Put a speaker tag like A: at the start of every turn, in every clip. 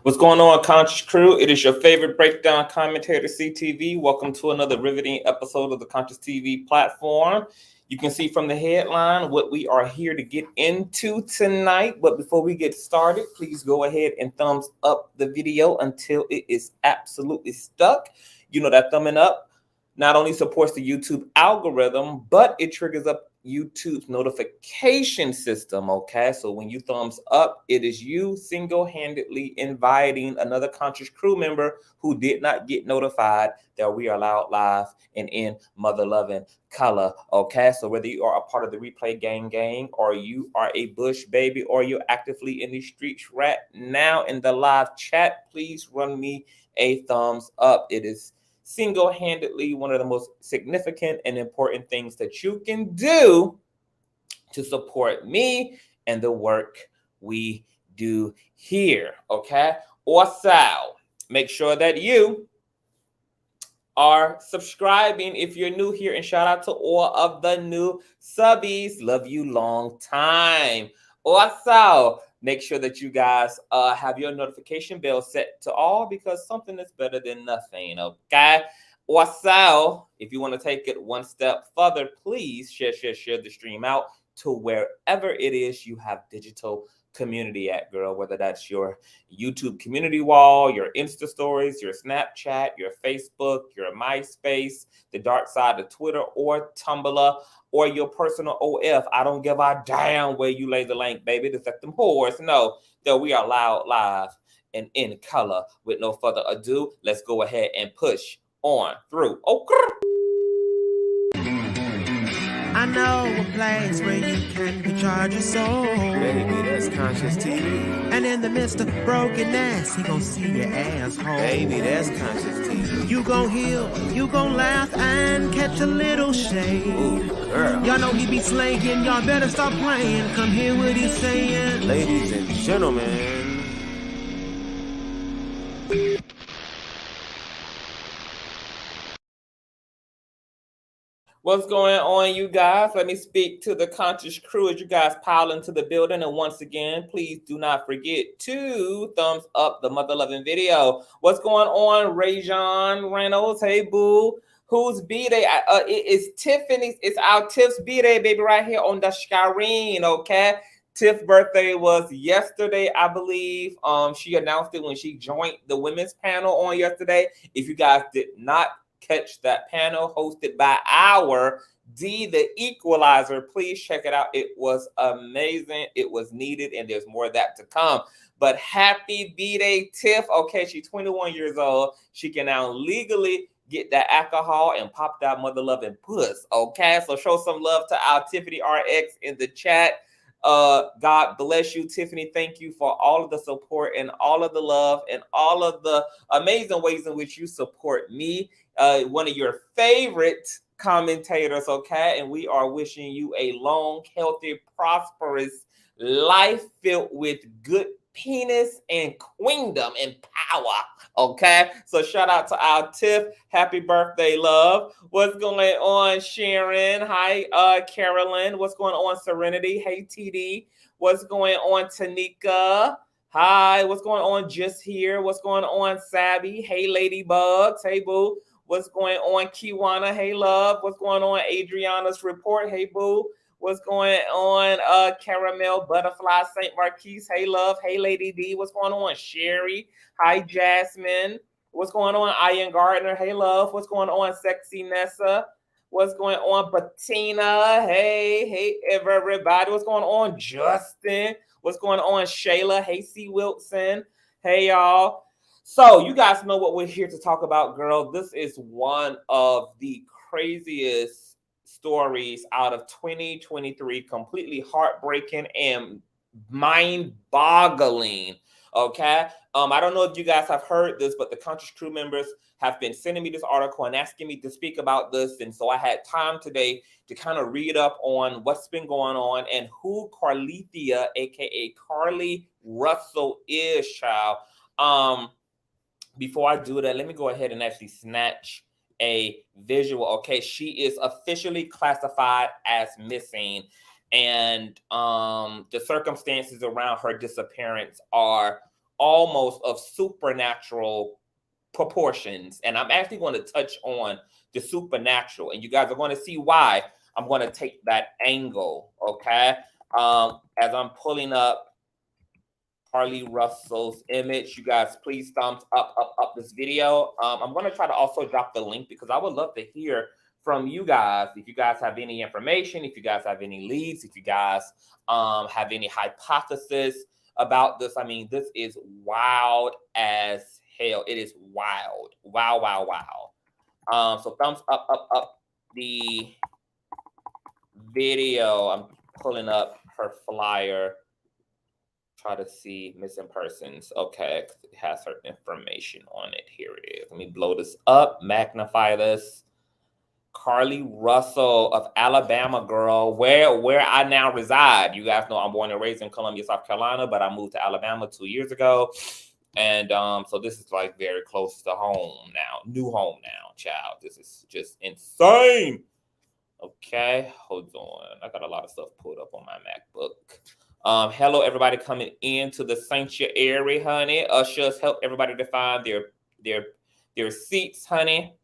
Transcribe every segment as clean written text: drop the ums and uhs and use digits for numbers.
A: What's going on, Conscious Crew? It is your favorite breakdown commentator, CTV. Welcome to another riveting episode of the Consciouztv platform. You can see from the headline what we are here to get into tonight. But before we get started, please go ahead and thumbs up the video until it is absolutely stuck. You know that thumbing up not only supports the YouTube algorithm, but it triggers up YouTube's notification system, okay? So when you thumbs up, it is you single-handedly inviting another conscious crew member who did not get notified that we are live and in mother-loving color, okay? So whether you are a part of the Replay Gang, or you are a Bush baby, or you're actively in the streets right now in the live chat, please run me a thumbs up. It is single-handedly one of the most significant and important things that you can do to support me and the work we do here, okay? Also, make sure that you are subscribing if you're new here, and shout out to all of the new subbies. Love you long time. Also, make sure that you guys have your notification bell set to all, because something is better than nothing, okay? Also, if you want to take it one step further, please share the stream out to wherever it is you have digital community at, girl, whether that's your YouTube community wall, your Insta stories, your Snapchat, your Facebook, your MySpace, the dark side of Twitter or Tumblr, or your personal OF. I don't give a damn where you lay the link, baby. Just let them whores know that we are loud, live, and in color. With no further ado, let's go ahead and push on through. Okay.
B: I know a place where you can recharge your soul.
C: Baby, that's Consciouztv.
B: And in the midst of brokenness, he gon' see your asshole.
C: Baby, that's Consciouztv.
B: You gon' heal, you gon' laugh and catch a little shade.
C: Ooh, girl.
B: Y'all know he be slaying, y'all better stop playing. Come hear what he's saying.
C: Ladies and gentlemen.
A: What's going on, you guys? Let me speak to the conscious crew as you guys pile into the building. And once again, please do not forget to thumbs up the mother-loving video. What's going on, Rajon Reynolds? Hey, boo. Whose B-Day? It's Tiffany's. It's our Tiff's B-Day, baby, right here on the screen, okay? Tiff's birthday was yesterday, I believe. She announced it when she joined the women's panel on yesterday. If you guys did not catch that panel hosted by our D the Equalizer, please check it out. It was amazing. It was needed, and there's more of that to come. But happy B-Day, Tiff. Okay, she's 21 years old. She can now legally get that alcohol and pop that mother-loving puss, okay? So show some love to our Tiffany RX in the chat. God bless you, Tiffany. Thank you for all of the support and all of the love and all of the amazing ways in which you support me. One of your favorite commentators, okay? And we are wishing you a long, healthy, prosperous life filled with good penis and queendom and power, okay? So shout out to our Tiff. Happy birthday, love. What's going on, Sharon? Hi, Carolyn. What's going on, Serenity? Hey, TD. What's going on, Tanika? Hi. What's going on, Just Here? What's going on, Sabby? Hey, Ladybugs. Hey, boo. What's going on, Kiwana? Hey, love. What's going on, Adriana's report? Hey, boo. What's going on, Caramel Butterfly St. Marquise? Hey, love. Hey, Lady D. What's going on, Sherry? Hi, Jasmine. What's going on, Ian Gardner? Hey, love. What's going on, Sexy Nessa? What's going on, Bettina? Hey, everybody. What's going on, Justin? What's going on, Shayla? Hey, C. Wilson. Hey, y'all. So you guys know what we're here to talk about, girl. This is one of the craziest stories out of 2023, completely heartbreaking and mind-boggling, okay? I don't know if you guys have heard this, but the Conscious crew members have been sending me this article and asking me to speak about this, and so I had time today to kind of read up on what's been going on and who Carleethia, aka Carlee Russell, is, child. Before I do that, let me go ahead and actually snatch a visual. Okay, she is officially classified as missing, and the circumstances around her disappearance are almost of supernatural proportions. And I'm actually going to touch on the supernatural, and you guys are going to see why I'm going to take that angle, okay? As I'm pulling up Carlee Russell's image, you guys please thumbs up this video. I'm going to try to also drop the link because I would love to hear from you guys. If you guys have any information, if you guys have any leads, if you guys have any hypothesis about this. I mean, this is wild as hell. It is wild. Wow. So thumbs up the video. I'm pulling up her flyer. Try to see missing persons. Okay, it has her information on it. Here it is. Let me blow this up, magnify this. Carlee Russell of Alabama, girl, where I now reside. You guys know I'm born and raised in Columbia, South Carolina, but I moved to Alabama 2 years ago. And so this is like very close to home now. New home now, child. This is just insane. Okay, hold on. I got a lot of stuff pulled up on my MacBook. Hello, everybody coming into the sanctuary, honey. Ushers, help everybody to find their seats, honey.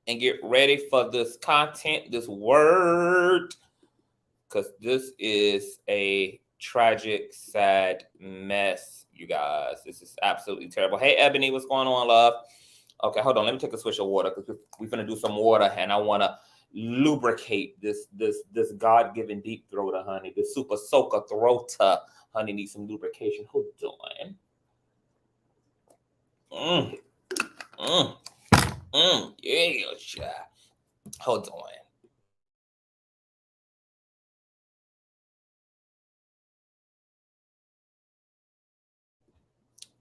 A: And get ready for this content, this word, because this is a tragic, sad mess, you guys. This is absolutely terrible. Hey, Ebony, what's going on, love? Okay, hold on. Let me take a switch of water because we're going to do some water, and I want to lubricate this God-given deep throater, honey. The super soaker throater, honey, needs some lubrication. Hold on. Yeah, child. Hold on.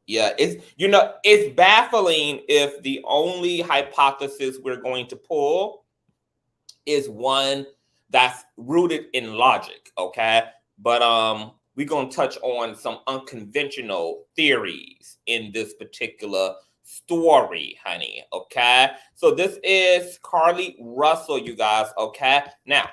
A: Yeah, it's baffling if the only hypothesis we're going to pull is one that's rooted in logic, okay? But we're going to touch on some unconventional theories in this particular story, honey, okay? So this is Carlee Russell, you guys, okay? Now,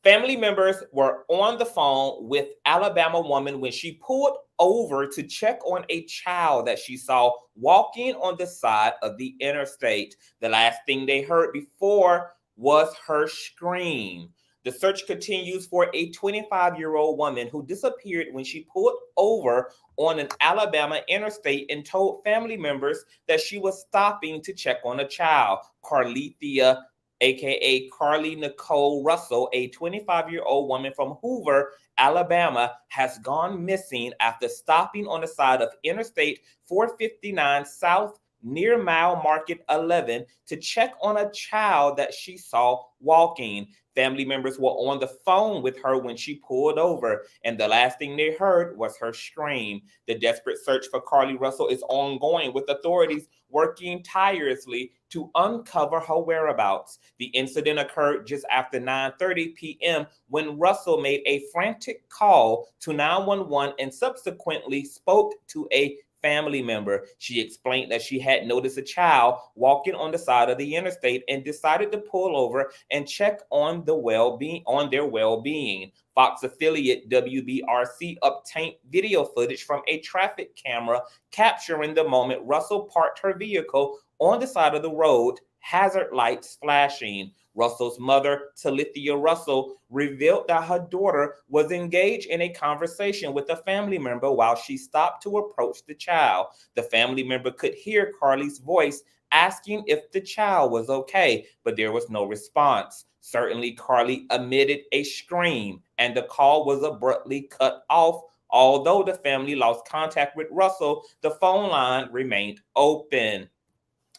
A: family members were on the phone with Alabama woman when she pulled over to check on a child that she saw walking on the side of the interstate. The last thing they heard before was her scream. The search continues for a 25-year-old woman who disappeared when she pulled over on an Alabama interstate and told family members that she was stopping to check on a child. Carlethia, aka Carlee Nicole Russell, a 25-year-old woman from Hoover, Alabama, has gone missing after stopping on the side of Interstate 459 South near Mile Market 11 to check on a child that she saw walking. Family members were on the phone with her when she pulled over, and the last thing they heard was her scream. The desperate search for Carlee Russell is ongoing, with authorities working tirelessly to uncover her whereabouts. The incident occurred just after 9:30 p.m. when Russell made a frantic call to 911 and subsequently spoke to a family member. She explained that she had noticed a child walking on the side of the interstate and decided to pull over and check on their well-being. Fox affiliate WBRC obtained video footage from a traffic camera capturing the moment Russell parked her vehicle on the side of the road, hazard lights flashing. Russell's mother, Talithia Russell, revealed that her daughter was engaged in a conversation with a family member while she stopped to approach the child. The family member could hear Carlee's voice asking if the child was okay, but there was no response. Certainly, Carlee emitted a scream, and the call was abruptly cut off. Although the family lost contact with Russell, the phone line remained open.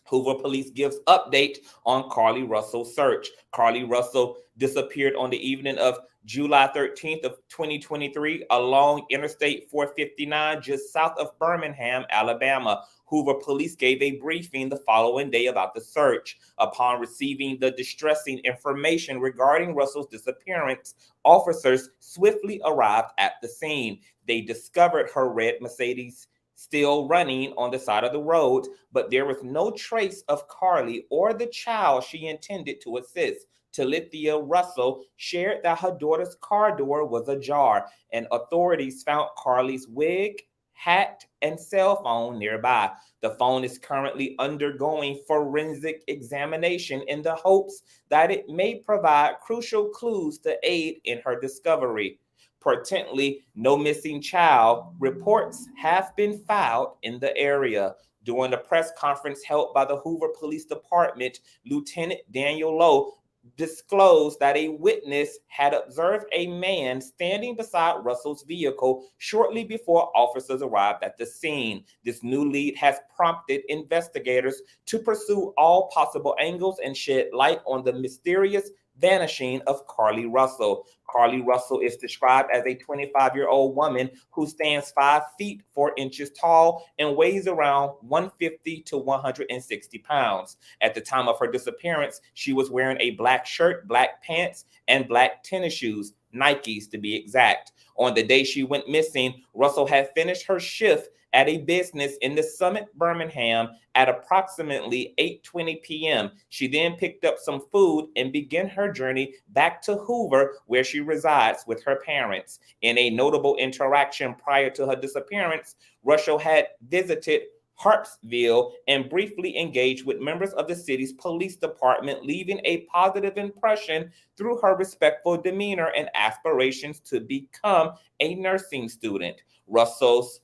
A: Hoover police gives update on Carlee Russell's search. Carlee Russell disappeared on the evening of July 13th of 2023 along Interstate 459 just south of Birmingham, Alabama. Hoover police gave a briefing the following day about the search. Upon receiving the distressing information regarding Russell's disappearance, officers swiftly arrived at the scene. They discovered her red Mercedes still running on the side of the road, but there was no trace of Carlee or the child she intended to assist. Carlee Russell, shared that her daughter's car door was ajar, and authorities found Carlee's wig, hat, and cell phone nearby. The phone is currently undergoing forensic examination in the hopes that it may provide crucial clues to aid in her discovery. Potentially, no missing child reports have been filed in the area. During a press conference held by the Hoover Police Department, Lieutenant Daniel Lowe disclosed that a witness had observed a man standing beside Russell's vehicle shortly before officers arrived at the scene. This new lead has prompted investigators to pursue all possible angles and shed light on the mysterious vanishing of Carlee Russell. Carlee Russell is described as a 25-year-old woman who stands 5 feet 4 inches tall and weighs around 150 to 160 pounds. At the time of her disappearance, she was wearing a black shirt, black pants, and black tennis shoes, Nikes to be exact. On the day she went missing, Russell had finished her shift at a business in the Summit, Birmingham at approximately 8:20 p.m. She then picked up some food and began her journey back to Hoover, where she resides with her parents. In a notable interaction prior to her disappearance, Russell had visited Harpsville and briefly engaged with members of the city's police department, leaving a positive impression through her respectful demeanor and aspirations to become a nursing student. Russell's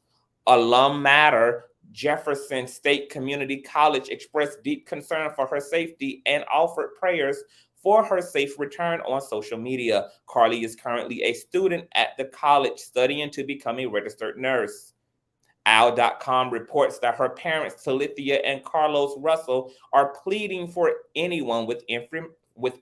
A: alum mater, Jefferson State Community College, expressed deep concern for her safety and offered prayers for her safe return on social media. Carlee is currently a student at the college studying to become a registered nurse. Al.com reports that her parents, Carlee and Carlos Russell, are pleading for anyone with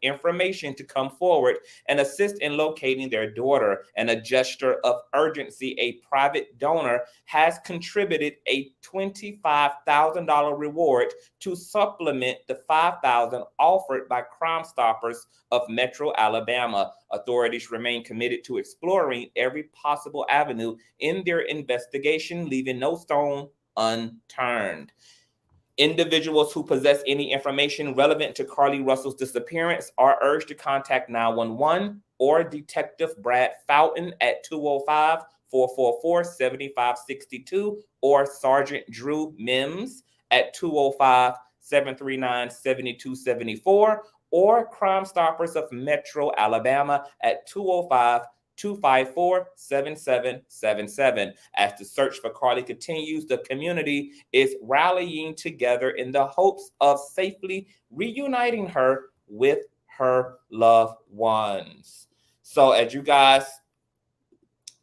A: information to come forward and assist in locating their daughter. In a gesture of urgency, a private donor has contributed a $25,000 reward to supplement the $5,000 offered by Crime Stoppers of Metro Alabama. Authorities remain committed to exploring every possible avenue in their investigation, leaving no stone unturned. Individuals who possess any information relevant to Carlee Russell's disappearance are urged to contact 911 or Detective Brad Fountain at 205-444-7562 or Sergeant Drew Mims at 205-739-7274 or Crime Stoppers of Metro Alabama at 205-254-7777. As the search for Carlee continues, the community is rallying together in the hopes of safely reuniting her with her loved ones. So as you guys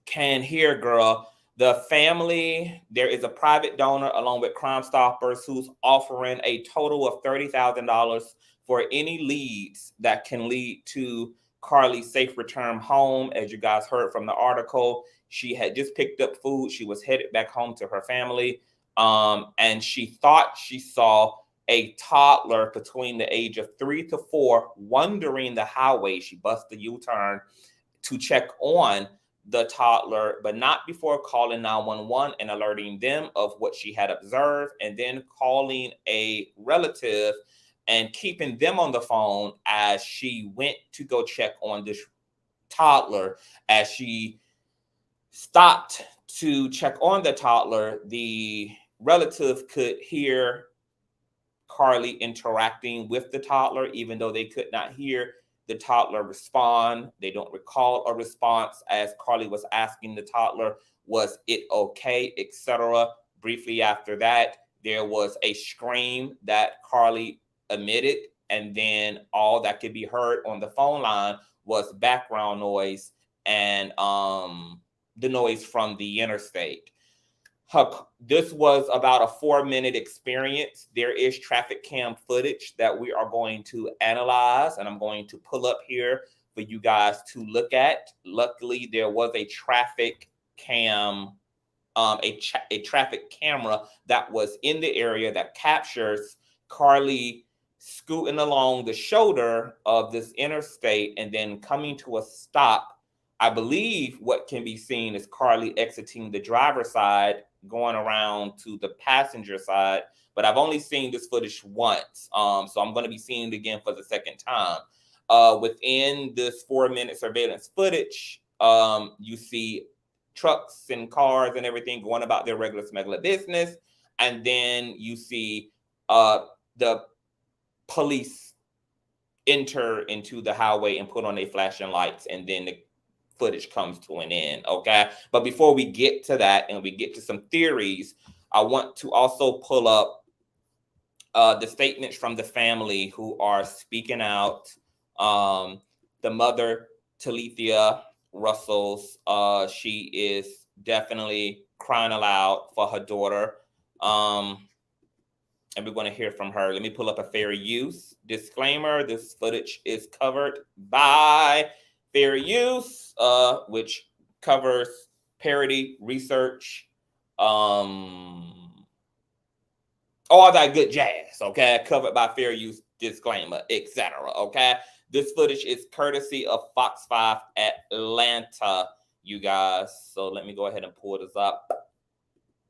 A: can hear, girl, the family, there is a private donor along with Crime Stoppers who's offering a total of $30,000 for any leads that can lead to Carlee's safe return home. As you guys heard from the article, she had just picked up food. She was headed back home to her family. And she thought she saw a toddler between the age of 3 to 4 wandering the highway. She busted a U-turn to check on the toddler, but not before calling 911 and alerting them of what she had observed, and then calling a relative and keeping them on the phone as she went to go check on this toddler. As she stopped to check on the toddler, the relative could hear Carlee interacting with the toddler, even though they could not hear the toddler respond. They don't recall a response as Carlee was asking the toddler, was it okay, etc. Briefly after that, there was a scream that Carlee emitted, and then all that could be heard on the phone line was background noise and the noise from the interstate. This was about a 4-minute experience. There is traffic cam footage that we are going to analyze, and I'm going to pull up here for you guys to look at. Luckily, there was a traffic cam, a traffic camera that was in the area that captures Carlee scooting along the shoulder of this interstate and then coming to a stop. I believe what can be seen is Carlee exiting the driver's side, going around to the passenger side, but I've only seen this footage once. So I'm going to be seeing it again for the second time. within this 4-minute surveillance footage, you see trucks and cars and everything going about their regular smuggler business. And then you see the police enter into the highway and put on their flashing lights, and then the footage comes to an end. Okay, but before we get to that and we get to some theories, I want to also pull up the statements from the family who are speaking out. The mother, Carlee Russell, she is definitely crying aloud for her daughter. And we're going to hear from her. Let me pull up a fair use disclaimer. This footage is covered by fair use, which covers parody research, all that good jazz, okay? Covered by fair use disclaimer, etc. Okay, this footage is courtesy of Fox 5 Atlanta, you guys. So let me go ahead and pull this up.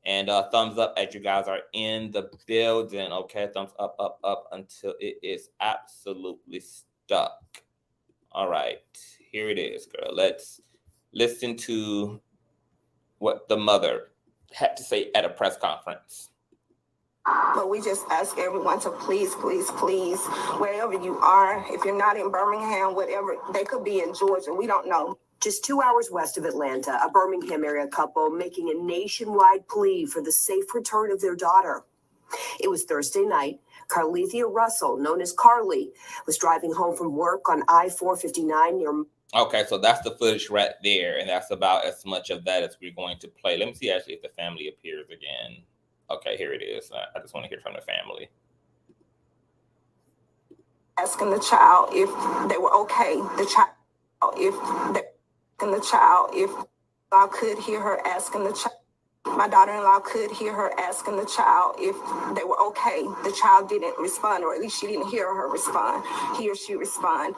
A: And thumbs up as you guys are in the building. Okay, thumbs up, up, up until it is absolutely stuck. All right, here it is, girl. Let's listen to what the mother had to say at a press conference.
D: But we just ask everyone to please, please, please, wherever you are, if you're not in Birmingham, whatever, they could be in Georgia. We don't know.
E: Just 2 hours west of Atlanta, a Birmingham area couple making a nationwide plea for the safe return of their daughter. It was Thursday night. Carlee Russell, known as Carlee, was driving home from work on I-459 near...
A: Okay, so that's the footage right there, and that's about as much of that as we're going to play. Let me see actually if the family appears again. Okay, here it is. I just want to hear from the family.
D: Asking the child if they were okay. The child, if they... And the child, if I could hear her asking the child, my daughter-in-law could hear her asking the child if they were okay. The child didn't respond, or at least she didn't hear her respond. He or she respond.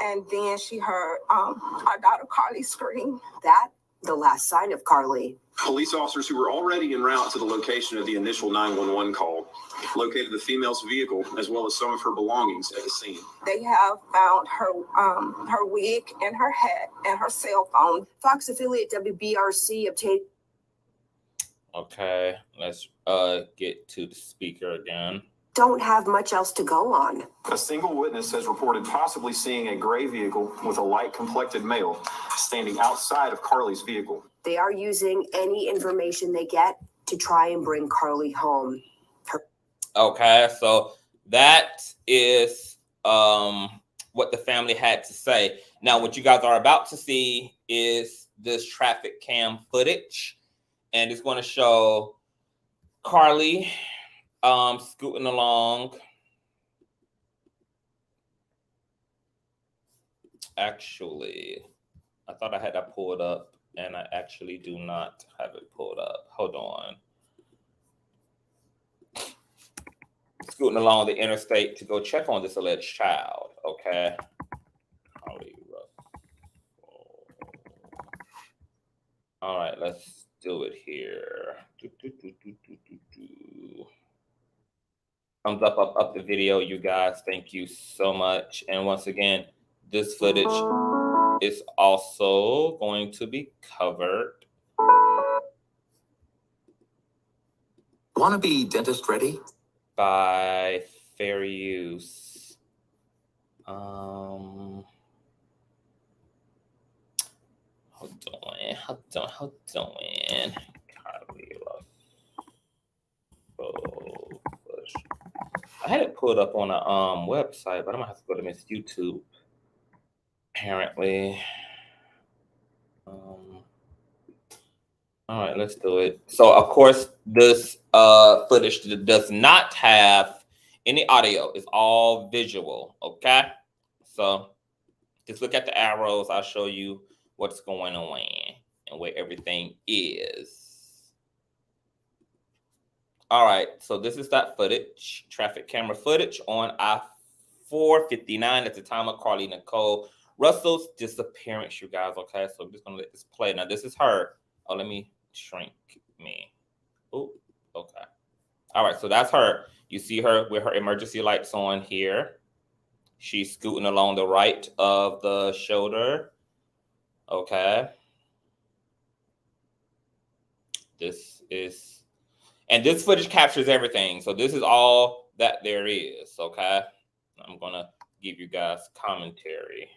D: And then she heard our daughter Carlee scream.
E: That, the last sign of Carlee.
F: Police officers who were already en route to the location of the initial 911 call located the female's vehicle as well as some of her belongings at the scene.
D: They have found her wig and her hat and her cell phone.
E: Fox affiliate WBRC obtained...
A: Okay, let's get to the speaker again.
E: Don't have much else to go on.
F: A single witness has reported possibly seeing a gray vehicle with a light-complected male standing outside of Carlee's vehicle.
E: They are using any information they get to try and bring Carlee home.
A: Okay, so that is what the family had to say. Now, what you guys are about to see is this traffic cam footage, and it's going to show Carlee scooting along. Actually, I thought I had that pulled up, and I actually do not have it pulled up. Hold on. Scooting along the interstate to go check on this alleged child. Okay. Carlee Russell. All right, let's do it here. Thumbs up, up the video, you guys. Thank you so much. And once again, this footage is also going to be covered.
G: Want to be dentist ready?
A: By fair use. Hold on. Carlee Russell. I had it pulled up on a website, but I'm gonna have to go to Miss YouTube. Apparently. All right, let's do it. So, of course, this footage does not have any audio. It's all visual, okay? So, just look at the arrows. I'll show you what's going on and where everything is. All right, so this is that footage, traffic camera footage on I-459 at the time of Carlee Nicole Russell's disappearance, you guys, okay? So I'm just gonna let this play. Now, this is her. Oh, let me shrink me. Oh, okay. All right, so that's her. You see her with her emergency lights on here. She's scooting along the right of the shoulder. Okay. This footage captures everything. So this is all that there is. Okay. I'm going to give you guys commentary.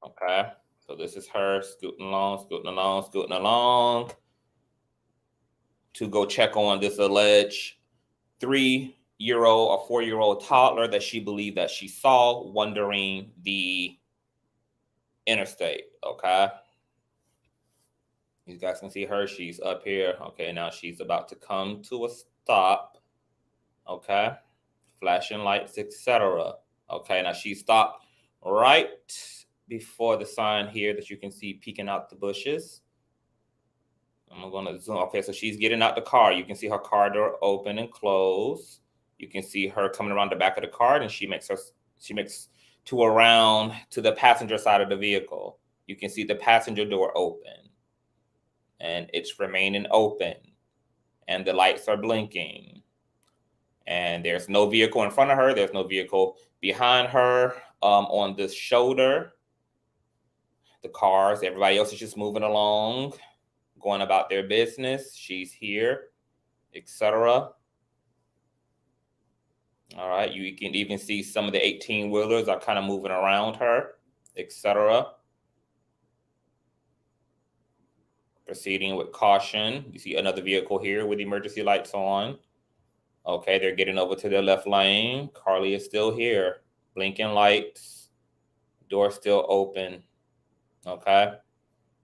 A: Okay. So this is her scooting along to go check on this alleged 3-year-old or 4-year-old toddler that she believed that she saw wandering the interstate. Okay. You guys can see her. She's up here. Okay. Now she's about to come to a stop. Okay. Flashing lights, etc. Okay. Now she stopped right before the sign here that you can see peeking out the bushes. I'm going to zoom. Okay, so she's getting out the car. You can see her car door open and close. You can see her coming around the back of the car, and she makes to around to the passenger side of the vehicle. You can see the passenger door open, and it's remaining open, and the lights are blinking. And there's no vehicle in front of her. There's no vehicle behind her. On the shoulder, the cars, everybody else is just moving along, going about their business. She's here, etc. All right, you can even see some of the 18-wheelers are kind of moving around her, etc. Proceeding with caution. You see another vehicle here with emergency lights on. Okay, they're getting over to their left lane. Carlee is still here. Blinking lights. Door still open. Okay.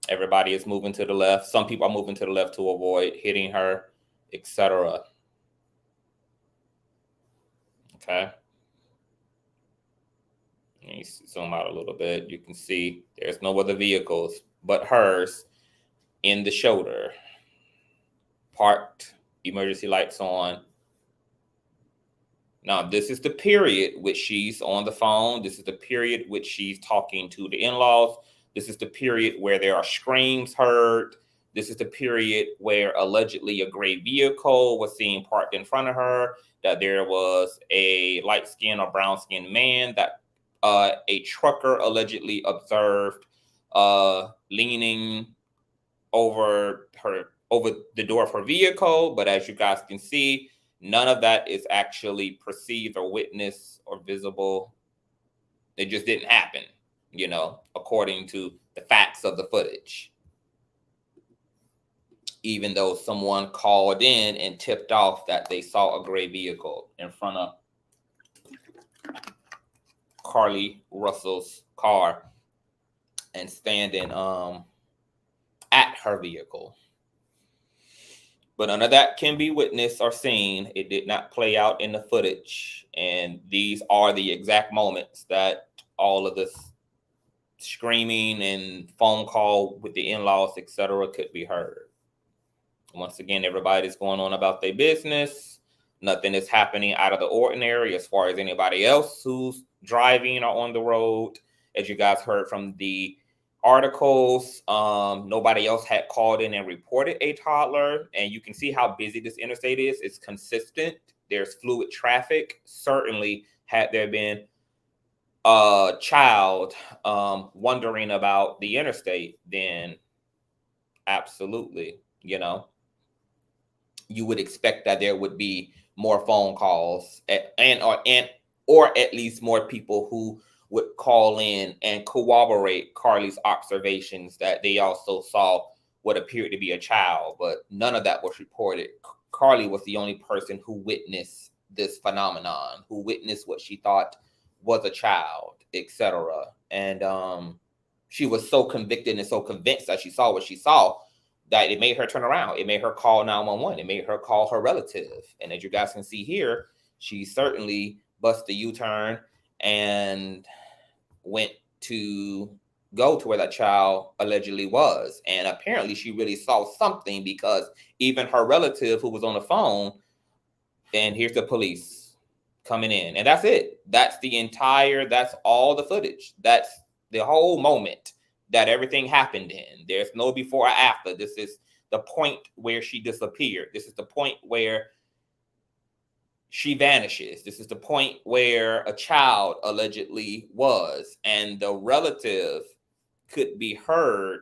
A: Everybody is moving to the left. Some people are moving to the left to avoid hitting her, etc. Okay. Let me zoom out a little bit. You can see there's no other vehicles but hers in the shoulder. Parked, emergency lights on. Now, this is the period which she's on the phone. This is the period which she's talking to the in-laws. This is the period where there are screams heard. This is the period where allegedly a gray vehicle was seen parked in front of her, that there was a light-skinned or brown-skinned man that a trucker allegedly observed leaning over the door of her vehicle. But as you guys can see, none of that is actually perceived or witnessed or visible. It just didn't happen, according to the facts of the footage. Even though someone called in and tipped off that they saw a gray vehicle in front of Carlee Russell's car and standing at her vehicle. But none of that can be witnessed or seen. It did not play out in the footage. And these are the exact moments that all of this screaming and phone call with the in-laws, etc., could be heard. Once again, everybody's going on about their business. Nothing is happening out of the ordinary as far as anybody else who's driving or on the road. As you guys heard from the articles, nobody else had called in and reported a toddler. And you can see how busy this interstate is. It's consistent. There's fluid traffic. Certainly, had there been a child wondering about the interstate, then absolutely, you would expect that there would be more phone calls or at least more people who would call in and corroborate Carlee's observations that they also saw what appeared to be a child, but none of that was reported. Carlee was the only person who witnessed this phenomenon, who witnessed what she thought was a child, etc. And she was so convicted and so convinced that she saw what she saw that it made her turn around. It made her call 911. It made her call her relative. And as you guys can see here, she certainly busted the U-turn and went to go to where that child allegedly was. And apparently she really saw something, because even her relative who was on the phone, and here's the police coming in. And that's it. That's all the footage. That's the whole moment that everything happened in. There's no before or after. This is the point where she disappeared. This is the point where she vanishes. This is the point where a child allegedly was, and the relative could be heard.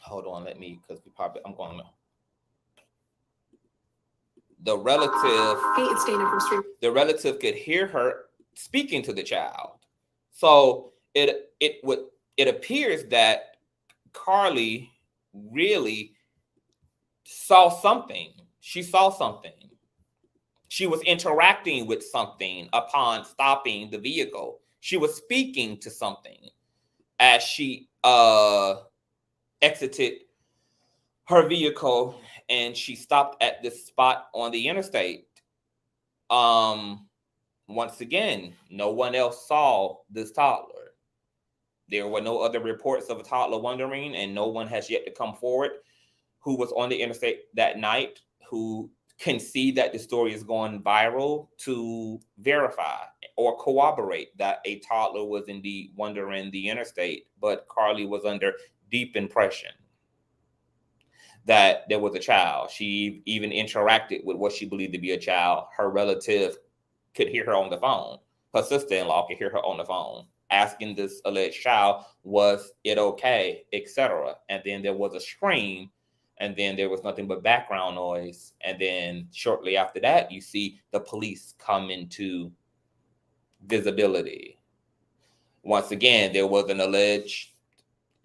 A: Hold on, let me, because I'm going to. The relative.
H: Hey, it's Dana from Stream.
A: The relative could hear her speaking to the child. So it appears that Carlee really saw something. She saw something. She was interacting with something upon stopping the vehicle. She was speaking to something as she exited her vehicle, and she stopped at this spot on the interstate. Once again, no one else saw this toddler. There were no other reports of a toddler wandering, and no one has yet to come forward who was on the interstate that night who can see that the story is going viral to verify or corroborate that a toddler was indeed wandering the interstate. But Carlee was under deep impression that there was a child. She even interacted with what she believed to be a child. Her relative could hear her on the phone. Her sister-in-law could hear her on the phone, asking this alleged child, was it okay, etc. And then there was a scream, and then there was nothing but background noise. And then shortly after that, you see the police come into visibility. Once again, there was an alleged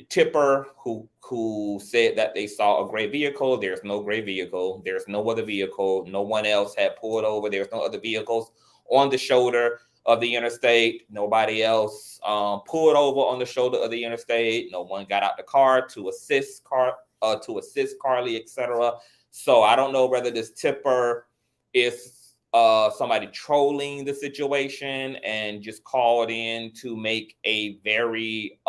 A: tipper who said that they saw a gray vehicle. There's no gray vehicle. There's no other vehicle. No one else had pulled over. There's no other vehicles on the shoulder of the interstate. Nobody else pulled over on the shoulder of the interstate. No one got out the car to assist Carlee, etc. So I don't know whether this tipper is somebody trolling the situation and just called in to make a very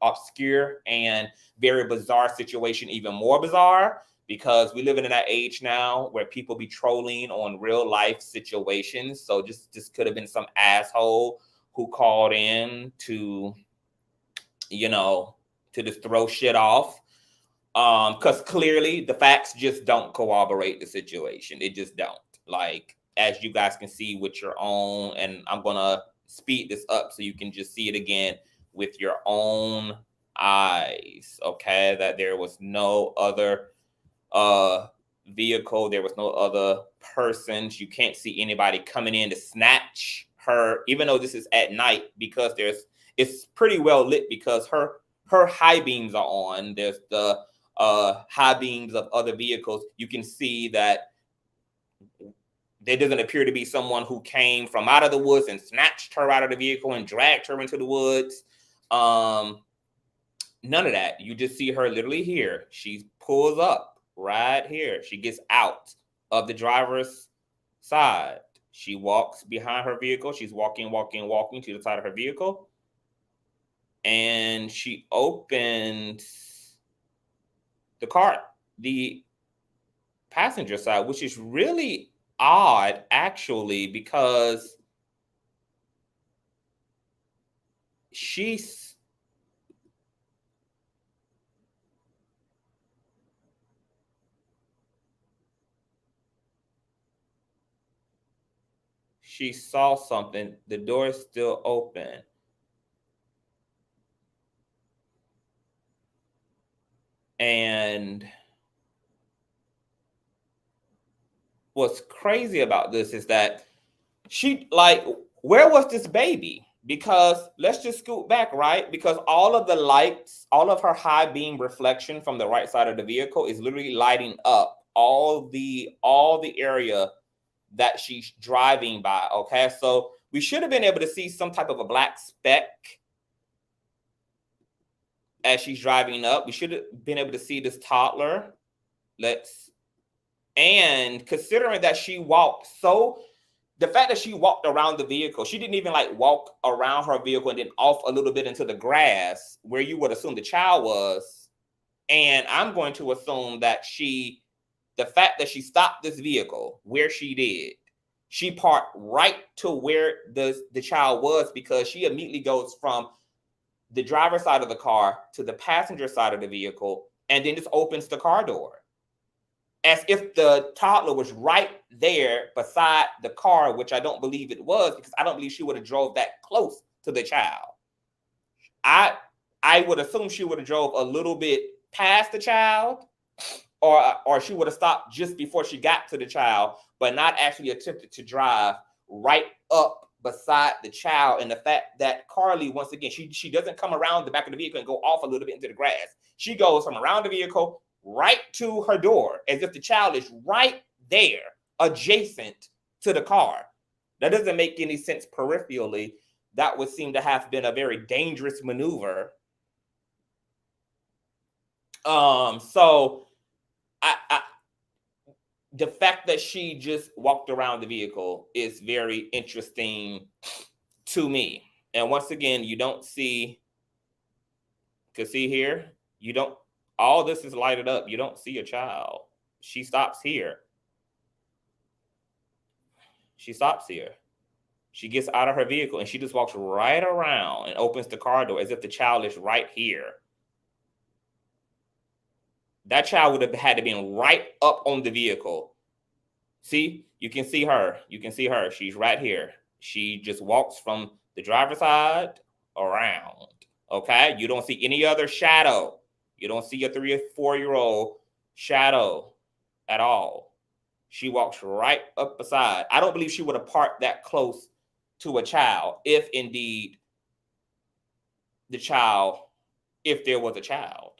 A: obscure and very bizarre situation even more bizarre, because we live in that age now where people be trolling on real life situations. So just could have been some asshole who called in to, to just throw shit off. Because clearly the facts just don't corroborate the situation. It just don't. Like, as you guys can see with your own, and I'm going to speed this up so you can just see it again with your own eyes, okay? That there was no other vehicle. There was no other persons. You can't see anybody coming in to snatch her, even though this is at night, because it's pretty well lit, because her high beams are on. There's the high beams of other vehicles. You can see that there doesn't appear to be someone who came from out of the woods and snatched her out of the vehicle and dragged her into the woods. None of that. You just see her literally here. She pulls up right here. She gets out of the driver's side. She walks behind her vehicle. She's walking to the side of her vehicle. And she opens the passenger side, which is really odd, actually, because she saw something. The door is still open. And what's crazy about this is that where was this baby? Because let's just scoot back, right? Because all of the lights, all of her high beam reflection from the right side of the vehicle is literally lighting up all the area that she's driving by. Okay, so we should have been able to see some type of a black speck as she's driving up. We should have been able to see this toddler. And considering that the fact that she walked around the vehicle, she didn't even walk around her vehicle and then off a little bit into the grass where you would assume the child was. And I'm going to assume that the fact that she stopped this vehicle where she did, she parked right to where the child was, because she immediately goes from the driver's side of the car to the passenger side of the vehicle, and then just opens the car door. as if the toddler was right there beside the car, which I don't believe it was, because I don't believe she would have drove that close to the child. I would assume she would have drove a little bit past the child, or she would have stopped just before she got to the child, but not actually attempted to drive right up beside the child. And the fact that Carlee, once again, she doesn't come around the back of the vehicle and go off a little bit into the grass. She goes from around the vehicle right to her door, as if the child is right there, adjacent to the car. That doesn't make any sense peripherally. That would seem to have been a very dangerous maneuver. So the fact that she just walked around the vehicle is very interesting to me. And once again, you don't see, because see here, you don't, all this is lighted up. You don't see a child. She stops here. She stops here. She gets out of her vehicle and she just walks right around and opens the car door as if the child is right here. That child would have had to be right up on the vehicle. See, you can see her. You can see her. She's right here. She just walks from the driver's side around. Okay? You don't see any other shadow. You don't see a 3 or 4-year-old shadow at all. She walks right up beside. I don't believe she would have parked that close to a child, if indeed the child, if there was a child.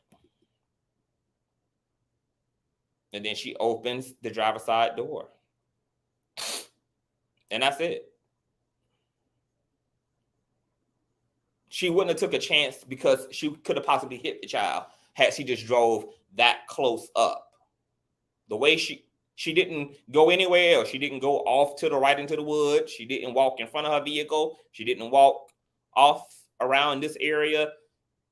A: And then she opens the driver's side door. And that's it. She wouldn't have took a chance because she could have possibly hit the child had she just drove that close up. The way she didn't go anywhere else. She didn't go off to the right into the woods. She didn't walk in front of her vehicle. She didn't walk off around this area.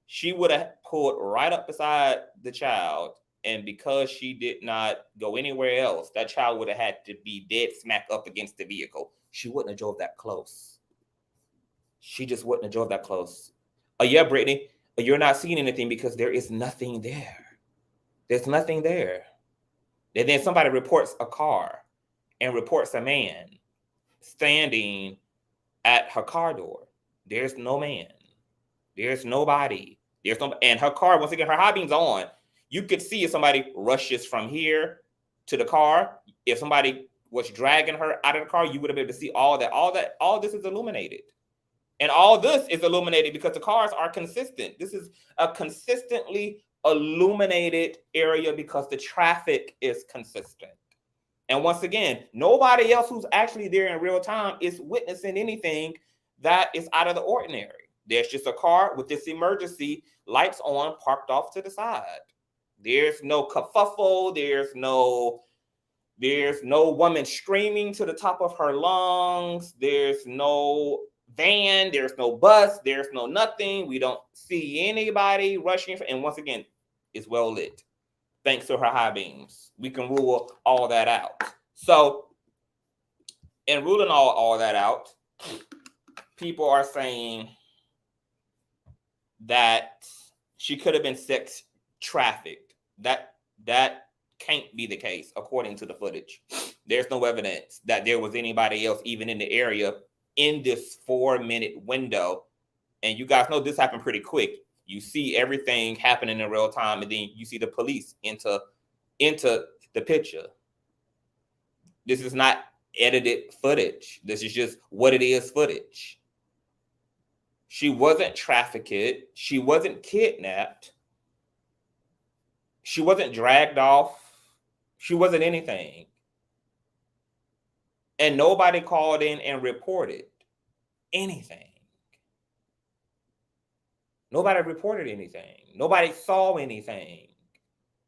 A: She would have pulled right up beside the child. And because she did not go anywhere else, that child would have had to be dead smack up against the vehicle. She wouldn't have drove that close. She just wouldn't have drove that close. Oh, yeah, Brittany, you're not seeing anything because there is nothing there. There's nothing there. And then somebody reports a car and reports a man standing at her car door. There's no man. There's nobody. There's no, and her car, once again, her high beam's on. You could see if somebody rushes from here to the car. If somebody was dragging her out of the car, you would have been able to see all that. All this is illuminated. And all this is illuminated because the cars are consistent. This is a consistently illuminated area because the traffic is consistent. And once again, nobody else who's actually there in real time is witnessing anything that is out of the ordinary. There's just a car with this emergency lights on, parked off to the side. There's no kerfuffle. There's no woman screaming to the top of her lungs. There's no van. There's no bus. There's no nothing. We don't see anybody rushing. And once again, it's well lit. Thanks to her high beams. We can rule all that out. So, in ruling all that out, people are saying that she could have been sex trafficked. That can't be the case, according to the footage. There's no evidence that there was anybody else even in the area in this 4-minute window. And you guys know this happened pretty quick. You see everything happening in real time, and then you see the police into the picture. This is not edited footage. This is just what it is footage. She wasn't trafficked. She wasn't kidnapped. She wasn't dragged off. She wasn't anything. And nobody called in and reported anything. Nobody reported anything. Nobody saw anything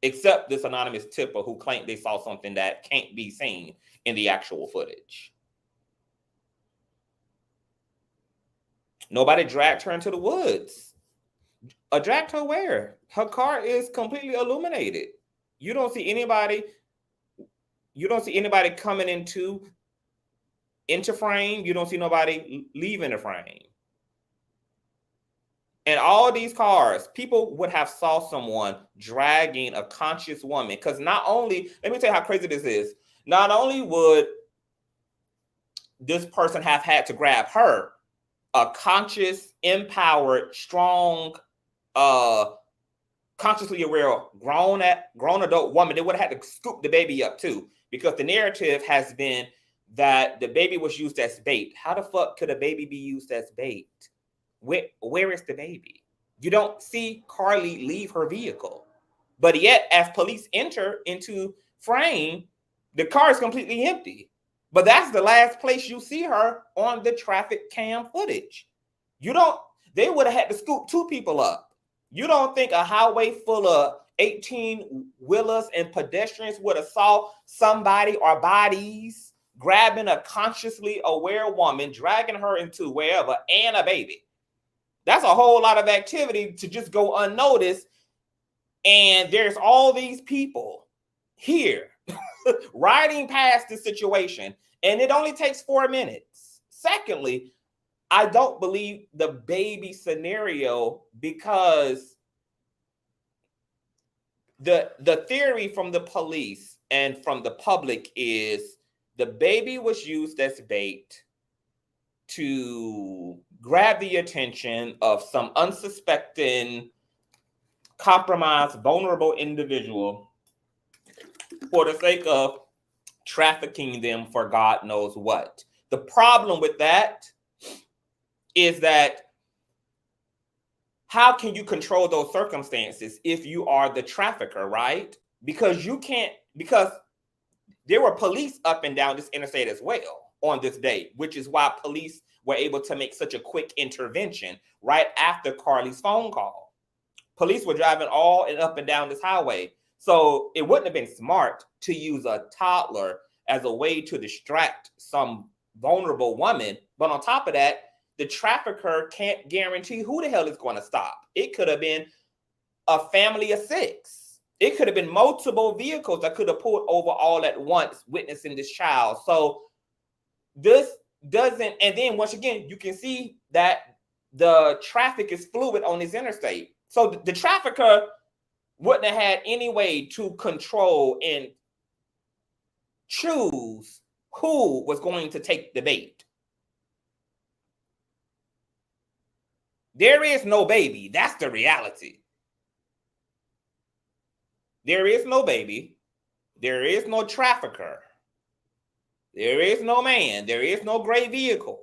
A: except this anonymous tipper who claimed they saw something that can't be seen in the actual footage. Nobody dragged her into the woods. Dragged her where? Her car is completely illuminated. You don't see anybody coming into frame. You don't see nobody leaving the frame. And all these cars, people would have saw someone dragging a conscious woman. Because not only, let me tell you how crazy this is. Not only would this person have had to grab her, a conscious, empowered, strong, consciously aware, grown adult woman, they would have had to scoop the baby up too. Because the narrative has been that the baby was used as bait. How the fuck could a baby be used as bait? Where is the baby? You don't see Carlee leave her vehicle. But yet, as police enter into frame, the car is completely empty. But that's the last place you see her on the traffic cam footage. They would have had to scoop 2 people up. You don't think a highway full of 18-wheelers and pedestrians would have saw somebody or bodies grabbing a consciously aware woman, dragging her into wherever, and a baby? That's a whole lot of activity to just go unnoticed. And there's all these people here riding past the situation, and it only takes 4 minutes. Secondly, I don't believe the baby scenario, because the theory from the police and from the public is the baby was used as bait to grab the attention of some unsuspecting, compromised, vulnerable individual for the sake of trafficking them for God knows what. The problem with that is that how can you control those circumstances if you are the trafficker, right? Because there were police up and down this interstate as well on this day, which is why police were able to make such a quick intervention right after Carlee's phone call. Police were driving all and up and down this highway. So it wouldn't have been smart to use a toddler as a way to distract some vulnerable woman. But on top of that, the trafficker can't guarantee who the hell is going to stop. It could have been a family of 6. It could have been multiple vehicles that could have pulled over all at once, witnessing this child. So this doesn't, and then once again, you can see that the traffic is fluid on this interstate. So the trafficker wouldn't have had any way to control and choose who was going to take the bait. There is no baby. That's the reality. There is no baby. There is no trafficker. There is no man. There is no gray vehicle.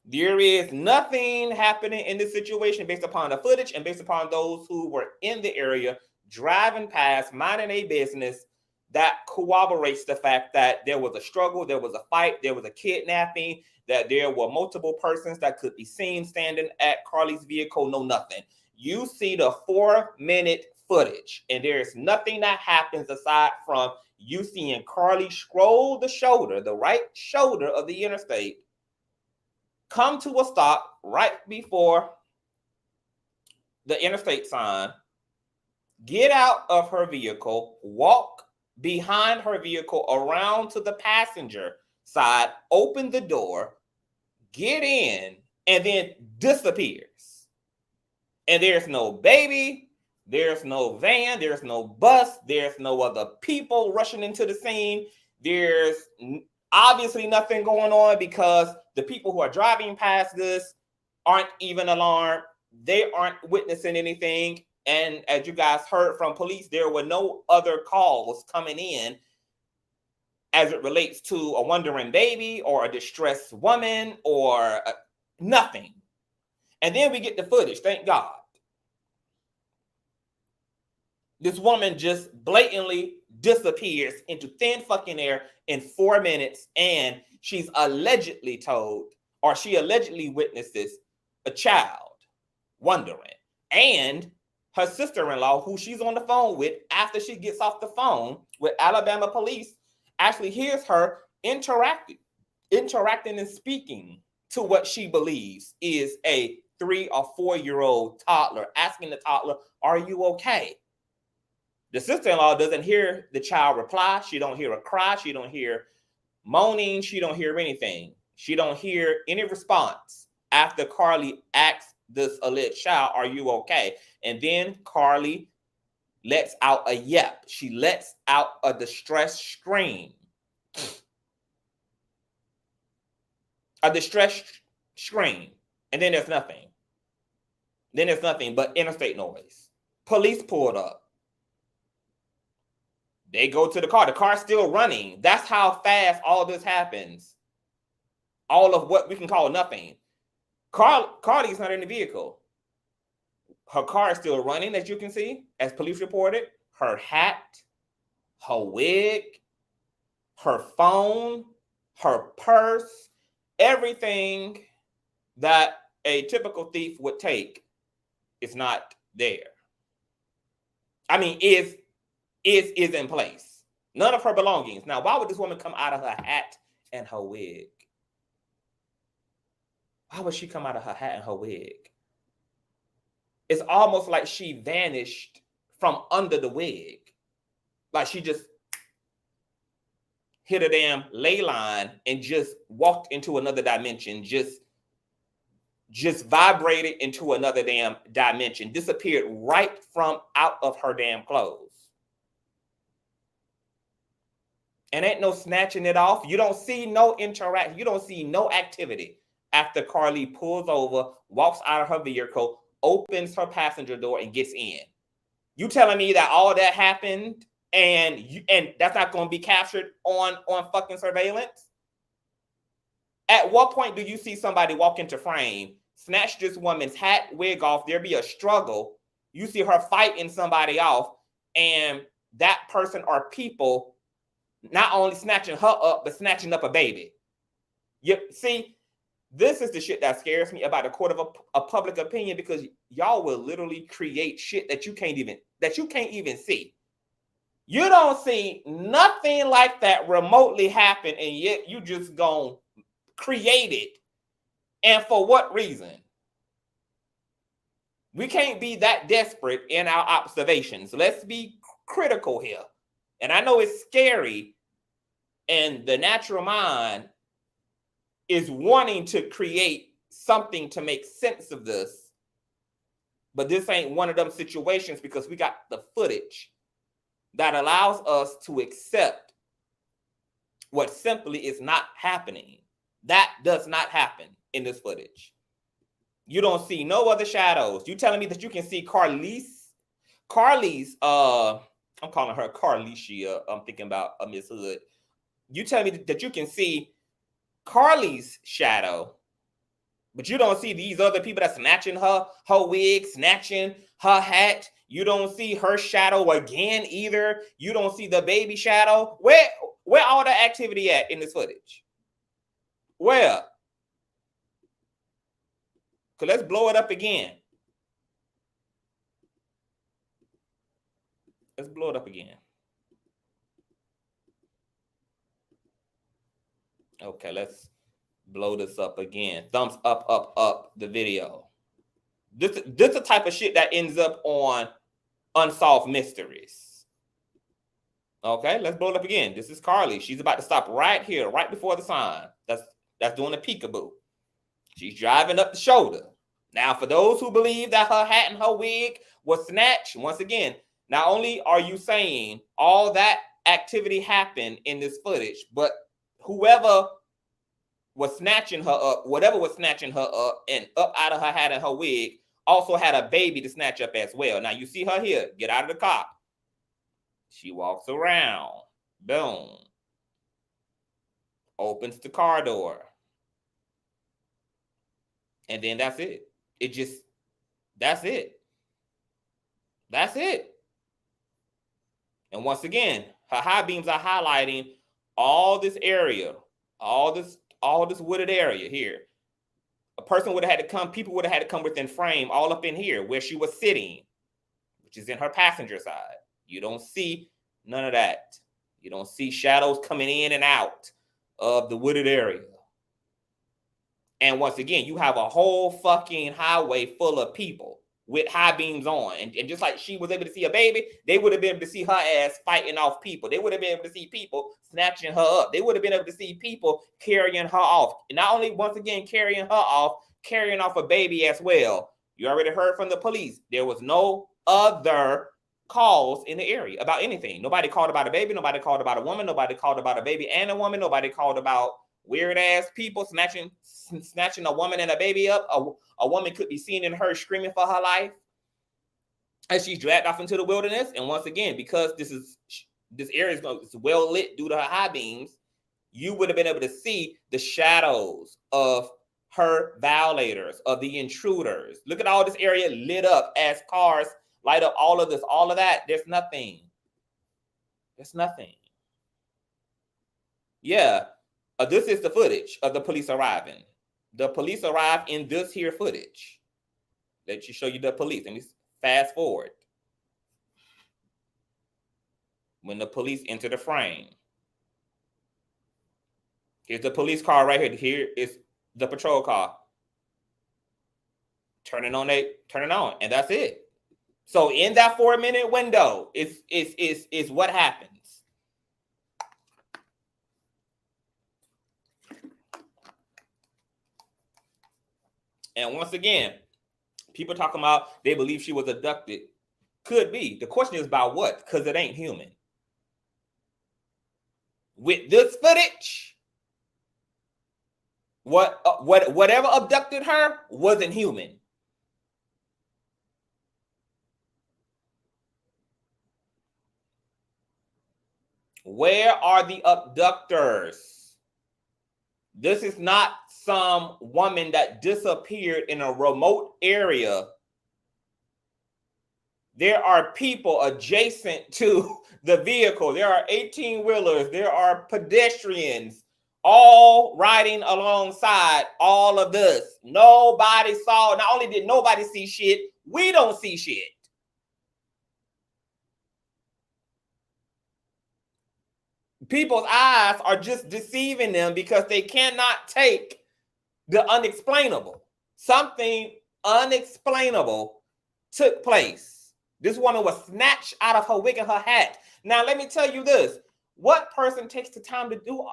A: There is nothing happening in this situation based upon the footage and based upon those who were in the area driving past, minding a business, that corroborates the fact that there was a struggle, there was a fight, there was a kidnapping, that there were multiple persons that could be seen standing at Carlee's vehicle. No, nothing. You see the 4-minute footage, and there is nothing that happens aside from you seeing Carlee scroll the shoulder, the right shoulder of the interstate, come to a stop right before the interstate sign, get out of her vehicle, walk behind her vehicle around to the passenger side, open the door, get in, and then disappears. And there's no baby, there's no van, there's no bus, there's no other people rushing into the scene. There's obviously nothing going on because the people who are driving past this aren't even alarmed. They aren't witnessing anything. And as you guys heard from police, there were no other calls coming in as it relates to a wandering baby or a distressed woman or nothing. And then we get the footage, thank God. This woman just blatantly disappears into thin fucking air in 4 minutes, and she's allegedly told, or she allegedly witnesses a child wandering. And her sister-in-law, who she's on the phone with after she gets off the phone with Alabama police, actually hears her interacting and speaking to what she believes is a 3 or 4-year-old toddler, asking the toddler, "Are you okay?" The sister-in-law doesn't hear the child reply. She don't hear a cry. She don't hear moaning. She don't hear anything. She don't hear any response after Carlee asks this alleged child, are you okay? And then Carlee lets out a yelp. She lets out a distress scream. A distress scream. And then there's nothing. Then there's nothing but interstate noise. Police pulled up. They go to the car. The car's still running. That's how fast all this happens. All of what we can call nothing. Carlee's not in the vehicle. Her car is still running, as you can see, as police reported. Her hat, her wig, her phone, her purse, everything that a typical thief would take is not there. I mean, is in place. None of her belongings. Now, why would this woman come out of her hat and her wig? Why would she come out of her hat and her wig? It's almost like she vanished from under the wig. Like she just hit a damn ley line and just walked into another dimension, just vibrated into another damn dimension, disappeared right from out of her damn clothes. And ain't no snatching it off. You don't see no interaction. You don't see no activity after Carlee pulls over, walks out of her vehicle, opens her passenger door, and gets in. You telling me that all that happened and that's not going to be captured on fucking surveillance? At what point do you see somebody walk into frame, snatch this woman's hat, wig off, there be a struggle, you see her fighting somebody off, and that person or people not only snatching her up, but snatching up a baby? You see, this is the shit that scares me about the court of a public opinion, because y'all will literally create shit that you can't even see. You don't see nothing like that remotely happen, and yet you just gonna create it. And for what reason? We can't be that desperate in our observations. Let's be critical here. And I know it's scary, and the natural mind is wanting to create something to make sense of this. But this ain't one of them situations, because we got the footage that allows us to accept what simply is not happening. That does not happen in this footage. You don't see no other shadows. You telling me that you can see Carlee's, I'm calling her Carleecia. I'm thinking about Miss Hood. You tell me that you can see Carlee's shadow, but you don't see these other people that snatching her wig, snatching her hat. You don't see her shadow again either. You don't see the baby shadow. Where all the activity at in this footage? Where? So let's blow it up again. Let's blow it up again. Okay, let's blow this up again. Thumbs up the video. This the type of shit that ends up on Unsolved Mysteries. Okay, let's blow it up again. This is Carlee. She's about to stop right here, right before the sign. That's doing a peekaboo. She's driving up the shoulder. Now, for those who believe that her hat and her wig was snatched, once again, not only are you saying all that activity happened in this footage, but whoever was snatching her up, whatever was snatching her up and up out of her hat and her wig, also had a baby to snatch up as well. Now, you see her here. Get out of the car. She walks around. Boom. Opens the car door. And then that's it. That's it. That's it. And once again, her high beams are highlighting all this area, all this wooded area here. A person would have had to come, people would have had to come within frame all up in here where she was sitting, which is in her passenger side. You don't see none of that. You don't see shadows coming in and out of the wooded area. And once again, you have a whole fucking highway full of people with high beams on. And just like she was able to see a baby, they would have been able to see her ass fighting off people. They would have been able to see people snatching her up. They would have been able to see people carrying her off. And not only, once again, carrying her off, carrying off a baby as well. You already heard from the police. There was no other calls in the area about anything. Nobody called about a baby. Nobody called about a woman. Nobody called about a baby and a woman. Nobody called about weird ass people snatching a woman and a baby up. A woman could be seen in her screaming for her life as she's dragged off into the wilderness. And once again, because this area is well lit due to her high beams, you would have been able to see the shadows of her violators, of the intruders. Look at all this area lit up as cars light up, all of this, all of that. There's nothing. There's nothing. Yeah, this is the footage of the police arriving. The police arrived in this here footage. Let you show you the police. Let me fast forward. When the police enter the frame. Here's the police car right here. Here is the patrol car. Turn it on, and that's it. So in that 4-minute window is what happens. And once again, people talking about they believe she was abducted. Could be. The question is about what? Because it ain't human. With this footage, whatever abducted her wasn't human. Where are the abductors? This is not some woman that disappeared in a remote area. There are people adjacent to the vehicle. There are 18-wheelers. There are pedestrians all riding alongside all of this. Nobody saw. Not only did nobody see shit, we don't see shit. People's eyes are just deceiving them because they cannot take the unexplainable. Something unexplainable took place. This woman was snatched out of her wig and her hat. Now, let me tell you this. What person takes the time to do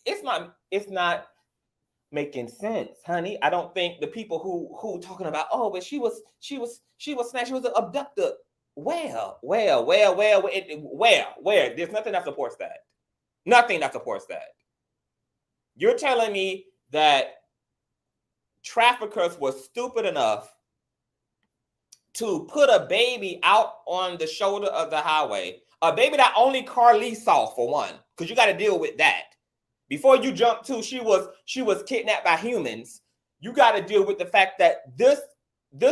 A: it's not making sense, honey. I don't think the people who talking about, oh, but she was snatched, she was abducted. Where? There's nothing that supports that. Nothing that supports that. You're telling me that traffickers were stupid enough to put a baby out on the shoulder of the highway, a baby that only Carlee saw, for one, because you got to deal with that. Before you jump to she was kidnapped by humans, you got to deal with the fact that this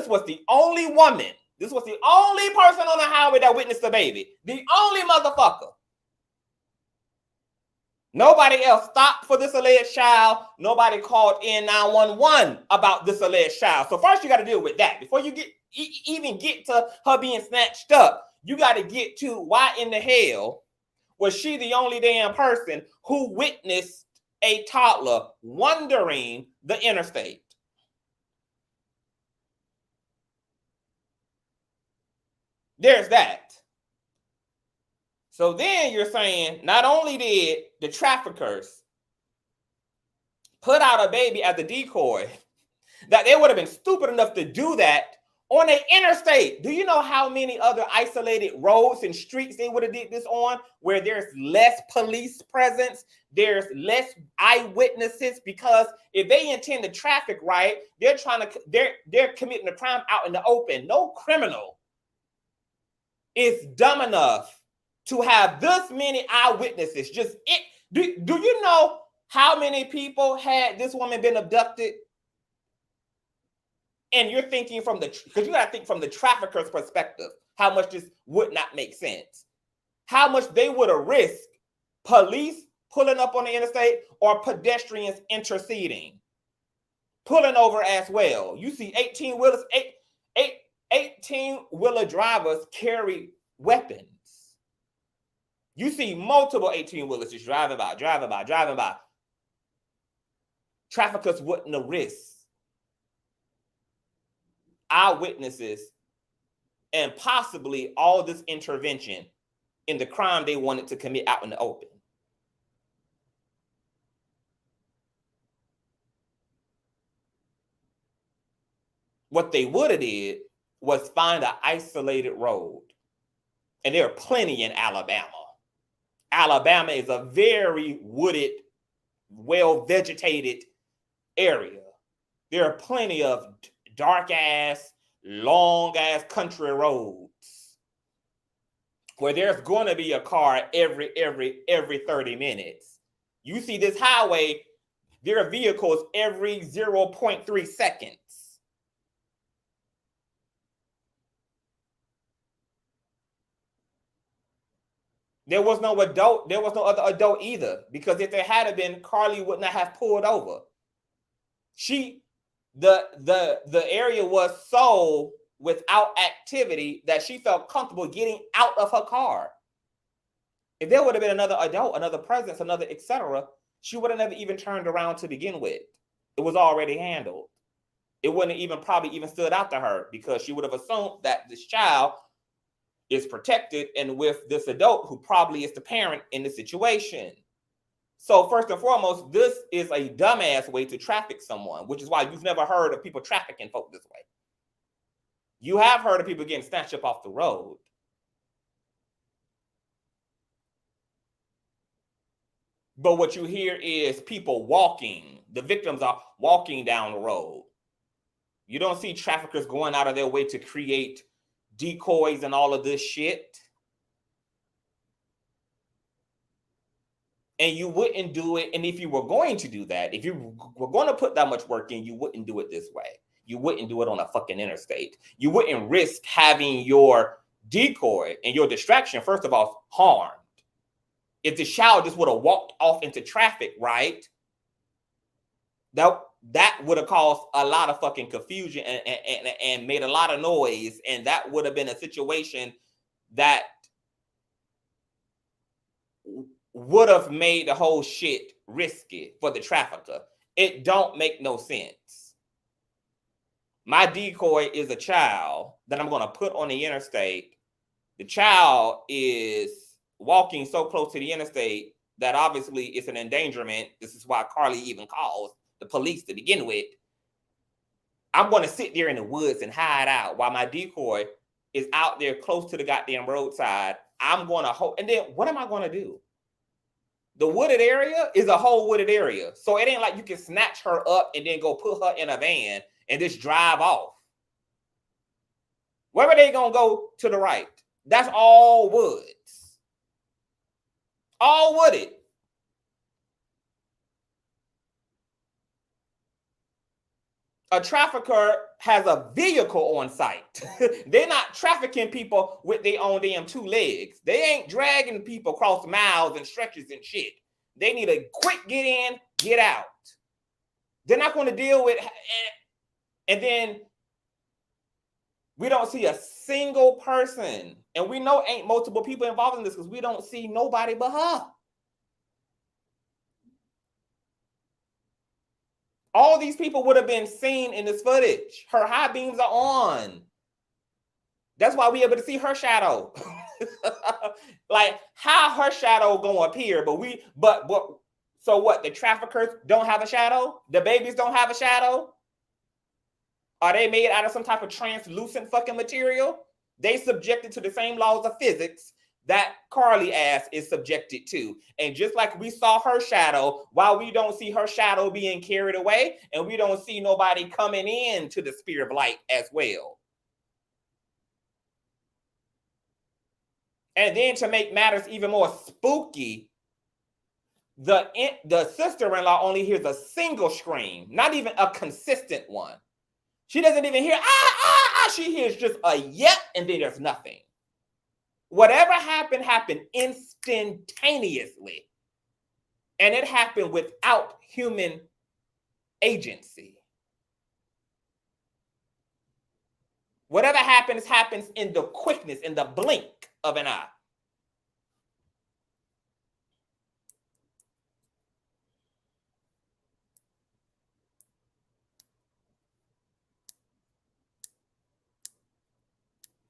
A: was the only woman. This was the only person on the highway that witnessed the baby. The only motherfucker. Nobody else stopped for this alleged child. Nobody called in 911 about this alleged child. So first you got to deal with that. Before you even get to her being snatched up, you got to get to why in the hell was she the only damn person who witnessed a toddler wandering the interstate? There's that. So then you're saying not only did the traffickers put out a baby as a decoy, that they would have been stupid enough to do that on an interstate. Do you know how many other isolated roads and streets they would have did this on, where there's less police presence, there's less eyewitnesses? Because if they intend to traffic right, they're committing a crime out in the open. No criminal is dumb enough to have this many eyewitnesses. Do you know how many people had this woman been abducted? And you're thinking because you got to think from the trafficker's perspective, how much this would not make sense. How much they would have risked police pulling up on the interstate or pedestrians interceding, pulling over as well. You see 18-wheelers, 18-wheeler drivers carry weapons. You see multiple 18-wheelers just driving by. Traffickers wouldn't have risked eyewitnesses and possibly all this intervention in the crime they wanted to commit out in the open. what they would have did was find an isolated road. And there are plenty in Alabama. Alabama is a very wooded, well-vegetated area. There are plenty of dark-ass, long-ass country roads where there's going to be a car every 30 minutes. You see this highway, there are vehicles every 0.3 seconds. There was no adult. There was no other adult either, because if there had been, Carlee would not have pulled over. The area was so without activity that she felt comfortable getting out of her car. If there would have been another adult, another presence, another etc., she would have never even turned around to begin with. It was already handled. It wouldn't have even probably even stood out to her, because she would have assumed that this child is protected and with this adult who probably is the parent in the situation. So first and foremost, this is a dumbass way to traffic someone, which is why you've never heard of people trafficking folk this way. You have heard of people getting snatched up off the road. But what you hear is people walking. The victims are walking down the road. You don't see traffickers going out of their way to create decoys and all of this shit. And you wouldn't do it. And if you were going to do that, if you were going to put that much work in, you wouldn't do it this way. You wouldn't do it on a fucking interstate. You wouldn't risk having your decoy and your distraction, first of all, harmed. If the child just would have walked off into traffic, right? That would have caused a lot of fucking confusion and made a lot of noise. And that would have been a situation that would have made the whole shit risky for the trafficker. It don't make no sense. My decoy is a child that I'm going to put on the interstate. The child is walking so close to the interstate that obviously it's an endangerment. This is why Carlee even calls the police to begin with. I'm going to sit there in the woods and hide out while my decoy is out there close to the goddamn roadside. I'm going to hold. And then what am I going to do? The wooded area is a whole wooded area. So it ain't like you can snatch her up and then go put her in a van and just drive off. Where are they going to go to the right? That's all woods. All wooded. A trafficker has a vehicle on site. They're not trafficking people with their own damn two legs. They ain't dragging people across miles and stretches and shit. They need a quick get in, get out. They're not going to deal with, and then we don't see a single person. And we know ain't multiple people involved in this because we don't see nobody but her. All these people would have been seen in this footage. Her high beams are on. That's why we able to see her shadow. Like, how her shadow gonna appear? But so what? The traffickers don't have a shadow? The babies don't have a shadow? Are they made out of some type of translucent fucking material? They subjected to the same laws of physics that Carlee ass is subjected to. And just like we saw her shadow, while we don't see her shadow being carried away, and we don't see nobody coming in to the sphere of light as well. And then to make matters even more spooky, the sister-in-law only hears a single scream, not even a consistent one. She doesn't even hear, ah, ah, ah. She hears just a yep, and then there's nothing. Whatever happened instantaneously. And it happened without human agency. Whatever happens in the quickness, in the blink of an eye.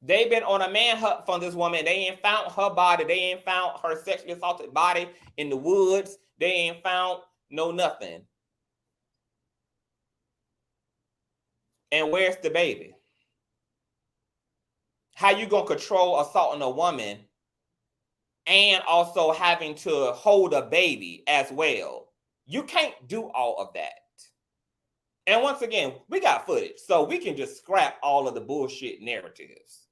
A: They've been on a manhunt for this woman. They ain't found her body. They ain't found her sexually assaulted body in the woods. They ain't found no nothing. And where's the baby? How you gonna control assaulting a woman and also having to hold a baby as well? You can't do all of that. And once again, we got footage, so we can just scrap all of the bullshit narratives.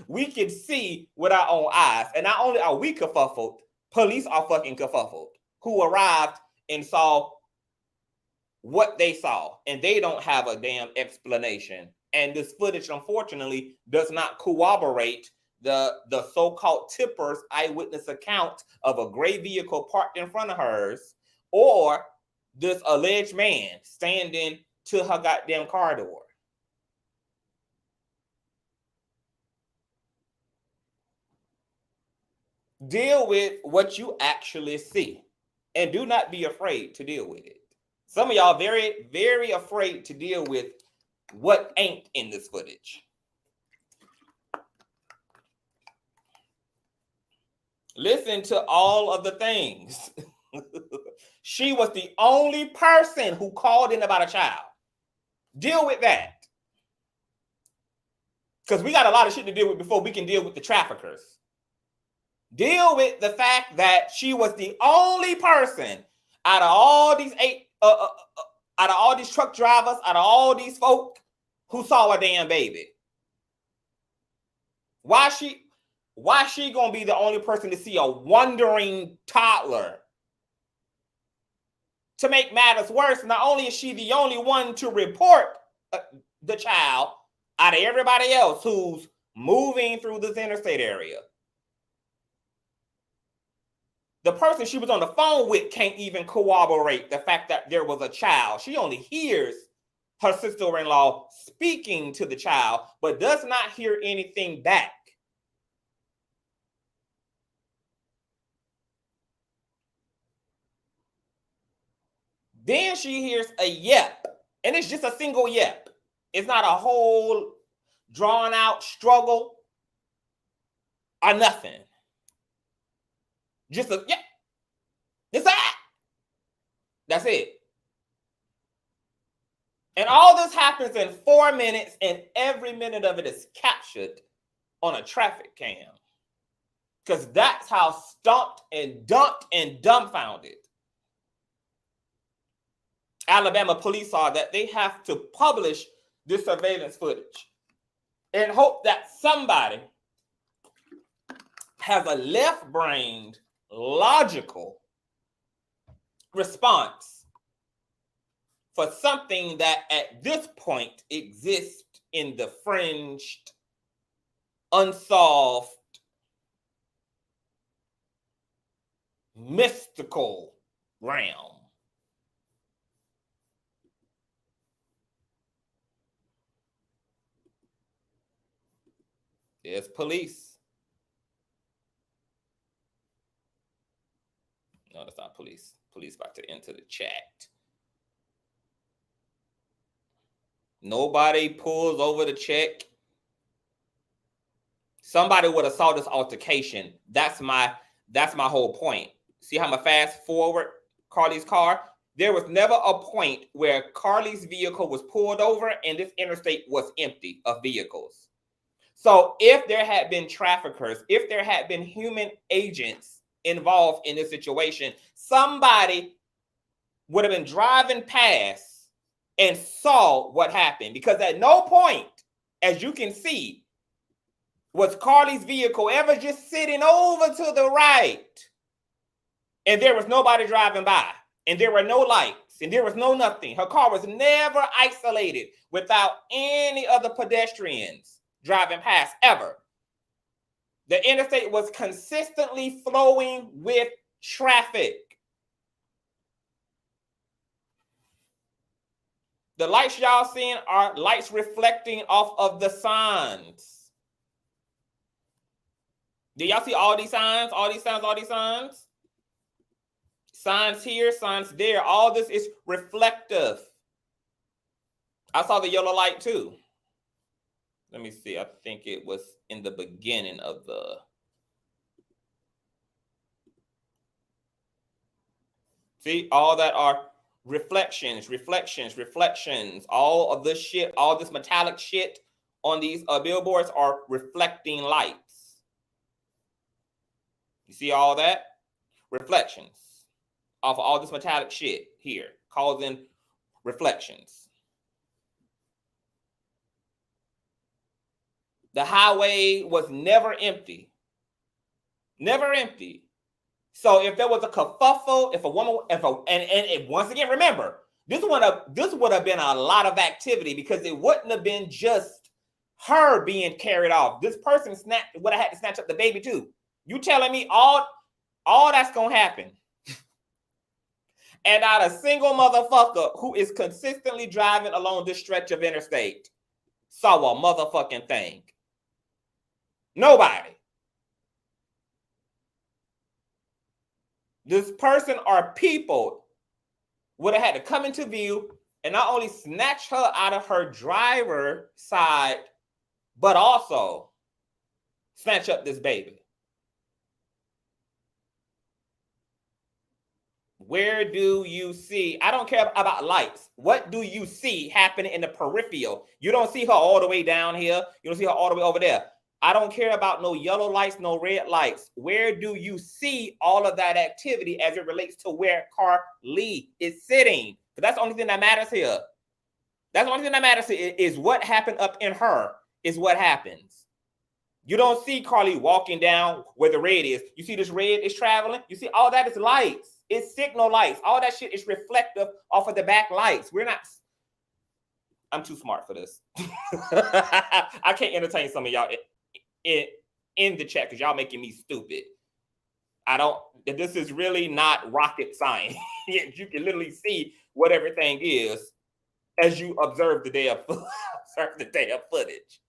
A: We can see with our own eyes. And not only are we kerfuffled, police are fucking kerfuffled, who arrived and saw what they saw, and they don't have a damn explanation. And this footage, unfortunately, does not corroborate the so-called tipper's eyewitness account of a gray vehicle parked in front of hers, or this alleged man standing to her goddamn car door. Deal with what you actually see, and do not be afraid to deal with it. Some of y'all very, very afraid to deal with what ain't in this footage. Listen to all of the things. She was the only person who called in about a child. Deal with that. Because we got a lot of shit to deal with before we can deal with the traffickers. Deal with the fact that she was the only person out of all these out of all these truck drivers, out of all these folk who saw a damn baby. Why she gonna be the only person to see a wandering toddler? To make matters worse, not only is she the only one to report the child out of everybody else who's moving through this interstate area, the person she was on the phone with can't even corroborate the fact that there was a child. She only hears her sister-in-law speaking to the child, but does not hear anything back. Then she hears a yep, and it's just a single yep. It's not a whole drawn out struggle or nothing. Just a yep. Just that. That's it. And all this happens in 4 minutes, and every minute of it is captured on a traffic cam. Because that's how stomped and dumped and dumbfounded Alabama police are, that they have to publish this surveillance footage and hope that somebody has a left-brained, logical response for something that at this point exists in the fringed, unsolved, mystical realm. There's police. No, that's not police. Police about to enter the chat. Nobody pulls over to check. Somebody would have saw this altercation. That's my whole point. See how I'm gonna fast forward Carlee's car? There was never a point where Carlee's vehicle was pulled over and this interstate was empty of vehicles. So if there had been traffickers, if there had been human agents involved in this situation, somebody would have been driving past and saw what happened. Because at no point, as you can see, was Carlee's vehicle ever just sitting over to the right. And there was nobody driving by. And there were no lights. And there was no nothing. Her car was never isolated without any other pedestrians driving past ever. The interstate was consistently flowing with traffic. The lights y'all seeing are lights reflecting off of the signs. Do y'all see all these signs? All these signs, all these signs? Signs here, signs there. All this is reflective. I saw the yellow light too. Let me see. I think it was in the beginning of the... See, all that are reflections. All of this shit, all this metallic shit on these billboards are reflecting lights. You see all that? Reflections off of all this metallic shit here, causing reflections. The highway was never empty. Never empty. So if there was a kerfuffle, and once again, remember, this would have been a lot of activity because it wouldn't have been just her being carried off. This person would have had to snatch up the baby too. You telling me all that's gonna happen? And not a single motherfucker who is consistently driving along this stretch of interstate saw a motherfucking thing. Nobody. This person or people would have had to come into view and not only snatch her out of her driver's side, but also snatch up this baby. Where do you see? I don't care about lights. What do you see happening in the peripheral? You don't see her all the way down here. You don't see her all the way over there. I don't care about no yellow lights, no red lights. Where do you see all of that activity as it relates to where Carlee is sitting? Because that's the only thing that matters here. That's the only thing that matters here is what happened up in her is what happens. You don't see Carlee walking down where the red is. You see this red is traveling. You see all that is lights. It's signal lights. All that shit is reflective off of the back lights. I'm too smart for this. I can't entertain some of y'all in the chat because y'all making me stupid. This is really not rocket science. You can literally see what everything is as you observe the damn footage.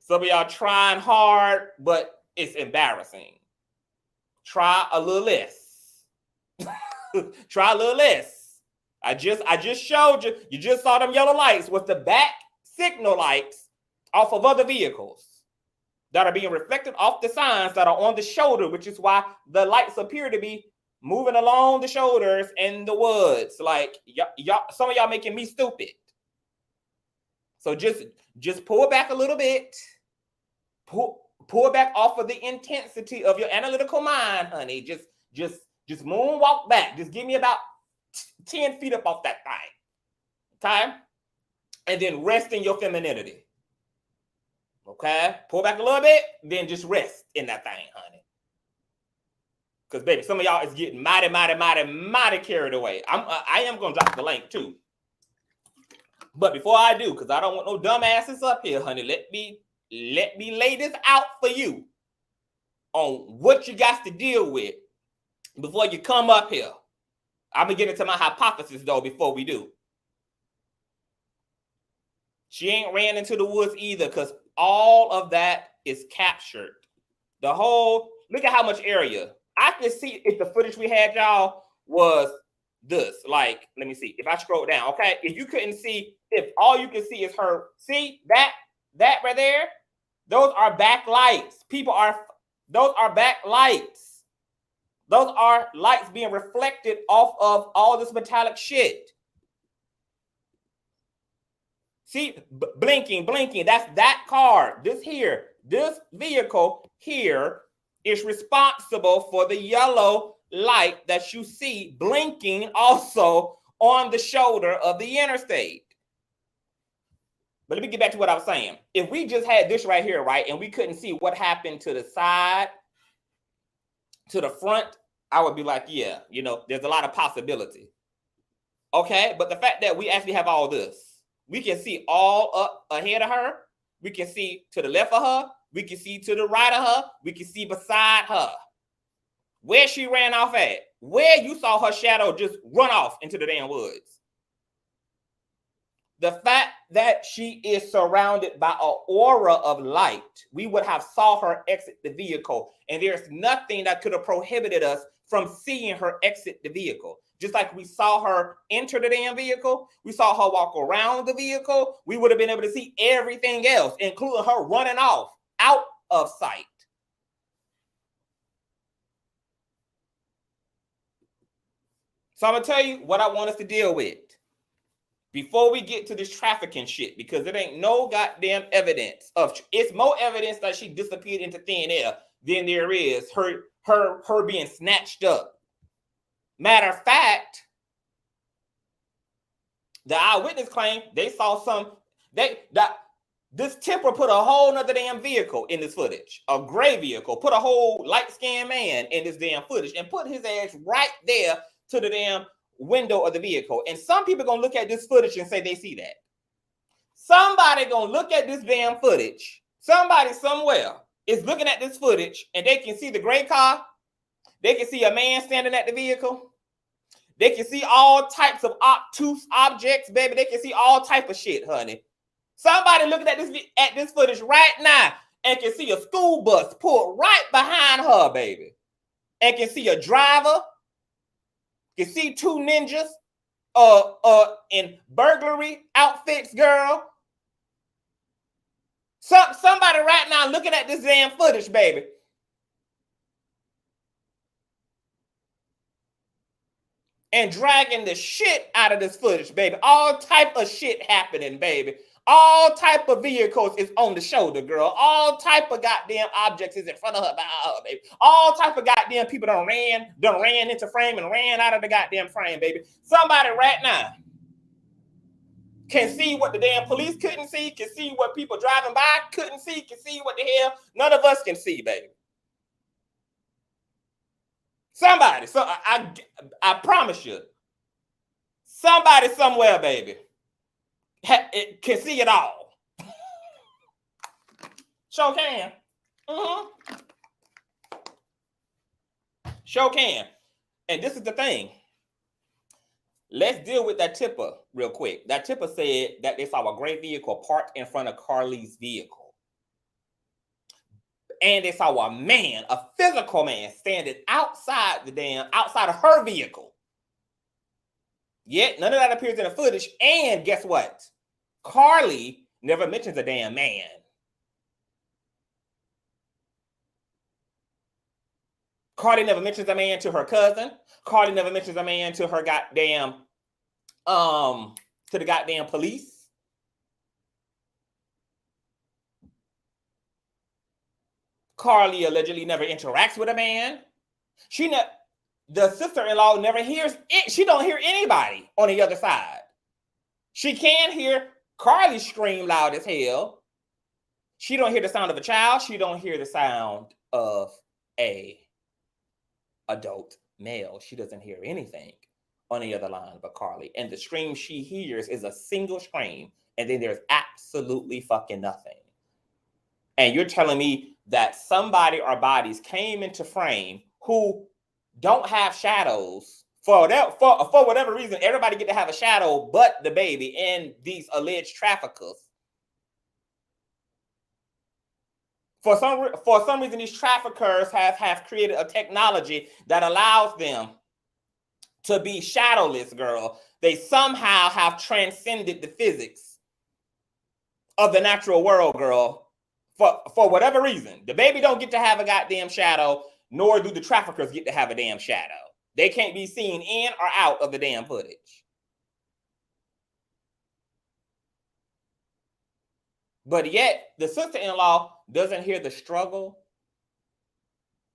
A: Some of y'all trying hard, but it's embarrassing. Try a little less. Try a little less. I just showed you. You just saw them yellow lights with the back signal lights off of other vehicles that are being reflected off the signs that are on the shoulder, which is why the lights appear to be moving along the shoulders in the woods. Like y'all, some of y'all making me stupid. So just pull back a little bit. Pull back off of the intensity of your analytical mind, honey. Just moonwalk back. Just give me about 10 feet up off that thing. Okay? And then rest in your femininity. Okay? Pull back a little bit, then just rest in that thing, honey. Because, baby, some of y'all is getting mighty carried away. I am going to drop the link, too. But before I do, because I don't want no dumbasses up here, honey, let me lay this out for you on what you got to deal with before you come up here. I'm going to get into my hypothesis, though, before we do. She ain't ran into the woods either because all of that is captured. The whole, look at how much area. I can see if the footage we had, y'all, was this. Like, let me see. If I scroll down, okay? If you couldn't see, if all you can see is her, see that right there? Those are backlights. Those are backlights. Those are lights being reflected off of all this metallic shit. See, blinking. That's that car. This vehicle here is responsible for the yellow light that you see blinking also on the shoulder of the interstate. But let me get back to what I was saying. If we just had this right here, right, and we couldn't see what happened to the side, to the front, I would be like, yeah, there's a lot of possibility. Okay, but the fact that we actually have all this, we can see all up ahead of her. We can see to the left of her. We can see to the right of her. We can see beside her. Where she ran off at. Where you saw her shadow just run off into the damn woods. The fact that she is surrounded by an aura of light, we would have saw her exit the vehicle. And there's nothing that could have prohibited us from seeing her exit the vehicle. Just like we saw her enter the damn vehicle, we saw her walk around the vehicle, we would have been able to see everything else, including her running off out of sight. So I'm going to tell you what I want us to deal with before we get to this trafficking shit, because it ain't no goddamn evidence of, it's more evidence that she disappeared into thin air than there is her being snatched up. Matter of fact, the eyewitness claim they saw this tipper put a whole nother damn vehicle in this footage, a gray vehicle, put a whole light-skinned man in this damn footage and put his ass right there to the damn window of the vehicle. And some people gonna look at this footage and say they see that. Somebody gonna look at this damn footage. Somebody somewhere is looking at this footage and they can see the gray car. They can see a man standing at the vehicle. They can see all types of obtuse objects, baby. They can see all type of shit, honey. Somebody looking at this footage right now and can see a school bus pulled right behind her, baby. And can see a driver. Can see two ninjas in burglary outfits, girl. Somebody right now looking at this damn footage, baby. And dragging the shit out of this footage, baby. All type of shit happening, baby. All type of vehicles is on the shoulder, girl. All type of goddamn objects is in front of her, baby. All type of goddamn people done ran into frame and ran out of the goddamn frame, baby. Somebody right now can see what the damn police couldn't see, can see what people driving by couldn't see, can see what the hell none of us can see, baby. Somebody, so I promise you, somebody somewhere, baby, it can see it all. Sure can. Sure can. And this is the thing. Let's deal with that tipper real quick. That tipper said that they saw a gray vehicle parked in front of Carlee's vehicle. And they saw a man, a physical man, standing outside of her vehicle. Yet none of that appears in the footage. And guess what? Carlee never mentions a damn man. Carlee never mentions a man to her cousin. Carlee never mentions a man to her goddamn, to the goddamn police. Carlee allegedly never interacts with a man. The sister-in-law never hears it. She don't hear anybody on the other side. She can hear Carlee scream loud as hell. She don't hear the sound of a child. She don't hear the sound of a adult male. She doesn't hear anything on the other line but Carlee. And the scream she hears is a single scream. And then there's absolutely fucking nothing. And you're telling me that somebody or bodies came into frame who don't have shadows for whatever reason. Everybody get to have a shadow but the baby and these alleged traffickers. For some reason, these traffickers have created a technology that allows them to be shadowless, girl. They somehow have transcended the physics of the natural world, girl. For whatever reason, the baby don't get to have a goddamn shadow, nor do the traffickers get to have a damn shadow. They can't be seen in or out of the damn footage. But yet, the sister-in-law doesn't hear the struggle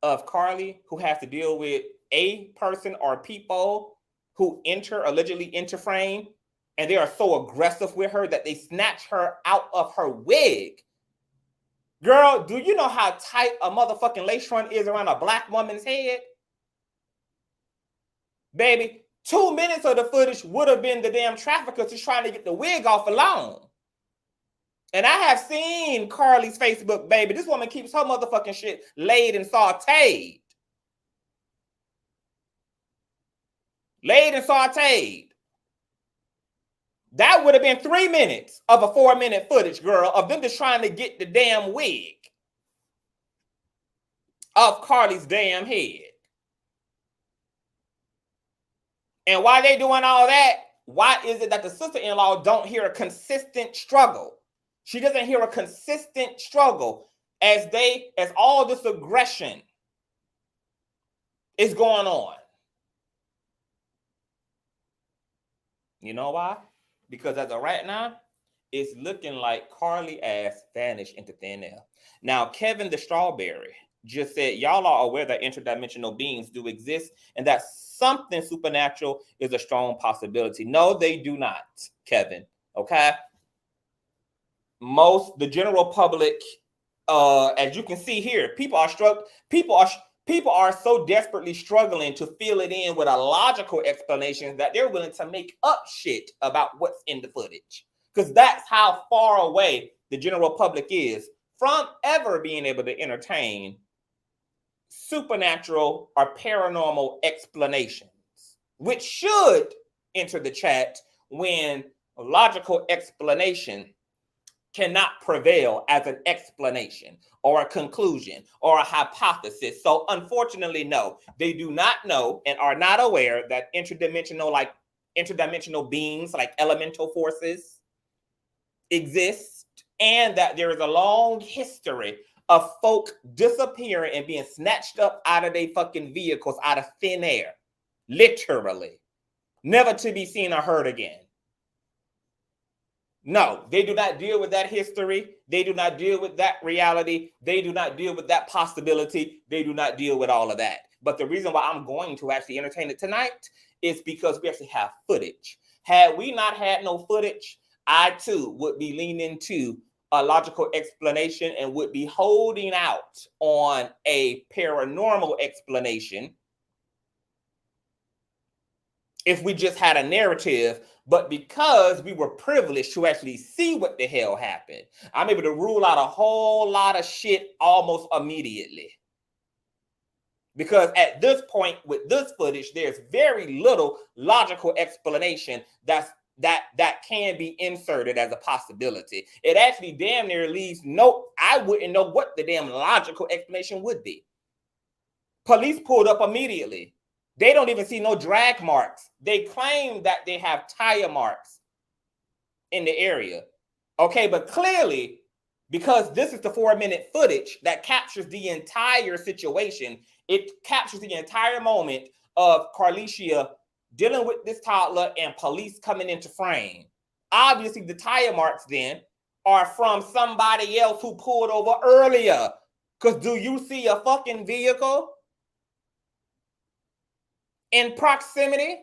A: of Carlee, who has to deal with a person or people who allegedly enter frame, and they are so aggressive with her that they snatch her out of her wig. Girl, do you know how tight a motherfucking lace front is around a black woman's head? Baby, 2 minutes of the footage would have been the damn traffickers just trying to get the wig off alone. And I have seen Carlee's Facebook, baby. This woman keeps her motherfucking shit laid and sauteed. Laid and sauteed. That would have been 3 minutes of a 4-minute footage, girl, of them just trying to get the damn wig off Carlee's damn head. And while they doing all that, why is it that the sister-in-law don't hear a consistent struggle? She doesn't hear a consistent struggle as all this aggression is going on. You know why? Because as of right now, it's looking like Carlee ass vanished into thin air. Now, Kevin the Strawberry just said, y'all are aware that interdimensional beings do exist and that something supernatural is a strong possibility. No, they do not, Kevin. Okay? The general public, as you can see here, people are so desperately struggling to fill it in with a logical explanation that they're willing to make up shit about what's in the footage. Because that's how far away the general public is from ever being able to entertain supernatural or paranormal explanations, which should enter the chat when logical explanation cannot prevail as an explanation or a conclusion or a hypothesis. So unfortunately, no, they do not know and are not aware that interdimensional beings like elemental forces exist, and that there is a long history of folk disappearing and being snatched up out of their fucking vehicles out of thin air, literally, never to be seen or heard again. No, they do not deal with that history. They do not deal with that reality. They do not deal with that possibility. They do not deal with all of that. But the reason why I'm going to actually entertain it tonight is because we actually have footage. Had we not had no footage, I too would be leaning to a logical explanation and would be holding out on a paranormal explanation if we just had a narrative. But because we were privileged to actually see what the hell happened, I'm able to rule out a whole lot of shit almost immediately. Because at this point with this footage, there's very little logical explanation that can be inserted as a possibility. It actually damn near leaves I wouldn't know what the damn logical explanation would be. Police pulled up immediately. They don't even see no drag marks. They claim that they have tire marks in the area. Okay, but clearly, because this is the 4-minute footage that captures the entire situation, it captures the entire moment of Carlee dealing with this toddler and police coming into frame. Obviously, the tire marks then are from somebody else who pulled over earlier. Because do you see a fucking vehicle in proximity?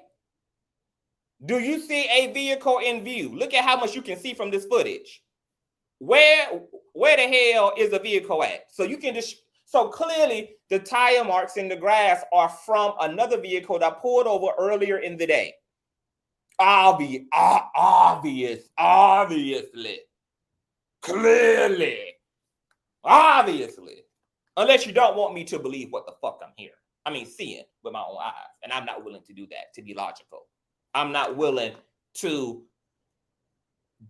A: Do you see a vehicle in view? Look at how much you can see from this footage. Where the hell is the vehicle at? So clearly the tire marks in the grass are from another vehicle that pulled over earlier in the day. Obviously. Clearly. Obviously. Unless you don't want me to believe what the fuck I'm hearing. Seeing with my own eyes. And I'm not willing to do that, to be logical. I'm not willing to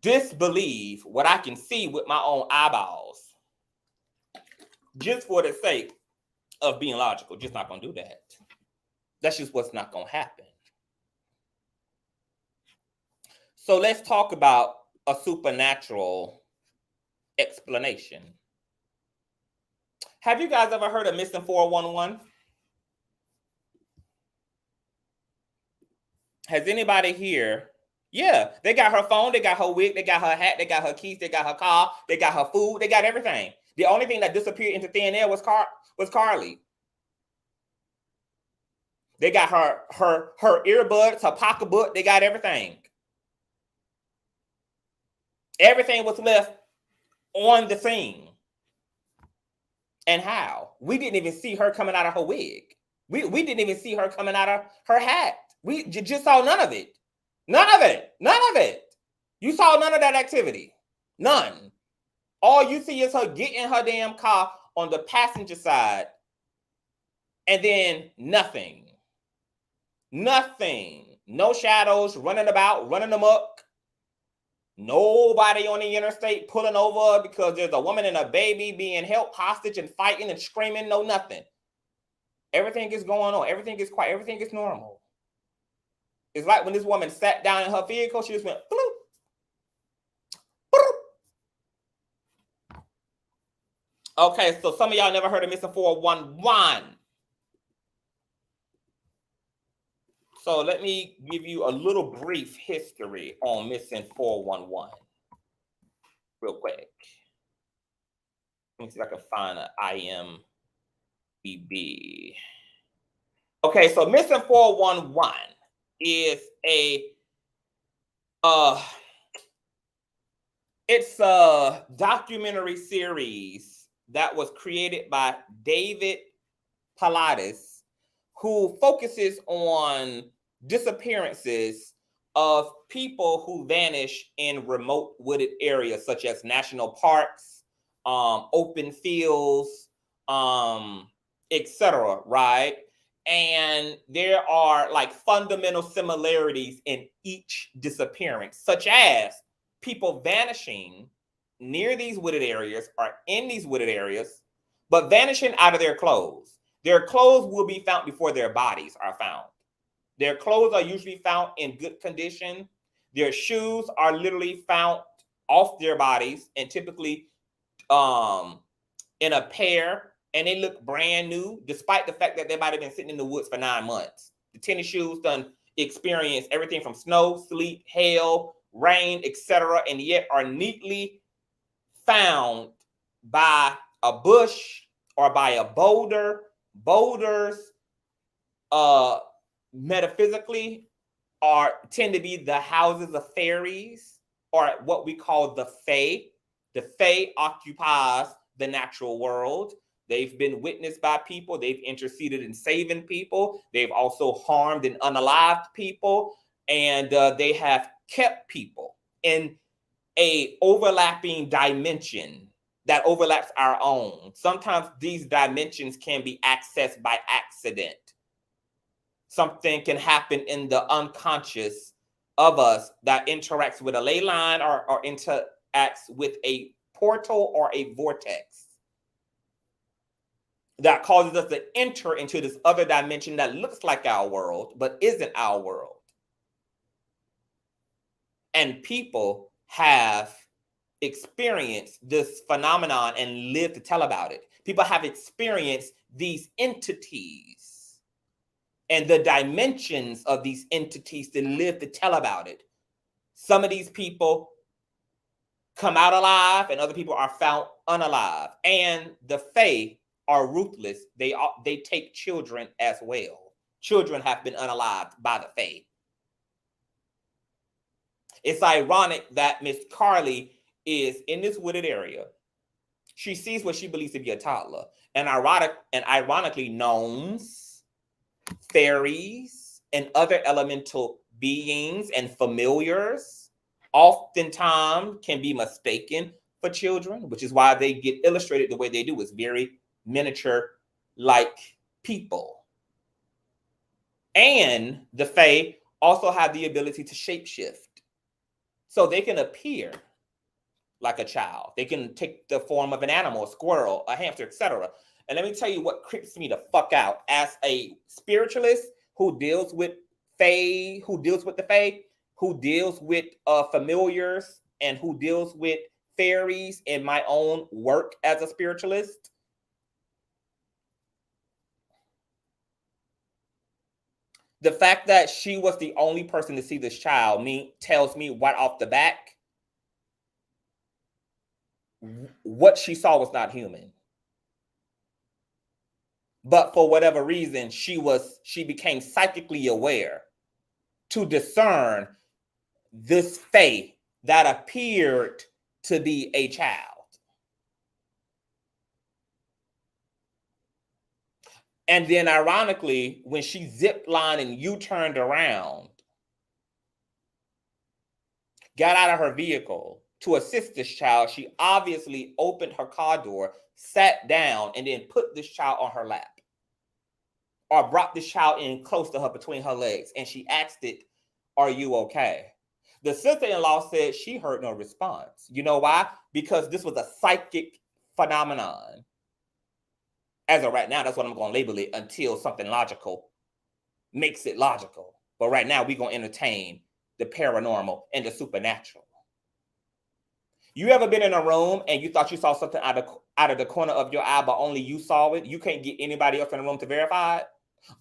A: disbelieve what I can see with my own eyeballs just for the sake of being logical. Just not going to do that. That's just what's not going to happen. So let's talk about a supernatural explanation. Have you guys ever heard of Missing 411? Has anybody here? Yeah, they got her phone, they got her wig, they got her hat, they got her keys, they got her car, they got her food, they got everything. The only thing that disappeared into thin air was Carlee. They got her earbuds, her pocketbook, they got everything. Everything was left on the scene. And how? We didn't even see her coming out of her wig. We didn't even see her coming out of her hat. We just saw none of it. None of it. You saw none of that activity. None. All you see is her getting her damn car on the passenger side. And then nothing. Nothing. No shadows running about, running amok. Nobody on the interstate pulling over because there's a woman and a baby being held hostage and fighting and screaming. No, nothing. Everything is going on. Everything is quiet. Everything is normal. It's like when this woman sat down in her vehicle, she just went, bloop, bloop. Okay, so some of y'all never heard of Missing 411. So let me give you a little brief history on missing 411 real quick. Let me see if I can find an IMDb. Okay, so missing 411 is it's a documentary series that was created by David Pilates, who focuses on disappearances of people who vanish in remote wooded areas such as national parks, open fields, etc. Right? And there are like fundamental similarities in each disappearance, such as people vanishing near these wooded areas or in these wooded areas, but vanishing out of their clothes. Their clothes will be found before their bodies are found. Their clothes are usually found in good condition. Their shoes are literally found off their bodies and typically in a pair, and they look brand new, despite the fact that they might have been sitting in the woods for 9 months. The tennis shoes done experience everything from snow, sleet, hail, rain, etc., and yet are neatly found by a bush or by a boulder. Boulders, metaphysically, tend to be the houses of fairies, or what we call the Fae. The Fae occupies the natural world. They've been witnessed by people. They've interceded in saving people. They've also harmed and unalived people. And they have kept people in a overlapping dimension that overlaps our own. Sometimes these dimensions can be accessed by accident. Something can happen in the unconscious of us that interacts with a ley line or interacts with a portal or a vortex that causes us to enter into this other dimension that looks like our world, but isn't our world. And people have experienced this phenomenon and lived to tell about it. People have experienced these entities and the dimensions of these entities to live to tell about it. Some of these people come out alive and other people are found unalive. And the Fae are ruthless. They take children as well. Children have been unalived by the Fae. It's ironic that Miss Carlee is in this wooded area. She sees what she believes to be a toddler. And ironically, gnomes, fairies, and other elemental beings and familiars oftentimes can be mistaken for children, which is why they get illustrated the way they do. It's very miniature-like people. And the Fae also have the ability to shapeshift. So they can appear like a child. They can take the form of an animal, a squirrel, a hamster, etc. And let me tell you what creeps me the fuck out. As a spiritualist who deals with Fae, who deals with the Fae, who deals with familiars, and who deals with fairies in my own work as a spiritualist, the fact that she was the only person to see this child tells me right off the back, what she saw was not human. But for whatever reason, she became psychically aware to discern this Fae that appeared to be a child. And then ironically, when she ziplined and U-turned around, got out of her vehicle to assist this child, she obviously opened her car door, sat down, and then put this child on her lap. Or brought this child in close to her between her legs. And she asked it, "Are you okay?" The sister-in-law said she heard no response. You know why? Because this was a psychic phenomenon. As of right now, that's what I'm going to label it until something logical makes it logical. But right now, we're going to entertain the paranormal and the supernatural. You ever been in a room and you thought you saw something out of the corner of your eye, but only you saw it? You can't get anybody else in the room to verify it?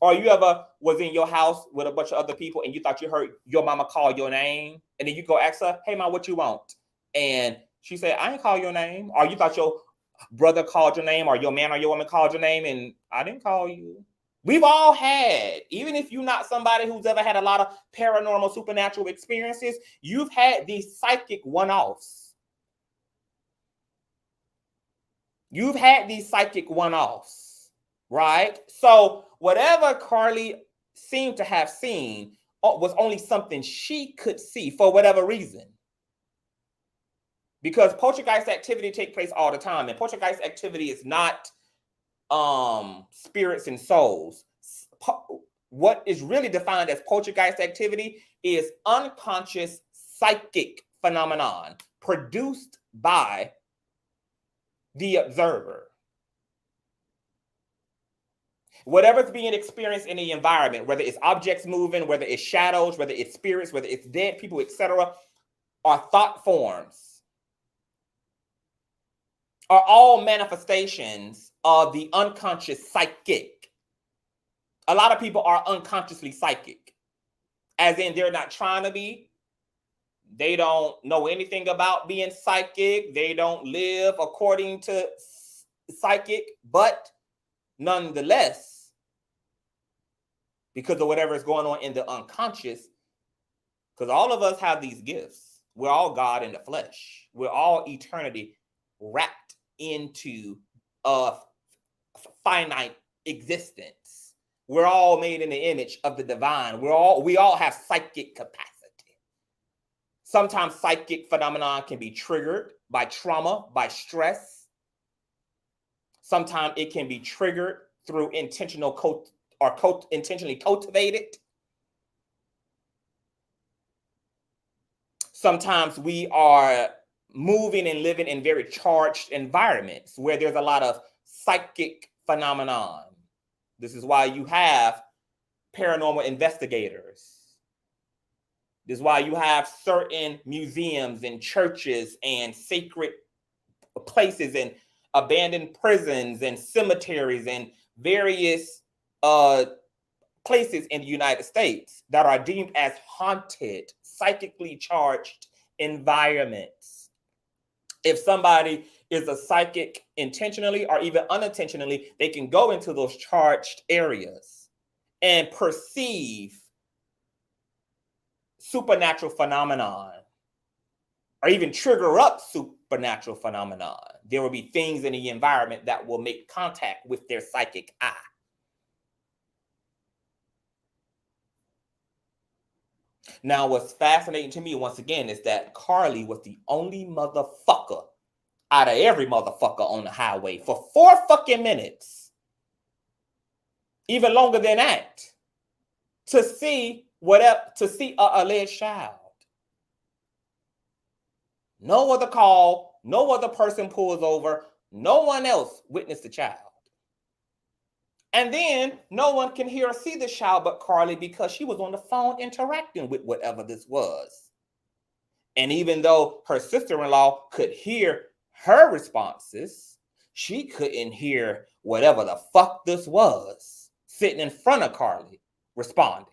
A: Or you ever was in your house with a bunch of other people and you thought you heard your mama call your name, and then you go ask her, hey, ma, what you want? And she said, I ain't call your name. Or you thought your brother called your name, or your man or your woman called your name, and I didn't call you. We've all had, even if you're not somebody who's ever had a lot of paranormal, supernatural experiences, you've had these psychic one-offs. You've had these psychic one-offs, right? So whatever Carlee seemed to have seen was only something she could see for whatever reason. Because poltergeist activity takes place all the time, and poltergeist activity is not spirits and souls. What is really defined as poltergeist activity is unconscious psychic phenomenon produced by the observer. Whatever's being experienced in the environment, whether it's objects moving, whether it's shadows, whether it's spirits, whether it's dead people, etc., are thought forms, are all manifestations of the unconscious psychic. A lot of people are unconsciously psychic, as in they're not trying to be. They don't know anything about being psychic. They don't live according to psychic, but nonetheless, because of whatever is going on in the unconscious, because all of us have these gifts. We're all God in the flesh. We're all eternity wrapped into a finite existence. We're all made in the image of the divine. We all have psychic capacity. Sometimes psychic phenomenon can be triggered by trauma, by stress. Sometimes it can be triggered through intentionally cultivated. Sometimes we are moving and living in very charged environments where there's a lot of psychic phenomenon. This is why you have paranormal investigators. This is why you have certain museums and churches and sacred places and abandoned prisons and cemeteries and various places in the United States that are deemed as haunted, psychically charged environments. If somebody is a psychic intentionally or even unintentionally, they can go into those charged areas and perceive supernatural phenomenon or even trigger up supernatural phenomenon. There will be things in the environment that will make contact with their psychic eye. Now, what's fascinating to me, once again, is that Carlee was the only motherfucker out of every motherfucker on the highway for 4 fucking minutes, even longer than that, to see a alleged child. No other call, no other person pulls over, no one else witnessed the child. And then no one can hear or see the child but Carlee, because she was on the phone interacting with whatever this was. And even though her sister-in-law could hear her responses, she couldn't hear whatever the fuck this was sitting in front of Carlee responding.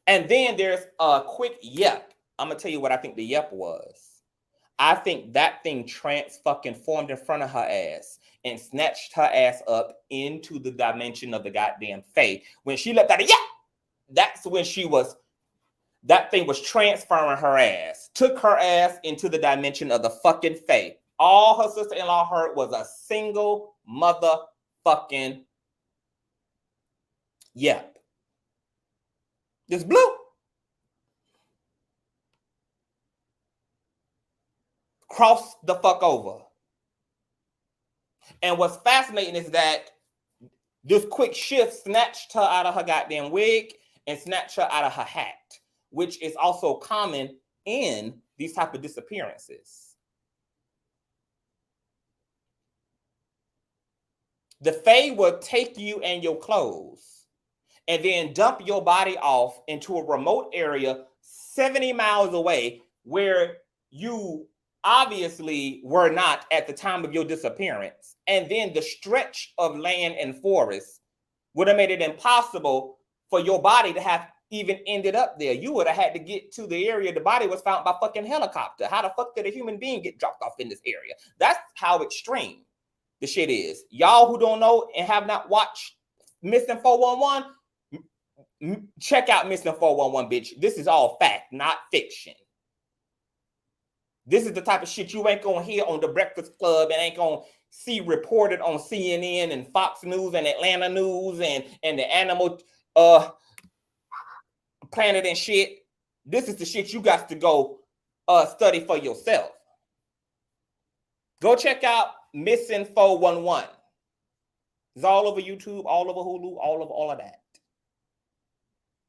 A: And then there's a quick yep. I'm gonna tell you what I think the yep was. I think that thing formed in front of her ass and snatched her ass up into the dimension of the goddamn fae. When she let out a yep, that's when that thing was transferring her ass, took her ass into the dimension of the fucking fae. All her sister-in-law heard was a single motherfucking yep. This blue. Cross the fuck over. And what's fascinating is that this quick shift snatched her out of her goddamn wig and snatched her out of her hat, which is also common in these type of disappearances. The fae will take you and your clothes and then dump your body off into a remote area 70 miles away where you obviously were not at the time of your disappearance. And then the stretch of land and forest would have made it impossible for your body to have even ended up there. You would have had to get to the area the body was found by fucking helicopter. How the fuck did a human being get dropped off in this area? That's how extreme the shit is. Y'all who don't know and have not watched Missing 411, check out Missing 411, bitch. This is all fact, not fiction. This is the type of shit you ain't gonna hear on the Breakfast Club and ain't gonna see reported on CNN and Fox News and Atlanta News and the Animal Planet and shit. This is the shit you got to go study for yourself. Go check out Missing 411. It's all over YouTube, all over Hulu, all of that.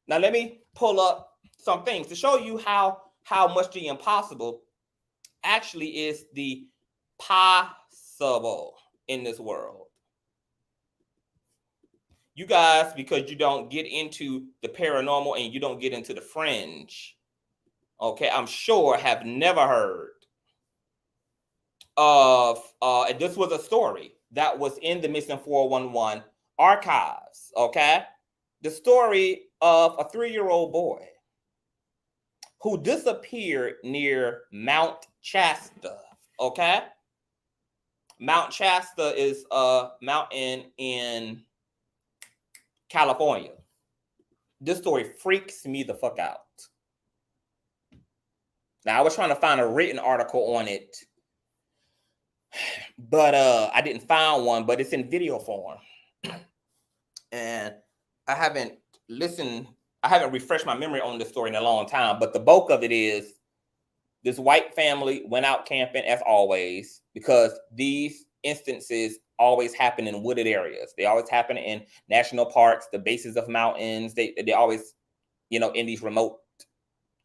A: Now let me pull up some things to show you how much the impossible actually is the possible in this world. You guys, because you don't get into the paranormal and you don't get into the fringe, okay, I'm sure have never heard of, and this was a story that was in the Missing 411 archives, okay? The story of a 3-year-old boy who disappeared near Mount Shasta, okay? Mount Shasta is a mountain in California. This story freaks me the fuck out. Now, I was trying to find a written article on it, but I didn't find one, but it's in video form. And I haven't refreshed my memory on this story in a long time, but the bulk of it is this white family went out camping as always, because these instances always happen in wooded areas. They always happen in national parks, the bases of mountains. They always, in these remote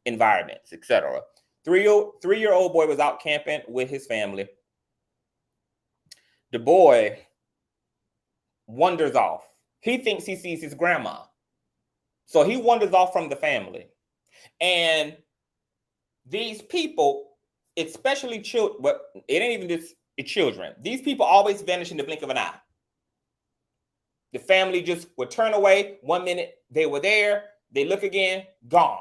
A: environments, etc. Three-year-old boy was out camping with his family. The boy wanders off. He thinks he sees his grandma. So he wanders off from the family. And these people, especially children, but it ain't even just children. These people always vanish in the blink of an eye. The family just would turn away. 1 minute they were there, they look again, gone.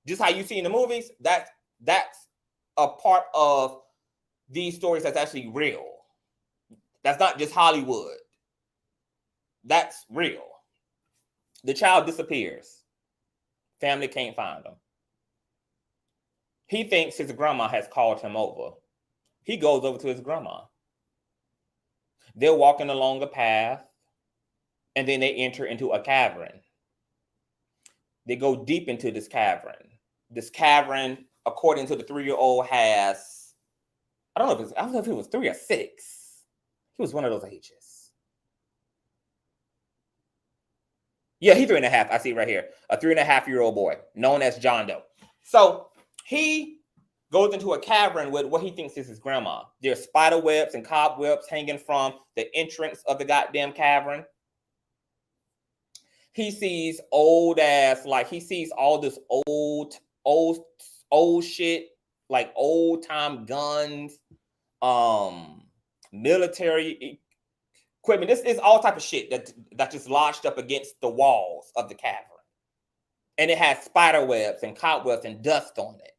A: Just how you see in the movies. That's a part of these stories that's actually real. That's not just Hollywood. That's real. The child disappears. Family can't find him. He thinks his grandma has called him over. He goes over to his grandma. They're walking along a path, and then they enter into a cavern. They go deep into this cavern. This cavern, according to the 3-year-old, has, I don't know if it was 3 or 6. He was one of those ages. Yeah, he's 3.5. I see right here. A 3.5-year-old boy known as John Doe. So he goes into a cavern with what he thinks is his grandma. There's spider webs and cobwebs hanging from the entrance of the goddamn cavern. He sees all this old shit, like old time guns, military equipment. This is all type of shit that just lodged up against the walls of the cavern. And it has spider webs and cobwebs and dust on it.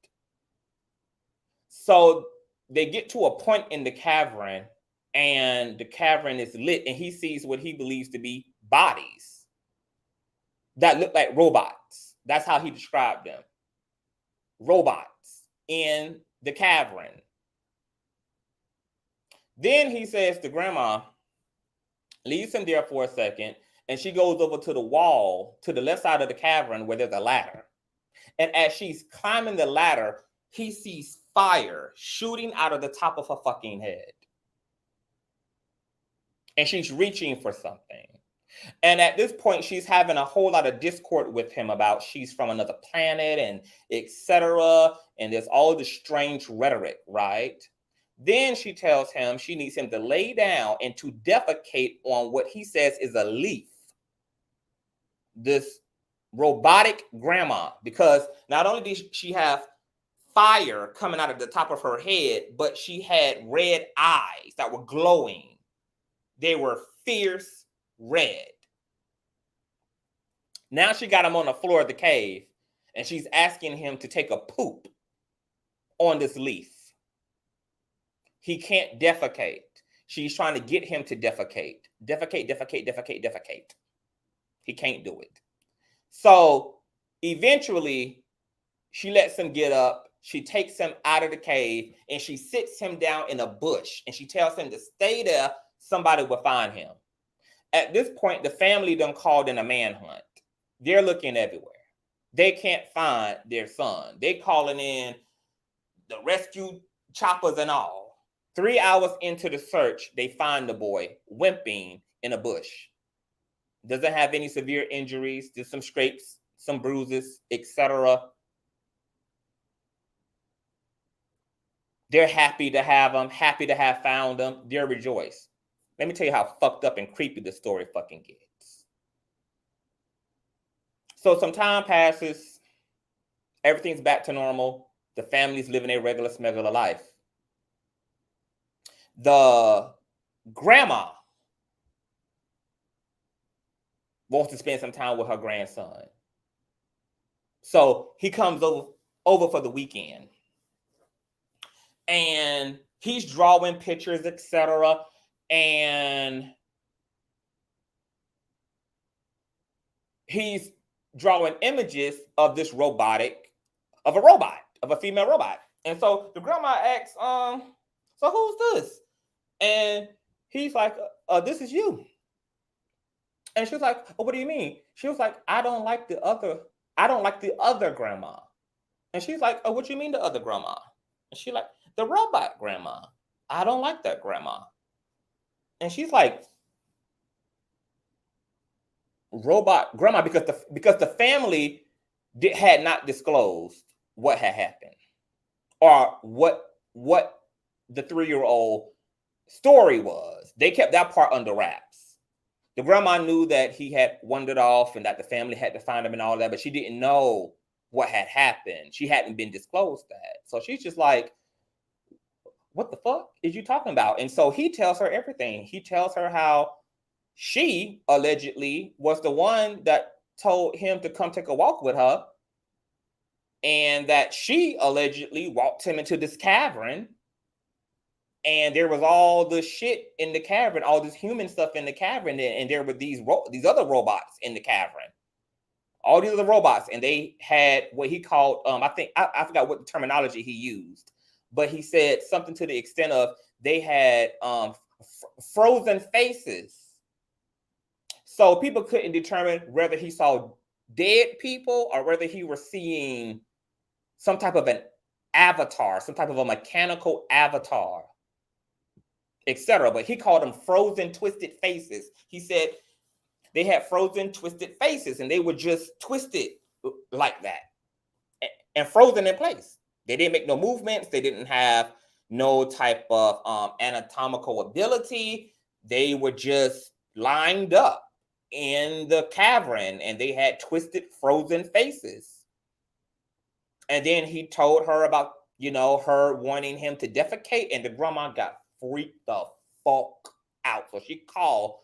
A: So they get to a point in the cavern, and the cavern is lit, and he sees what he believes to be bodies that look like robots. That's how he described them. Robots in the cavern. Then he says to grandma, leaves him there for a second, and she goes over to the wall to the left side of the cavern where there's a ladder. And as she's climbing the ladder, he sees fire shooting out of the top of her fucking head. And she's reaching for something. And at this point, she's having a whole lot of discord with him about she's from another planet and etc. And there's all this strange rhetoric, right? Then she tells him she needs him to lay down and to defecate on what he says is a leaf. This robotic grandma, because not only did she have fire coming out of the top of her head, but she had red eyes that were glowing. They were fierce red. Now she got him on the floor of the cave, and she's asking him to take a poop on this leaf. He can't defecate. She's trying to get him to defecate. Defecate. He can't do it. So eventually, she lets him get up. She takes him out of the cave, and she sits him down in a bush, and she tells him to stay there. Somebody will find him. At this point, the family done called in a manhunt. They're looking everywhere. They can't find their son. They calling in the rescue choppers and all. 3 hours into the search, they find the boy wimping in a bush. Doesn't have any severe injuries, just some scrapes, some bruises, etc. They're happy to have him, happy to have found him. They're rejoiced. Let me tell you how fucked up and creepy the story fucking gets. So some time passes. Everything's back to normal. The family's living a regular smuggler life. The grandma wants to spend some time with her grandson. So he comes over for the weekend. And he's drawing pictures, etc. And he's drawing images of this of a female robot. And so the grandma asks, so who's this? And he's like, this is you. And she was like, oh, what do you mean? She was like, I don't like the other grandma. And she's like, oh, what do you mean the other grandma? And she's like, the robot grandma. I don't like that grandma. And she's like, robot grandma, because the family had not disclosed what had happened or what the 3-year-old story was. They kept that part under wraps. The grandma knew that he had wandered off and that the family had to find him and all that, but she didn't know what had happened. She hadn't been disclosed that. So she's just like, what the fuck is you talking about? And so he tells her everything. He tells her how she allegedly was the one that told him to come take a walk with her, and that she allegedly walked him into this cavern, and there was all this shit in the cavern, all this human stuff in the cavern, and there were these other robots in the cavern, all these other robots, and they had what he called, I forgot what the terminology he used, but he said something to the extent of they had frozen faces. So people couldn't determine whether he saw dead people or whether he was seeing some type of an avatar, some type of a mechanical avatar, etc. But he called them frozen, twisted faces. He said they had frozen, twisted faces, and they were just twisted like that and frozen in place. They didn't make no movements. They didn't have no type of anatomical ability. They were just lined up in the cavern, and they had twisted, frozen faces. And then he told her about, her wanting him to defecate, and the grandma got freaked the fuck out. So she called,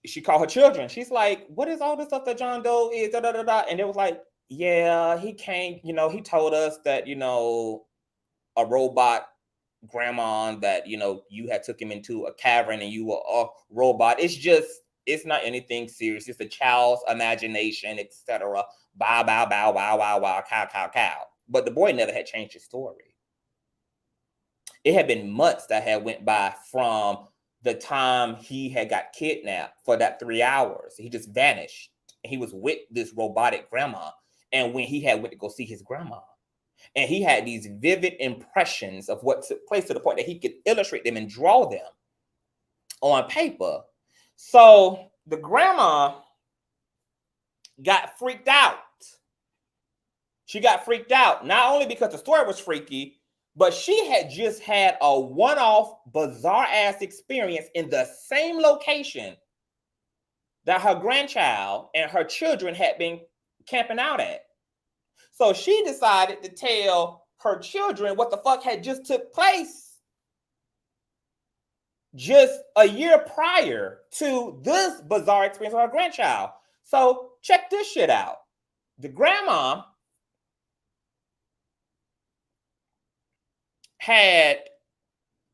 A: she called her children. She's like, what is all this stuff that John Doe is? Da, da, da, da. And it was like, yeah, he came, he told us that, a robot grandma that, you had took him into a cavern and you were a robot. It's not anything serious. It's a child's imagination, etc. Bow, bow, bow, wow, wow, wow, cow, cow, cow. But the boy never had changed his story. It had been months that had went by from the time he had got kidnapped for that 3 hours. He just vanished. He was with this robotic grandma. And when he had went to go see his grandma, and he had these vivid impressions of what took place to the point that he could illustrate them and draw them on paper. So the grandma got freaked out. She got freaked out, not only because the story was freaky, but she had just had a one-off bizarre ass experience in the same location that her grandchild and her children had been camping out at. So she decided to tell her children what the fuck had just took place just a year prior to this bizarre experience with her grandchild. So check this shit out. The grandma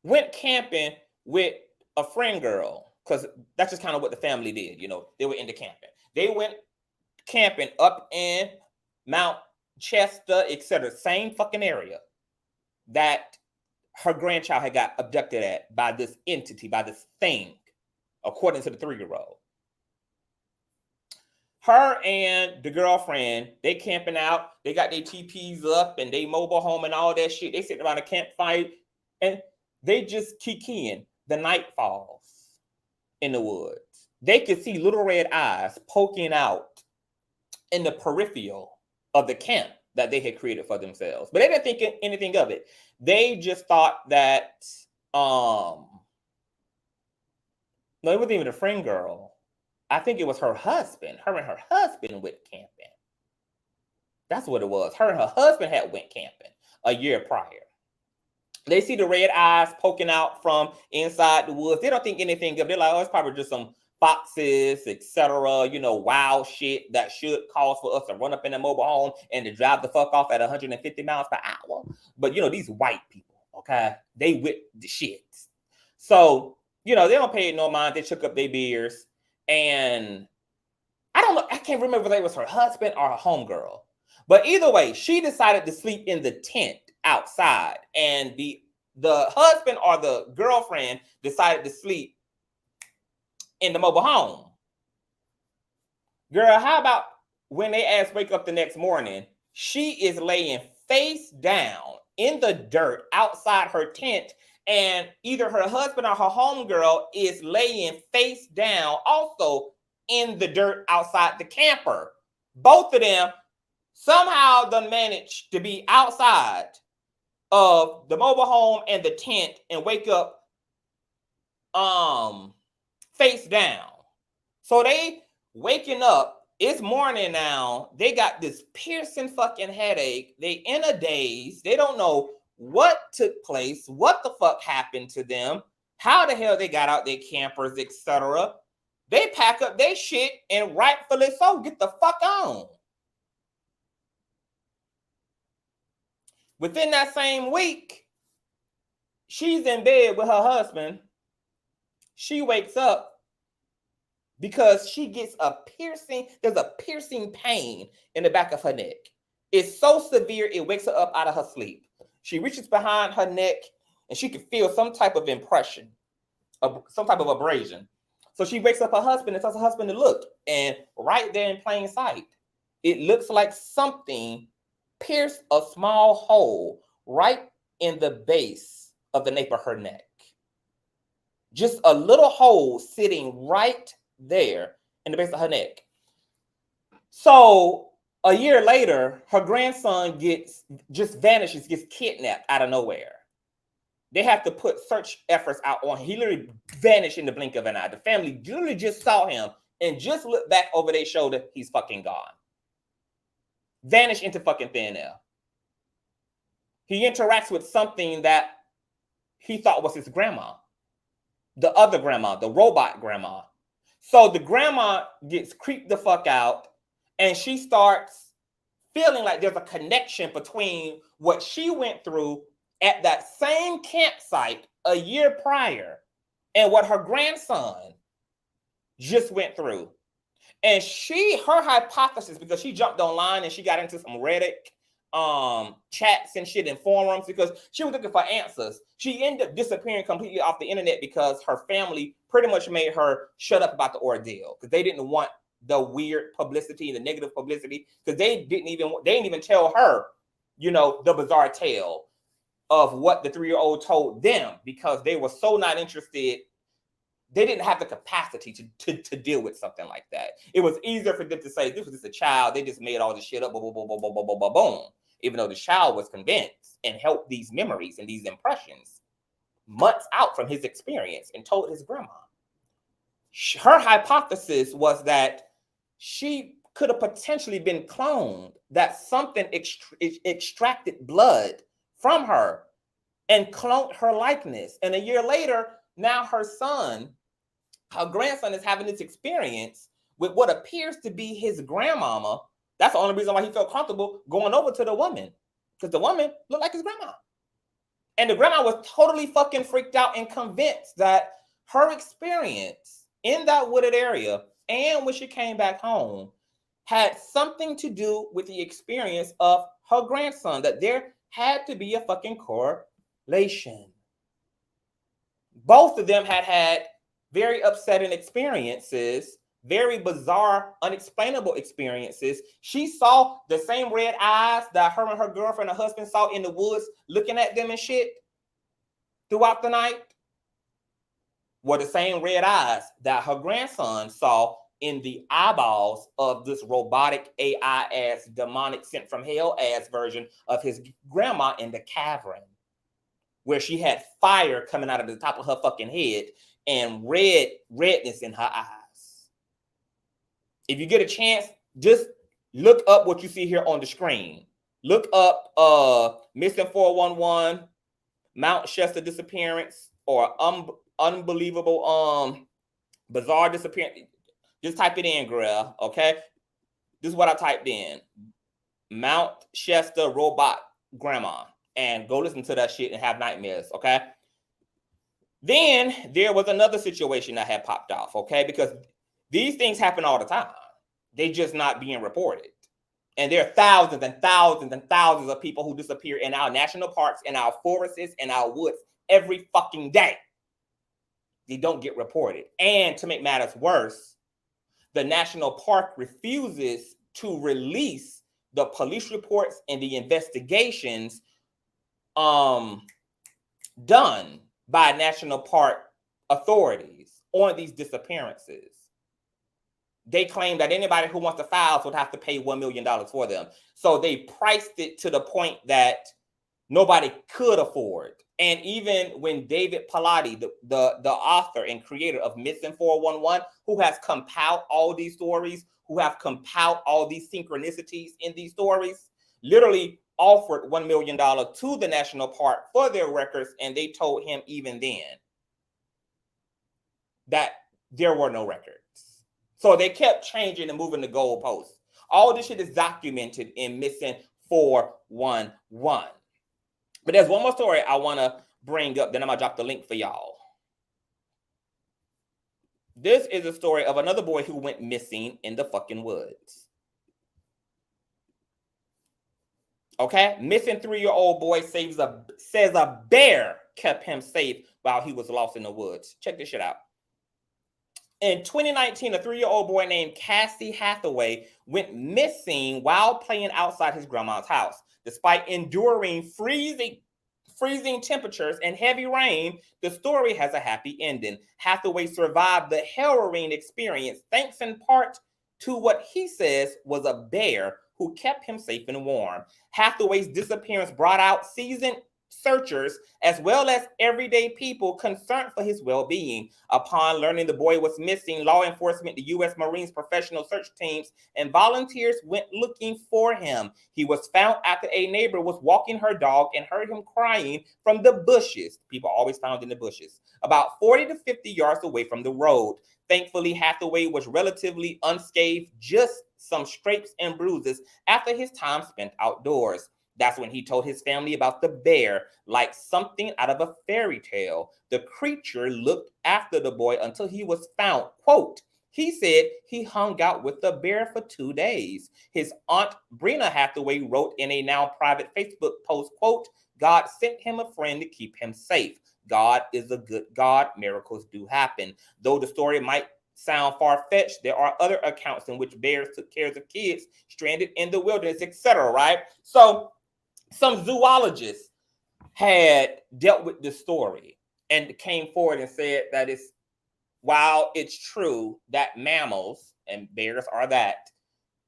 A: went camping with a friend girl, because that's just kind of what the family did. You know, they were into camping. They went camping up in Mount Chester, etc. Same fucking area that her grandchild had got abducted at by this entity, by this thing, according to the 3-year-old. Her and the girlfriend, they camping out. They got their TPs up and they mobile home and all that shit. They sitting around a campfire and they just kikiing. The night falls in the woods. They could see little red eyes poking out in the peripheral of the camp that they had created for themselves. But they didn't think anything of it. They just thought that, no, it wasn't even a friend girl. I think it was her husband. Her and her husband went camping. That's what it was. Her and her husband had went camping a year prior. They see the red eyes poking out from inside the woods. They don't think anything of it. They're like, oh, it's probably just some foxes, etc. You know, wild shit that should cause for us to run up in a mobile home and to drive the fuck off at 150 miles per hour. But, you know, these white people, okay, they with the shit. So, you know, they don't pay it no mind. They took up their beers. And I don't know, I can't remember whether it was her husband or her homegirl. But either way, she decided to sleep in the tent outside. And the husband or the girlfriend decided to sleep in the mobile home. Girl, how about when they ass wake up the next morning, she is laying face down in the dirt outside her tent, and either her husband or her homegirl is laying face down also in the dirt outside the camper. Both of them somehow done managed to be outside of the mobile home and the tent and wake up face down. So they waking up, it's morning now, they got this piercing fucking headache, they in a daze, they don't know what took place, what the fuck happened to them, how the hell they got out their campers, etc. They pack up their shit and rightfully so, get the fuck on. Within that same week, she's in bed with her husband. She wakes up because she gets a piercing, there's a piercing pain in the back of her neck. It's so severe, it wakes her up out of her sleep. She reaches behind her neck and she can feel some type of impression, some type of abrasion. So she wakes up her husband and tells her husband to look. And right there in plain sight, it looks like something pierced a small hole right in the base of the nape of her neck. Just a little hole sitting right there in the base of her neck. So a year later, her grandson just vanishes, gets kidnapped out of nowhere. They have to put search efforts out on him. He literally vanished in the blink of an eye. The family literally just saw him and just looked back over their shoulder. He's fucking gone. Vanished into fucking thin air. He interacts with something that he thought was his grandma. The other grandma, the robot grandma. So the grandma gets creeped the fuck out. And she starts feeling like there's a connection between what she went through at that same campsite a year prior and what her grandson just went through. And her hypothesis, because she jumped online and she got into some Reddit chats and shit and forums because she was looking for answers. She ended up disappearing completely off the internet because her family pretty much made her shut up about the ordeal because they didn't want the weird publicity, the negative publicity, because they didn't even tell her, you know, the bizarre tale of what the 3-year-old told them because they were so not interested. They didn't have the capacity to deal with something like that. It was easier for them to say this was just a child. They just made all this shit up, boom, boom, boom, boom, boom, boom, boom, boom. Even though the child was convinced and held these memories and these impressions months out from his experience and told his grandma. Her hypothesis was that she could have potentially been cloned, that something extracted blood from her and cloned her likeness. And a year later, now her grandson is having this experience with what appears to be his grandmama. That's the only reason why he felt comfortable going over to the woman, because the woman looked like his grandma. And the grandma was totally fucking freaked out and convinced that her experience in that wooded area and when she came back home had something to do with the experience of her grandson, that there had to be a fucking correlation. Both of them had very upsetting experiences, very bizarre, unexplainable experiences. She saw the same red eyes that her and her girlfriend and husband saw in the woods looking at them and shit throughout the night, were the same red eyes that her grandson saw in the eyeballs of this robotic AI ass, demonic, sent from hell ass version of his grandma in the cavern, where she had fire coming out of the top of her fucking head and redness in her eyes. If you get a chance, just look up what you see here on the screen. Look up Missing 411, Mount Shasta disappearance, or unbelievable bizarre disappearance. Just type it in, girl, okay? This is what I typed in. Mount Shasta robot grandma. And go listen to that shit and have nightmares, okay? Then there was another situation that had popped off, okay? Because these things happen all the time. They just not being reported. And there are thousands and thousands and thousands of people who disappear in our national parks, in our forests, in our woods every fucking day. They don't get reported. And to make matters worse, the national park refuses to release the police reports and the investigations done by national park authorities on these disappearances. They claim that anybody who wants to file would have to pay $1 million for them. So they priced it to the point that nobody could afford. And even when David Pallotti, the author and creator of Missing 411, who has compiled all these stories, who have compiled all these synchronicities in these stories, literally offered $1 million to the national park for their records, and they told him even then that there were no records. So they kept changing and moving the goalposts. All this shit is documented in Missing 411. But there's one more story I want to bring up, then I'm going to drop the link for y'all. This is a story of another boy who went missing in the fucking woods. Okay? Missing 3-year-old boy says a bear kept him safe while he was lost in the woods. Check this shit out. In 2019, a 3-year-old boy named Cassie Hathaway went missing while playing outside his grandma's house. Despite enduring freezing temperatures and heavy rain, the story has a happy ending. Hathaway survived the harrowing experience thanks in part to what he says was a bear who kept him safe and warm. Hathaway's disappearance brought out seasoned searchers as well as everyday people concerned for his well-being. Upon learning the boy was missing, law enforcement, the U.S. Marines professional search teams, and volunteers went looking for him. He was found after a neighbor was walking her dog and heard him crying from the bushes. People always found in the bushes, about 40 to 50 yards away from the road. Thankfully, Hathaway was relatively unscathed, just some scrapes and bruises after his time spent outdoors. That's when he told his family about the bear, like something out of a fairy tale. The creature looked after the boy until he was found. Quote, he said he hung out with the bear for 2 days. His aunt, Brina Hathaway, wrote in a now private Facebook post, quote, God sent him a friend to keep him safe. God is a good God. Miracles do happen. Though the story might sound far-fetched, there are other accounts in which bears took care of kids stranded in the wilderness, etc., right? So some zoologists had dealt with this story and came forward and said that while it's true that mammals, and bears are that,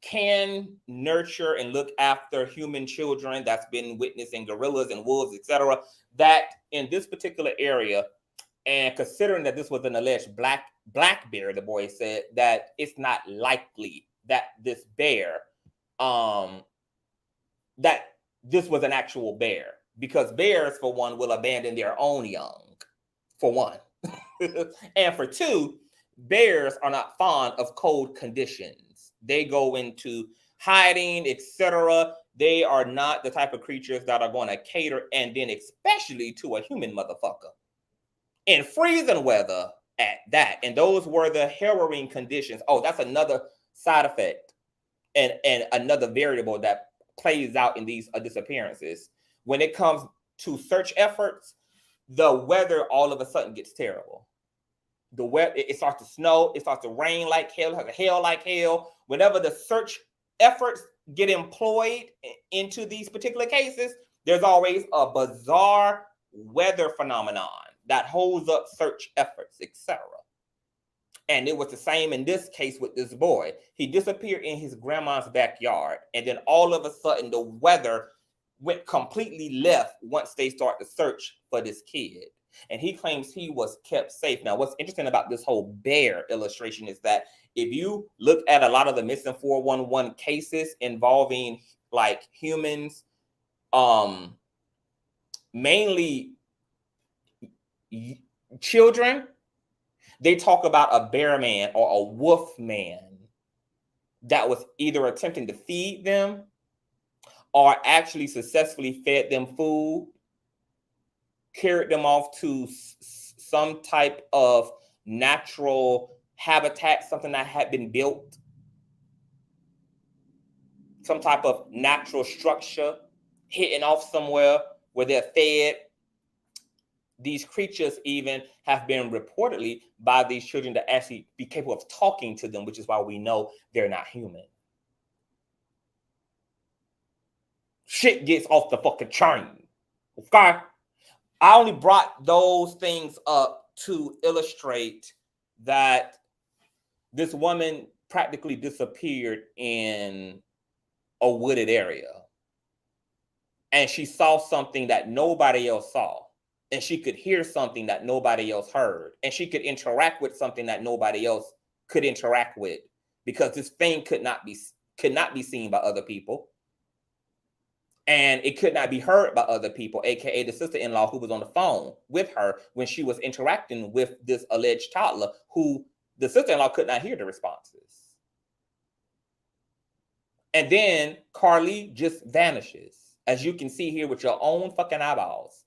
A: can nurture and look after human children, that's been witnessed in gorillas and wolves, etc., that in this particular area, and considering that this was an alleged black bear, the boy said that it's not likely that this bear, that this was an actual bear, because bears, for one, will abandon their own young, for one. And for two, bears are not fond of cold conditions. They go into hiding, etc. They are not the type of creatures that are going to cater, and then especially to a human motherfucker in freezing weather at that. And those were the harrowing conditions. Oh, that's another side effect and another variable that plays out in these disappearances. When it comes to search efforts, the weather all of a sudden gets terrible. The weather, it starts to snow, it starts to rain like hell, like hell. Whenever the search efforts get employed into these particular cases, there's always a bizarre weather phenomenon that holds up search efforts, etc. And it was the same in this case with this boy. He disappeared in his grandma's backyard, and then all of a sudden the weather went completely left once they start to search for this kid. And he claims he was kept safe. Now, what's interesting about this whole bear illustration is that if you look at a lot of the missing 411 cases involving like humans, mainly children, they talk about a bear man or a wolf man that was either attempting to feed them or actually successfully fed them food, carried them off to some type of natural habitat, something that had been built, some type of natural structure, hidden off somewhere where they're fed. These creatures even have been reportedly by these children to actually be capable of talking to them, which is why we know they're not human. Shit gets off the fucking chain. Okay? I only brought those things up to illustrate that this woman practically disappeared in a wooded area. And she saw something that nobody else saw. And she could hear something that nobody else heard. And she could interact with something that nobody else could interact with, because this thing could not be seen by other people. And it could not be heard by other people, aka the sister-in-law who was on the phone with her when she was interacting with this alleged toddler, who the sister-in-law could not hear the responses. And then Carlee just vanishes, as you can see here with your own fucking eyeballs.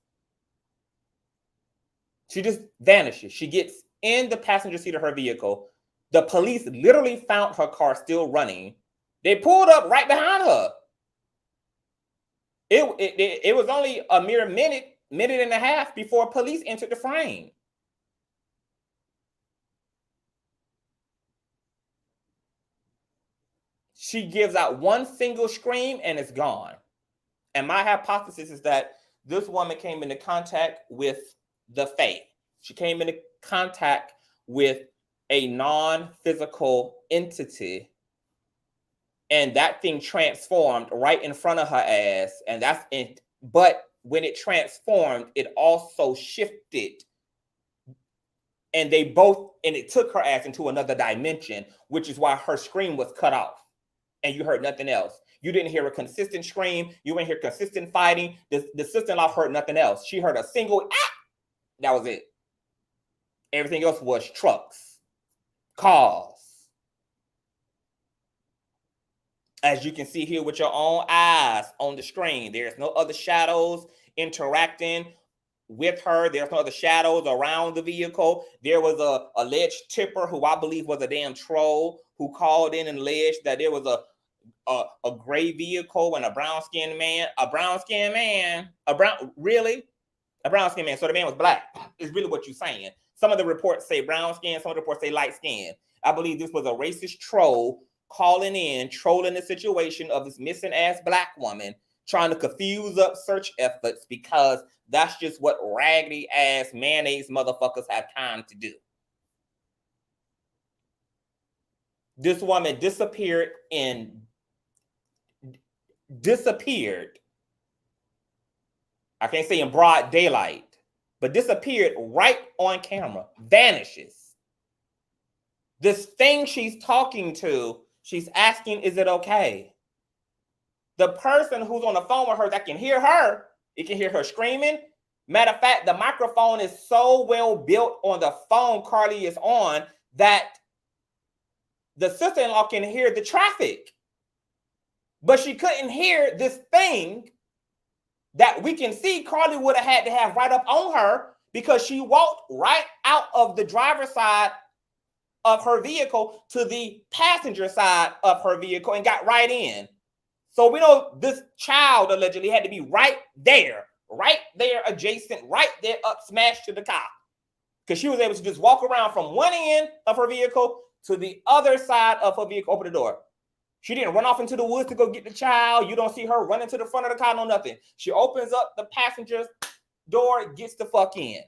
A: She just vanishes. She gets in the passenger seat of her vehicle. The police literally found her car still running. They pulled up right behind her. It was only a mere minute and a half before police entered the frame. She gives out one single scream and it's gone. And my hypothesis is that this woman came into contact with the faith. She came into contact with a non-physical entity, and that thing transformed right in front of her ass. And that's it. But when it transformed, it also shifted. And it took her ass into another dimension, which is why her scream was cut off. And you heard nothing else. You didn't hear a consistent scream. You didn't hear consistent fighting. The sister-in-law heard nothing else. She heard a single ah! That was it. Everything else was trucks, cars. As you can see here with your own eyes on the screen, there's no other shadows interacting with her. There's no other shadows around the vehicle. There was a alleged tipper who I believe was a damn troll who called in and alleged that there was a gray vehicle and a brown-skinned man. A brown-skinned man? Really? A brown-skinned man. So the man was black. Is really what you're saying. Some of the reports say brown skin, some of the reports say light skin. I believe this was a racist troll calling in, trolling the situation of this missing ass black woman, trying to confuse up search efforts, because that's just what raggedy ass mayonnaise motherfuckers have time to do. This woman disappeared. I can't say in broad daylight, but disappeared right on camera, vanishes. This thing she's talking to, She's asking, is it okay? The person who's on the phone with her that can hear her, it can hear her screaming. Matter of fact, the microphone is so well built on the phone Carlee is on that the sister-in-law can hear the traffic. But she couldn't hear this thing that we can see Carlee would have had to have right up on her, because she walked right out of the driver's side of her vehicle to the passenger side of her vehicle and got right in. So we know this child allegedly had to be right there adjacent, right there up smashed to the car, because she was able to just walk around from one end of her vehicle to the other side of her vehicle, open the door. She didn't run off into the woods to go get the child. You don't see her running to the front of the car, no nothing. She opens up the passenger's door, gets the fuck in.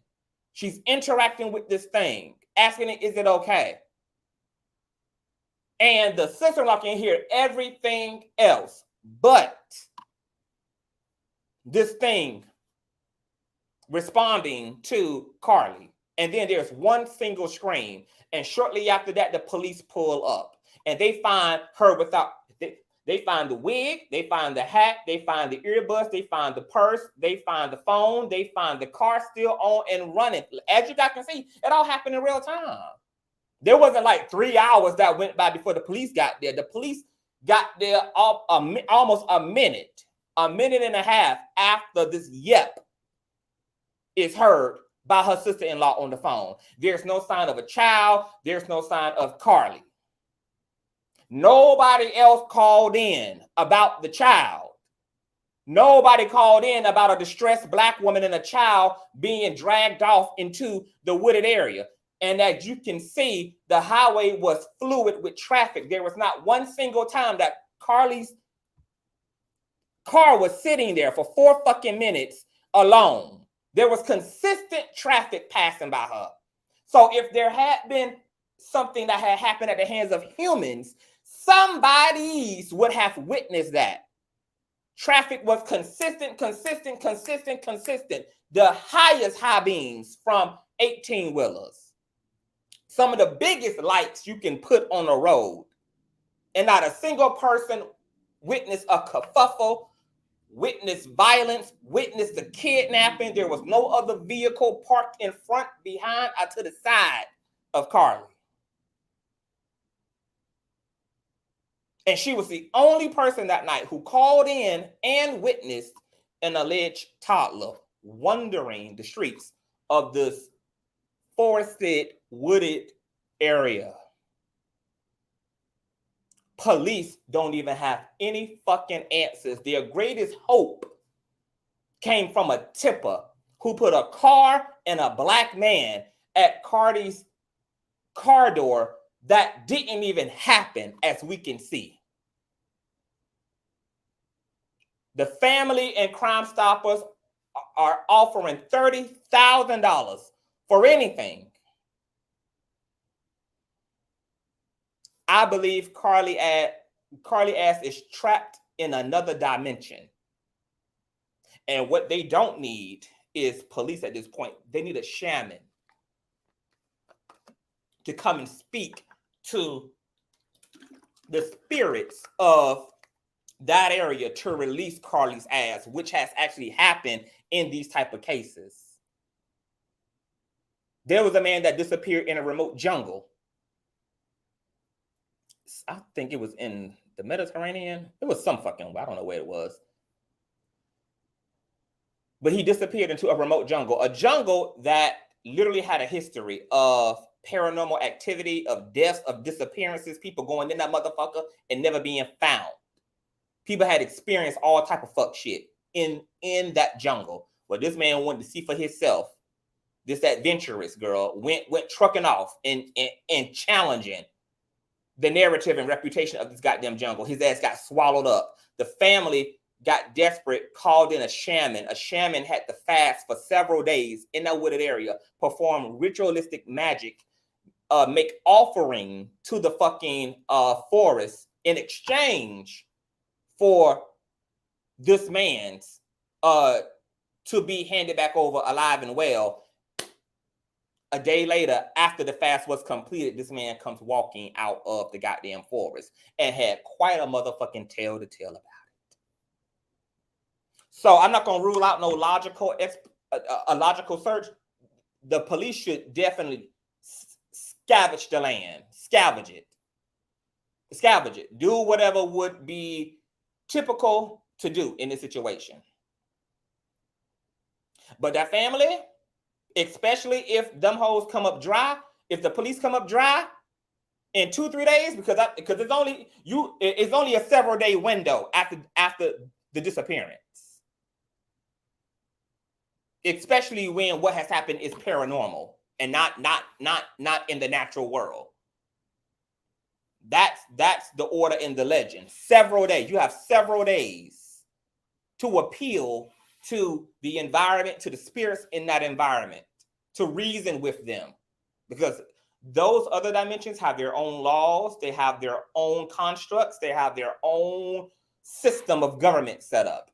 A: She's interacting with this thing, asking it, is it okay? And the sister-in-law can hear everything else but this thing responding to Carlee. And then there's one single scream. And shortly after that, the police pull up. And they find her without, they find the wig, they find the hat, they find the earbuds, they find the purse, they find the phone, they find the car still on and running. As you guys can see, it all happened in real time. There wasn't like 3 hours that went by before the police got there. The police got there almost a minute and a half after this yep is heard by her sister-in-law on the phone. There's no sign of a child. There's no sign of Carlee. Nobody else called in about the child. Nobody called in about a distressed Black woman and a child being dragged off into the wooded area. And as you can see, the highway was fluid with traffic. There was not one single time that Carlee's car was sitting there for 4 fucking minutes alone. There was consistent traffic passing by her. So if there had been something that had happened at the hands of humans, somebody would have witnessed that. Traffic was consistent. The highest high beams from 18-wheelers. Some of the biggest lights you can put on a road. And not a single person witnessed a kerfuffle, witnessed violence, witnessed the kidnapping. There was no other vehicle parked in front, behind, or to the side of Carlee. And she was the only person that night who called in and witnessed an alleged toddler wandering the streets of this forested, wooded area. Police don't even have any fucking answers. Their greatest hope came from a tipper who put a car and a Black man at Carlee's car door that didn't even happen, as we can see. The family and Crime Stoppers are offering $30,000 for anything. I believe Carlee ass is trapped in another dimension. And what they don't need is police at this point. They need a shaman to come and speak to the spirits of that area to release Carlee's ass, which has actually happened in these type of cases. There was a man that disappeared in a remote jungle. I think it was in the Mediterranean. It was some fucking, I don't know where it was. But he disappeared into a remote jungle that literally had a history of paranormal activity, of deaths, of disappearances, people going in that motherfucker and never being found. People had experienced all type of fuck shit in that jungle. But this man wanted to see for himself. This adventurous girl went trucking off and challenging the narrative and reputation of this goddamn jungle. His ass got swallowed up. The family got desperate, called in a shaman. A shaman had to fast for several days in that wooded area, perform ritualistic magic, make offering to the fucking forest in exchange for this man's to be handed back over alive and well. a day later, after the fast was completed, this man comes walking out of the goddamn forest and had quite a motherfucking tale to tell about it. So I'm not gonna rule out no logical search. The police should definitely scavenge the land, scavenge it, do whatever would be typical to do in this situation. But that family, especially if them hoes come up dry, if the police come up dry in 2-3 days, because it's only a several day window after the disappearance, especially when what has happened is paranormal and not in the natural world. That's the order in the legend. Several days. You have several days to appeal to the environment, to the spirits in that environment, to reason with them. Because those other dimensions have their own laws, they have their own constructs, they have their own system of government set up.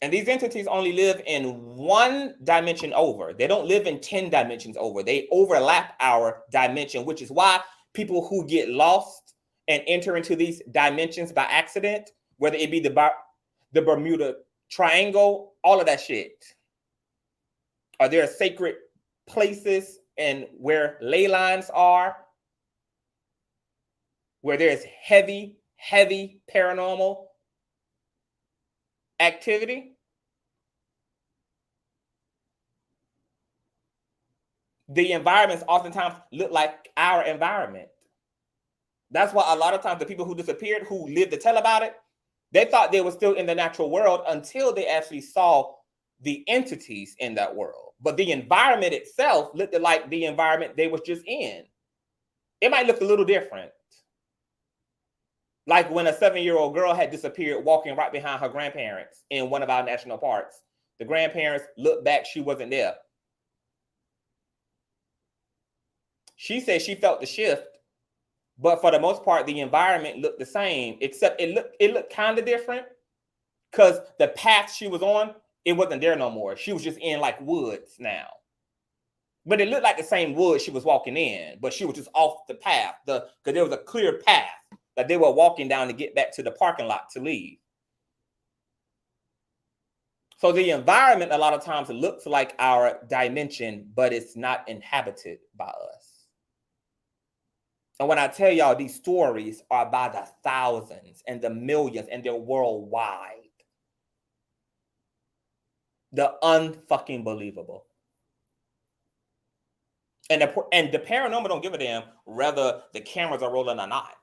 A: And these entities only live in one dimension over. They don't live in 10 dimensions over. They overlap our dimension, which is why people who get lost and enter into these dimensions by accident, whether it be the Bermuda Triangle, all of that shit. Are there sacred places and where ley lines are, where there's heavy paranormal activity? The environments oftentimes look like our environment. That's why a lot of times the people who disappeared, who lived to tell about it, they thought they were still in the natural world until they actually saw the entities in that world. But the environment itself looked like the environment they was just in. It might look a little different. Like when a 7-year-old girl had disappeared walking right behind her grandparents in one of our national parks. The grandparents looked back, she wasn't there. She said she felt the shift, but for the most part, the environment looked the same, except it looked kind of different because the path she was on, it wasn't there no more. She was just in like woods now. But it looked like the same woods she was walking in, but she was just off the path because there was a clear path that they were walking down to get back to the parking lot to leave. So the environment a lot of times looks like our dimension, but it's not inhabited by us. And when I tell y'all these stories are by the thousands and the millions and they're worldwide. The unfucking believable. And the paranormal don't give a damn whether the cameras are rolling or not.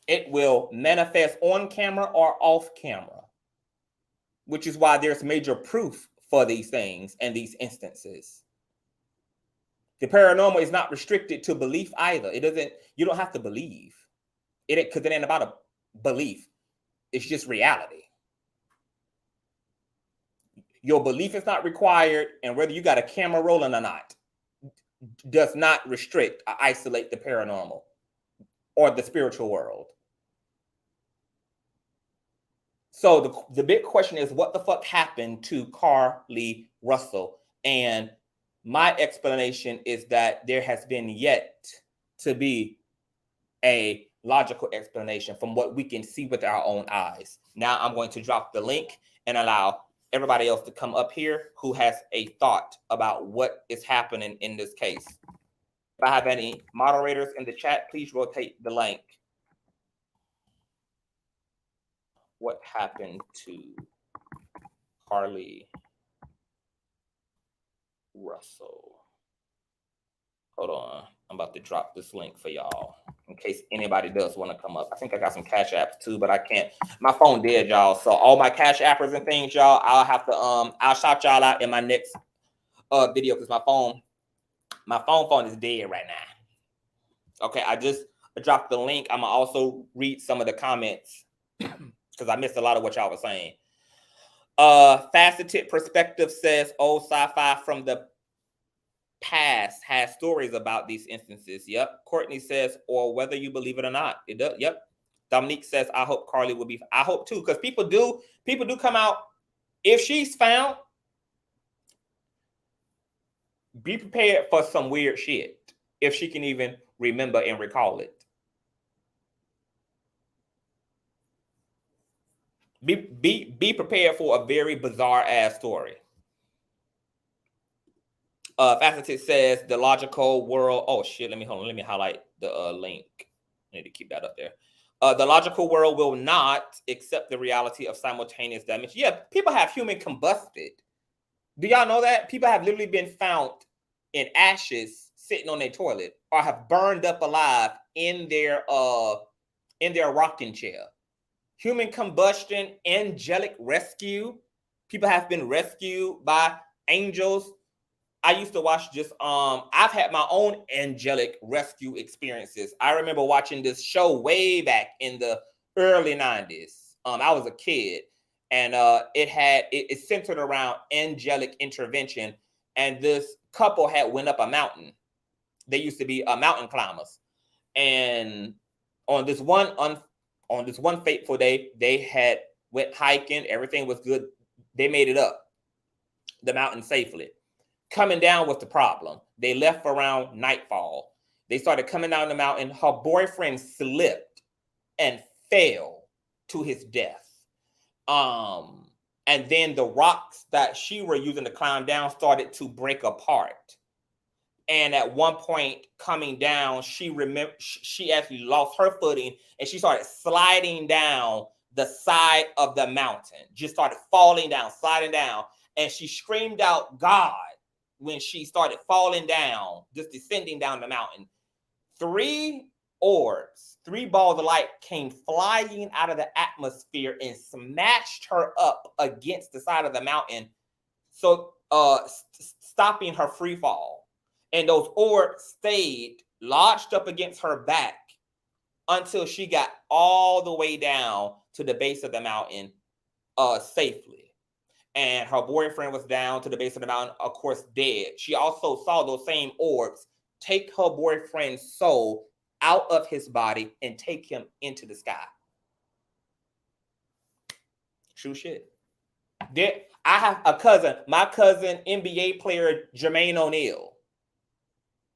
A: It will manifest on camera or off camera, which is why there's major proof for these things and these instances. The paranormal is not restricted to belief either. You don't have to believe it because it ain't about a belief. It's just reality. Your belief is not required, and whether you got a camera rolling or not does not restrict or isolate the paranormal or the spiritual world. So the big question is, what the fuck happened to Carlee Russell? And my explanation is that there has been yet to be a logical explanation from what we can see with our own eyes. Now I'm going to drop the link and allow everybody else to come up here who has a thought about what is happening in this case. If I have any moderators in the chat, please rotate the link. What happened to Carlee Russell? Hold on. I'm about to drop this link for y'all in case anybody does want to come up. I think I got some cash apps too, but I can't. My phone dead, y'all. So all my cash appers and things, y'all, I'll have to I'll shout y'all out in my next video because my phone is dead right now. Okay, I just dropped the link. I'm gonna also read some of the comments because I missed a lot of what y'all were saying. Faceted Perspective says, "Oh, sci-fi from the past has stories about these instances." Yep. Courtney says, "Or whether you believe it or not." It does. Yep. Dominique says, "I hope Carlee will be." I hope too, because people do come out If she's found, be prepared for some weird shit. If she can even remember and recall it. Be prepared for a very bizarre ass story. Faceted says the logical world. Oh shit! Let me highlight the link. I need to keep that up there. The logical world will not accept the reality of simultaneous damage. Yeah, people have human combusted. Do y'all know that? People have literally been found in ashes sitting on their toilet, or have burned up alive in their rocking chair. Human combustion, angelic rescue. People have been rescued by angels. I used to watch just I've had my own angelic rescue experiences. I remember watching this show way back in the early 90s. I was a kid, and it centered around angelic intervention. And this couple had went up a mountain. They used to be mountain climbers, and on this one fateful day, they had went hiking. Everything was good. They made it up the mountain safely. Coming down was the problem. They left around nightfall. They started coming down the mountain. Her boyfriend slipped and fell to his death. And then the rocks that she were using to climb down started to break apart. And at one point coming down, she actually lost her footing, and she started sliding down the side of the mountain. Just started falling down, sliding down. And she screamed out, God, when she started falling down, just descending down the mountain. 3 orbs, 3 balls of light came flying out of the atmosphere and smashed her up against the side of the mountain, so stopping her free fall. And those orbs stayed lodged up against her back until she got all the way down to the base of the mountain safely. And her boyfriend was down to the base of the mountain, of course, dead. She also saw those same orbs take her boyfriend's soul out of his body and take him into the sky. True shit. I have a cousin, my cousin, NBA player Jermaine O'Neal.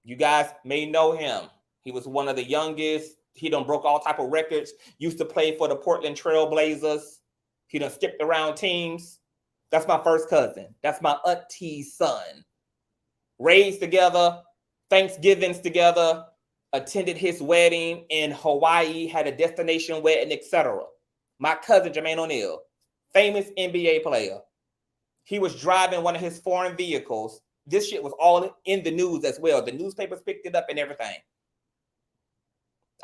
A: You guys may know him. He was one of the youngest. He done broke all type of records. Used to play for the Portland Trail Blazers. He done skipped around teams. That's my first cousin. That's my auntie's son. Raised together, Thanksgivings together, attended his wedding in Hawaii, had a destination wedding, etc. My cousin Jermaine O'Neal, famous NBA player. He was driving one of his foreign vehicles. This shit was all in the news as well. The newspapers picked it up and everything.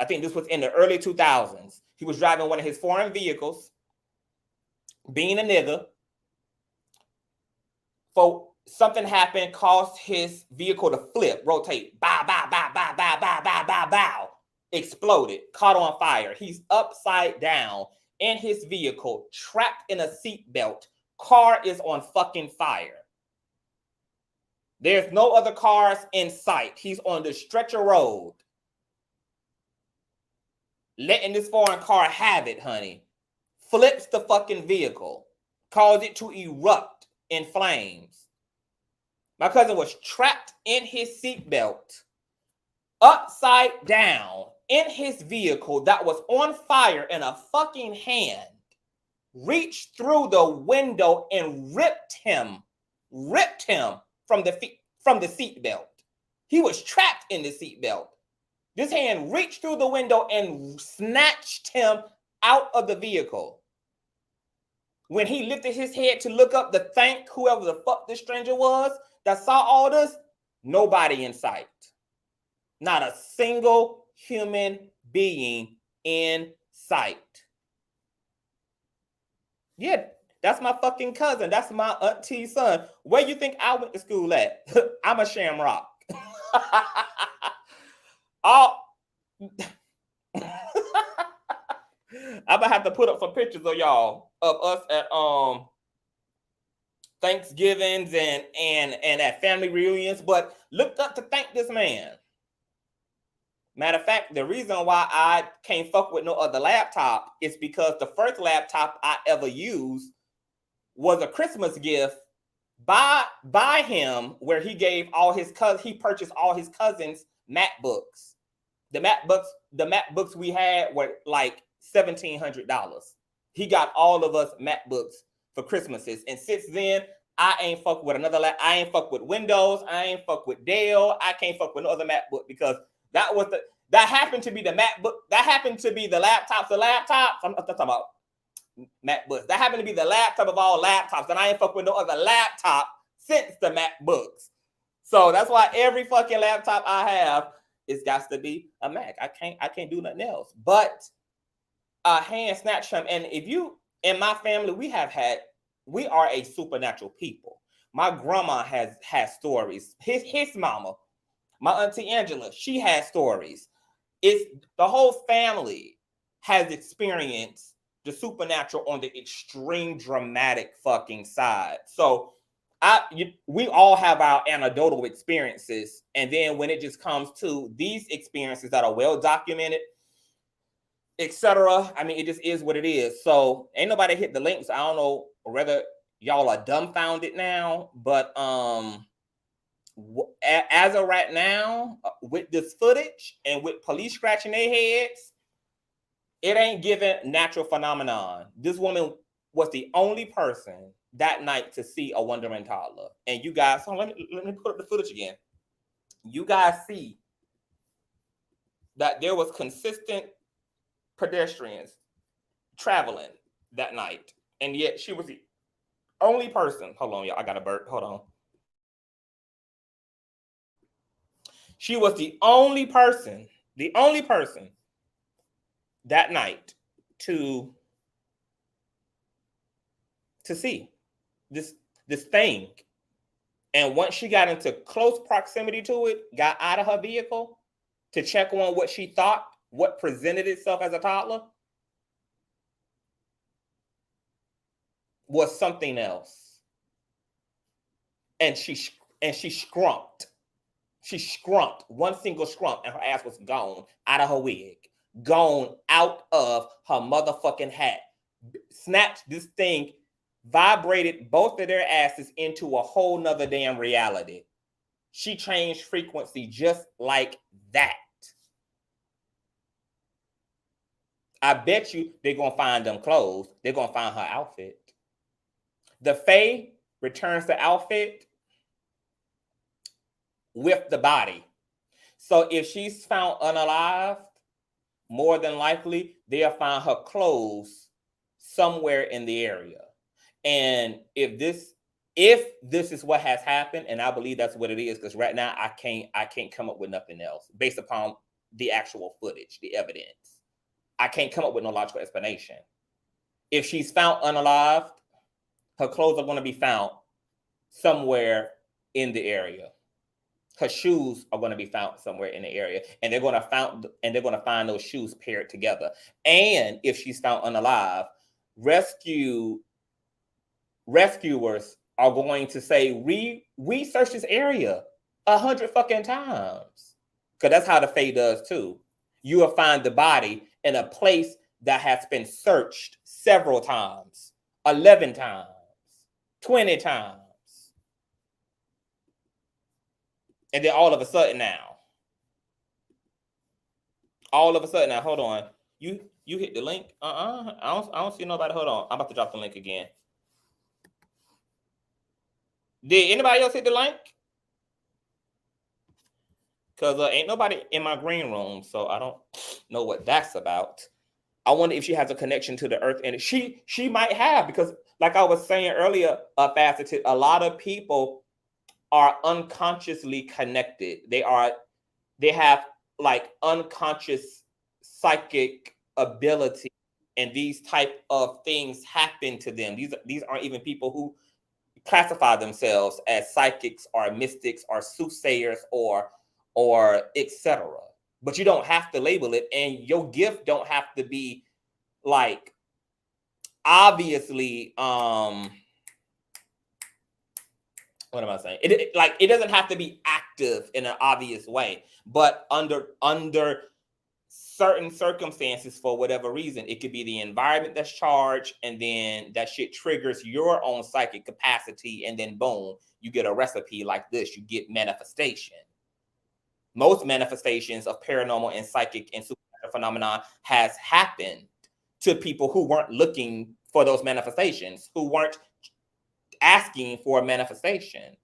A: I think this was in the early 2000s. He was driving one of his foreign vehicles, being a nigga. For something happened, caused his vehicle to flip, rotate, bow, bow, bow, bow, bow, bow, bow, bow, bow, exploded, caught on fire. He's upside down in his vehicle, trapped in a seatbelt. Car is on fucking fire. There's no other cars in sight. He's on the stretcher road, letting this foreign car have it, honey. Flips the fucking vehicle, caused it to erupt in flames. My cousin was trapped in his seatbelt, upside down in his vehicle that was on fire, and a fucking hand reached through the window and ripped him from the seatbelt. He was trapped in the seatbelt. This hand reached through the window and snatched him out of the vehicle. When he lifted his head to look up to thank whoever the fuck this stranger was that saw all this, nobody in sight. Not a single human being in sight. Yeah, that's my fucking cousin. That's my auntie's son. Where you think I went to school at? I'm a shamrock. I'm gonna have to put up some pictures of y'all of us at Thanksgivings and at family reunions, but looked up to thank this man. Matter of fact, the reason why I can't fuck with no other laptop is because the first laptop I ever used was a Christmas gift by him, where he gave all his cousins, he purchased all his cousins MacBooks. The MacBooks we had were like $1,700. He got all of us MacBooks for Christmases, and since then I ain't fuck with another I ain't fuck with Windows, I ain't fuck with Dell, I can't fuck with no other MacBook, because that happened to be the MacBook, that happened to be the laptops. I'm talking about MacBooks. That happened to be the laptop of all laptops, and I ain't fuck with no other laptop since the MacBooks. So that's why every fucking laptop I have, it's got to be a Mac. I can't do nothing else but a hand snatch him. And if you, in my family, we are a supernatural people. My grandma has stories. His mama, my auntie Angela, she has stories. It's the whole family has experienced the supernatural on the extreme dramatic fucking side. So we all have our anecdotal experiences, and then when it just comes to these experiences that are well documented, etc., I mean, it just is what it is. So ain't nobody hit the links. I don't know whether y'all are dumbfounded now, but as of right now, with this footage and with police scratching their heads, it ain't given natural phenomenon. This woman was the only person that night to see a wandering toddler. And you guys, let me put up the footage again. You guys see that there was consistent pedestrians traveling that night. And yet she was the only person. Hold on, y'all. I got a burp. Hold on. She was the only person that night to see this thing. And once she got into close proximity to it, got out of her vehicle to check on what she thought, what presented itself as a toddler, was something else. And she scrumped. She scrumped, one single scrump, and her ass was gone out of her wig, gone out of her motherfucking hat. Snatched this thing, vibrated both of their asses into a whole nother damn reality. She changed frequency just like that. I bet you they're going to find them clothes. They're going to find her outfit. The Fae returns the outfit with the body. So if she's found unalived, more than likely they'll find her clothes somewhere in the area. And if this is what has happened, and I believe that's what it is, because right now I can't come up with nothing else based upon the actual footage, the evidence. I can't come up with no logical explanation. If she's found unalived, her clothes are going to be found somewhere in the area. Her shoes are going to be found somewhere in the area, and they're going to find those shoes paired together. And if she's found unalive, rescuers are going to say, we searched this area 100 fucking times, because that's how the Fae does too. You will find the body in a place that has been searched several times, 11 times, 20 times. And then all of a sudden now, hold on. You hit the link? I don't see nobody. Hold on. I'm about to drop the link again. Did anybody else hit the link? Because ain't nobody in my green room, so I don't know what that's about. I wonder if she has a connection to the earth, and she might have, because like I was saying earlier, Faceted, a lot of people are unconsciously connected. They have like unconscious psychic ability, and these type of things happen to them. These aren't even people who classify themselves as psychics or mystics or soothsayers or etc. But you don't have to label it, and your gift don't have to be like obviously what am I saying? It doesn't have to be active in an obvious way, but under certain circumstances for whatever reason. It could be the environment that's charged, and then that shit triggers your own psychic capacity, and then boom, you get a recipe like this. You get manifestation. Most manifestations of paranormal and psychic and supernatural phenomena has happened to people who weren't looking for those manifestations, who weren't asking for a manifestation.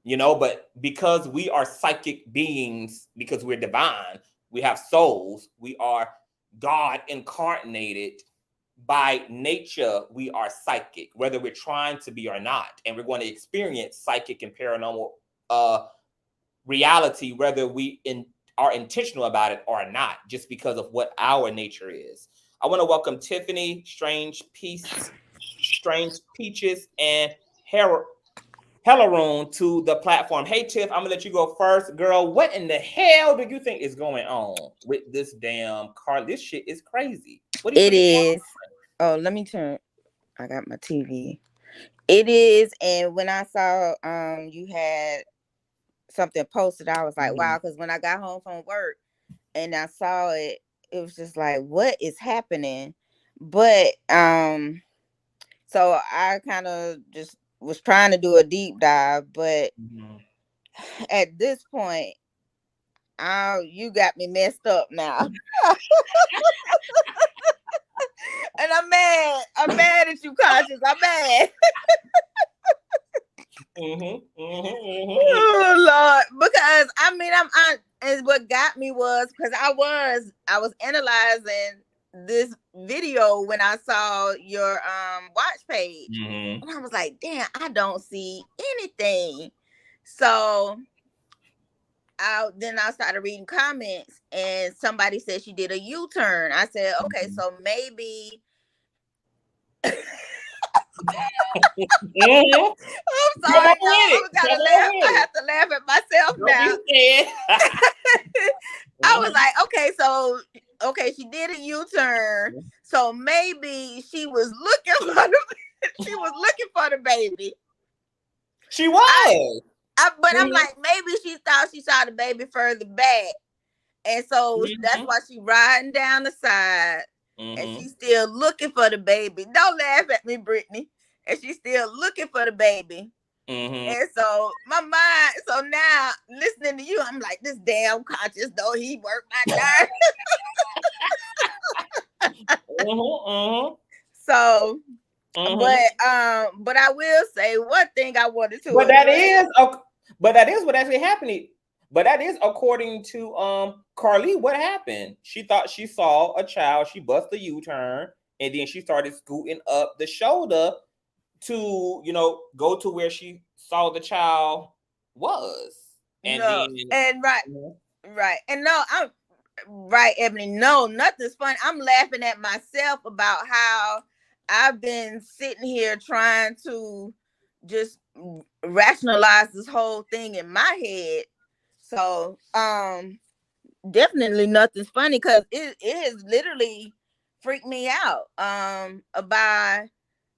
A: You know, but because we are psychic beings, because we're divine, we have souls, we are God incarnated. By nature, we are psychic, whether we're trying to be or not. And we're going to experience psychic and paranormal reality, whether we are intentional about it or not, just because of what our nature is. I want to welcome Tiffany, Strange Peaches, and Hellaroon to the platform. Hey, Tiff, I'm gonna let you go first. Girl, what in the hell do you think is going on with this damn car? This shit is crazy. What do you think
I: is? Oh, let me turn. I got my TV. It is, and when I saw you had something posted, I was like, wow, because when I got home from work and I saw it, it was just like, what is happening? But so I kind of just was trying to do a deep dive, but at this point, you got me messed up now. And I'm mad. I'm mad at you, Conscious. I'm mad. Oh Lord, because I mean, and what got me was because I was analyzing this video when I saw your watch page, and I was like, damn, I don't see anything. So then I started reading comments, and somebody said she did a U-turn. I said, okay, so maybe. I'm sorry, I have to laugh at myself now. I was like, okay, she did a U-turn, so maybe she was looking for the baby.
A: She was.
I: But I'm like, maybe she thought she saw the baby further back, and so that's why she riding down the side, and she's still looking for the baby. Don't laugh at me, Brittany. And she's still looking for the baby. And so my mind, so now listening to you, I'm like, this damn Conscious, though he worked my nerve. So, but I will say one thing I wanted to.
A: But that is what actually happened. But that is according to Carlee. What happened? She thought she saw a child. She bust a U-turn, and then she started scooting up the shoulder to, go to where she saw the child was. And
I: right. And no, I'm right, Ebony. No, nothing's funny. I'm laughing at myself about how I've been sitting here trying to just rationalize this whole thing in my head. So definitely nothing's funny, because it has literally freaked me out about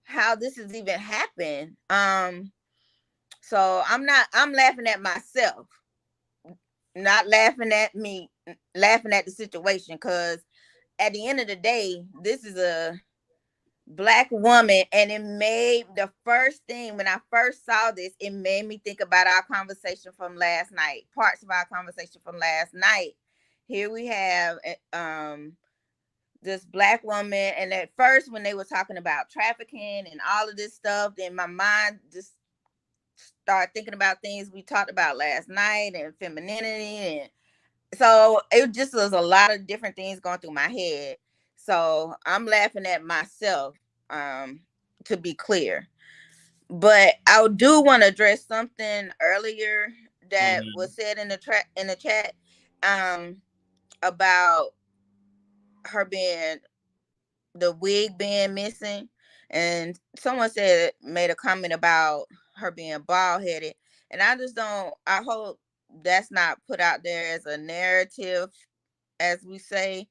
I: how this has even happened. So I'm laughing at myself, not laughing at me, laughing at the situation, because at the end of the day, this is a Black woman, and it made the first thing when I first saw this, it made me think about our conversation from last night, parts of our conversation from last night. Here we have this Black woman, and at first when they were talking about trafficking and all of this stuff, then my mind just started thinking about things we talked about last night and femininity, and so it just was a lot of different things going through my head. So I'm laughing at myself, to be clear. But I do want to address something earlier that was said in the chat about her being, the wig being missing, and someone made a comment about her being bald headed, and I hope that's not put out there as a narrative, as we say.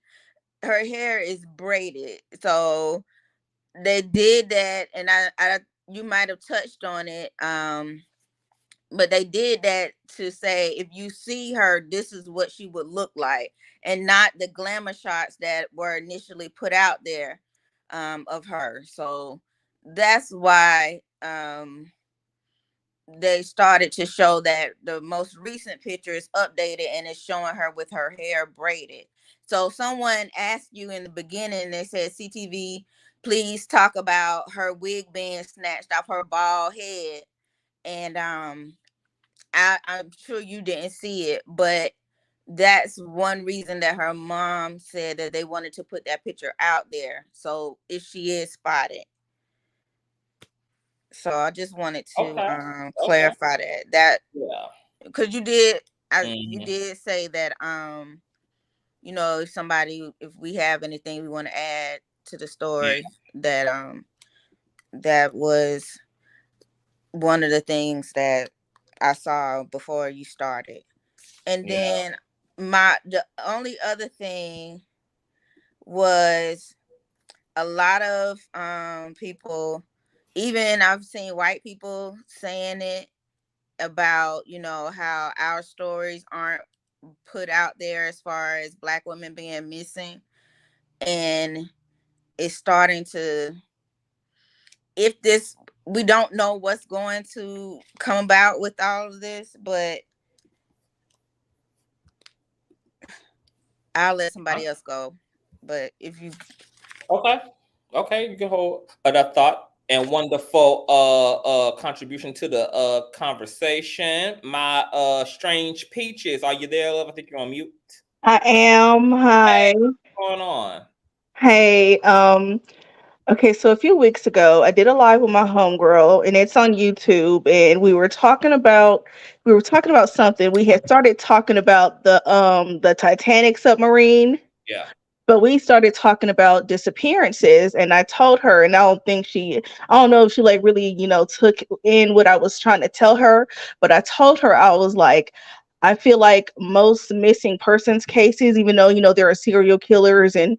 I: Her hair is braided, so they did that, and I you might have touched on it But they did that to say, if you see her, this is what she would look like, and not the glamour shots that were initially put out there of her. So that's why they started to show that the most recent picture is updated and it's showing her with her hair braided. So someone asked you in the beginning, they said, CTV, please talk about her wig being snatched off her bald head. And I'm sure you didn't see it, but that's one reason that her mom said that they wanted to put that picture out there. So if she is spotted. So I just wanted to clarify that
A: Yeah.
I: because you did you
A: Mhm.
I: did say that you know, if we have anything we want to add to the story, that that was one of the things that I saw before you started. And
A: Yeah.
I: then the only other thing was a lot of people, even I've seen white people saying it about, you know, how our stories aren't put out there as far as Black women being missing. And it's starting to, if this, we don't know what's going to come about with all of this, but I'll let somebody else go. But if you
A: Okay, you can hold that thought. And wonderful contribution to the conversation. My strange peaches, are you there, love? I think you're on mute.
J: I am. Hi.
A: What's going on?
J: Hey, okay, so a few weeks ago I did a live with my homegirl and it's on YouTube, and we were talking about something. We had started talking about the Titanic submarine,
A: Yeah.
J: but we started talking about disappearances, and I told her, and I don't know if she like really, took in what I was trying to tell her, but I told her, I was like, I feel like most missing persons cases, even though, there are serial killers and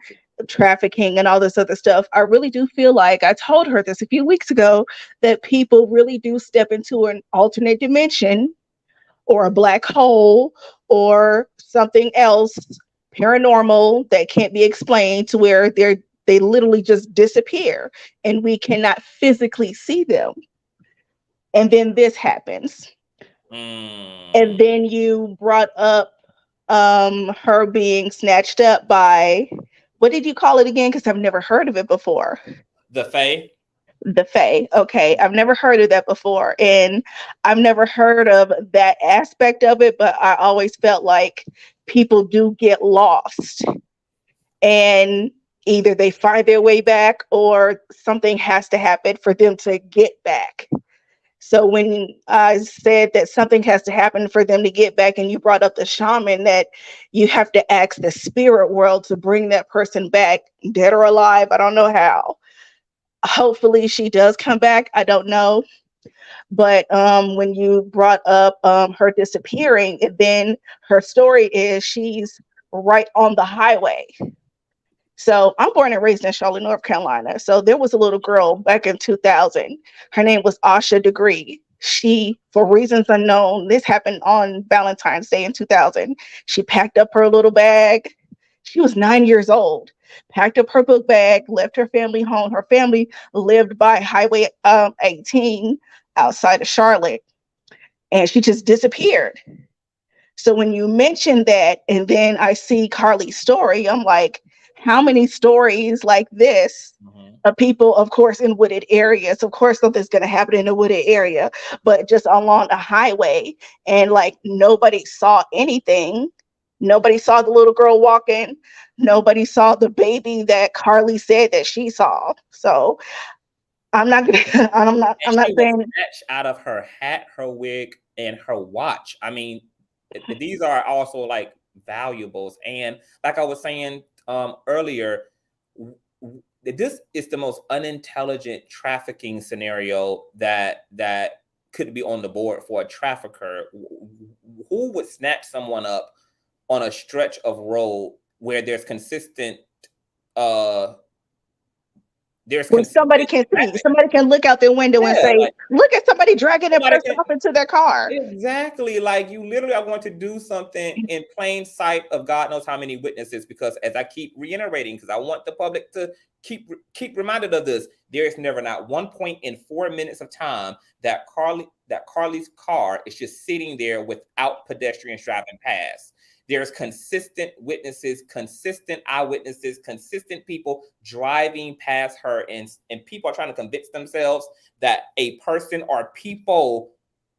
J: trafficking and all this other stuff, I really do feel like, I told her this a few weeks ago, that people really do step into an alternate dimension or a black hole or something else paranormal that can't be explained, to where they literally just disappear and we cannot physically see them. And then this happens. And then you brought up her being snatched up by, what did you call it again? Because I've never heard of it before.
A: The Fae.
J: The Fae. Okay, I've never heard of that before, and I've never heard of that aspect of it. But I always felt like people do get lost, and either they find their way back, or something has to happen for them to get back. So when I said that something has to happen for them to get back, and you brought up the shaman, that you have to ask the spirit world to bring that person back, dead or alive, I don't know how. Hopefully she does come back. I don't know. But when you brought up her disappearing, and then her story is she's right on the highway. So I'm born and raised in Charlotte, North Carolina. So there was a little girl back in 2000. Her name was Asha Degree. She, for reasons unknown, this happened on Valentine's Day in 2000. She packed up her little bag. She was 9 years old. Packed up her book bag, left her family home. Her family lived by Highway 18 outside of Charlotte, and she just disappeared. So when you mention that, and then I see Carlee's story, I'm like, how many stories like this of people, of course, in wooded areas? Of course, something's going to happen in a wooded area, but just along a highway, and like nobody saw anything. Nobody saw the little girl walking. Nobody saw the baby that Carlee said that she saw. So I'm not gonna. I'm not
A: She was
J: saying.
A: snatched out of her hat, her wig, and her watch. I mean, these are also like valuables. And like I was saying earlier, this is the most unintelligent trafficking scenario that could be on the board for a trafficker. Who would snatch someone up on a stretch of road where there's consistent There's
J: When somebody
A: consistent
J: can see,
A: traffic.
J: somebody can look out their window and
A: Yeah,
J: say,
A: like
J: look at somebody dragging that
A: somebody
J: person
A: can
J: off into their car.
A: exactly like you literally are going to do something in plain sight of God knows how many witnesses. Because as I keep reiterating, because I want the public to keep reminded of this, there is never not one point in 4 minutes of time that Carlee's car is just sitting there without pedestrians driving past. There's consistent witnesses, consistent eyewitnesses, consistent people driving past her, and people are trying to convince themselves that a person or people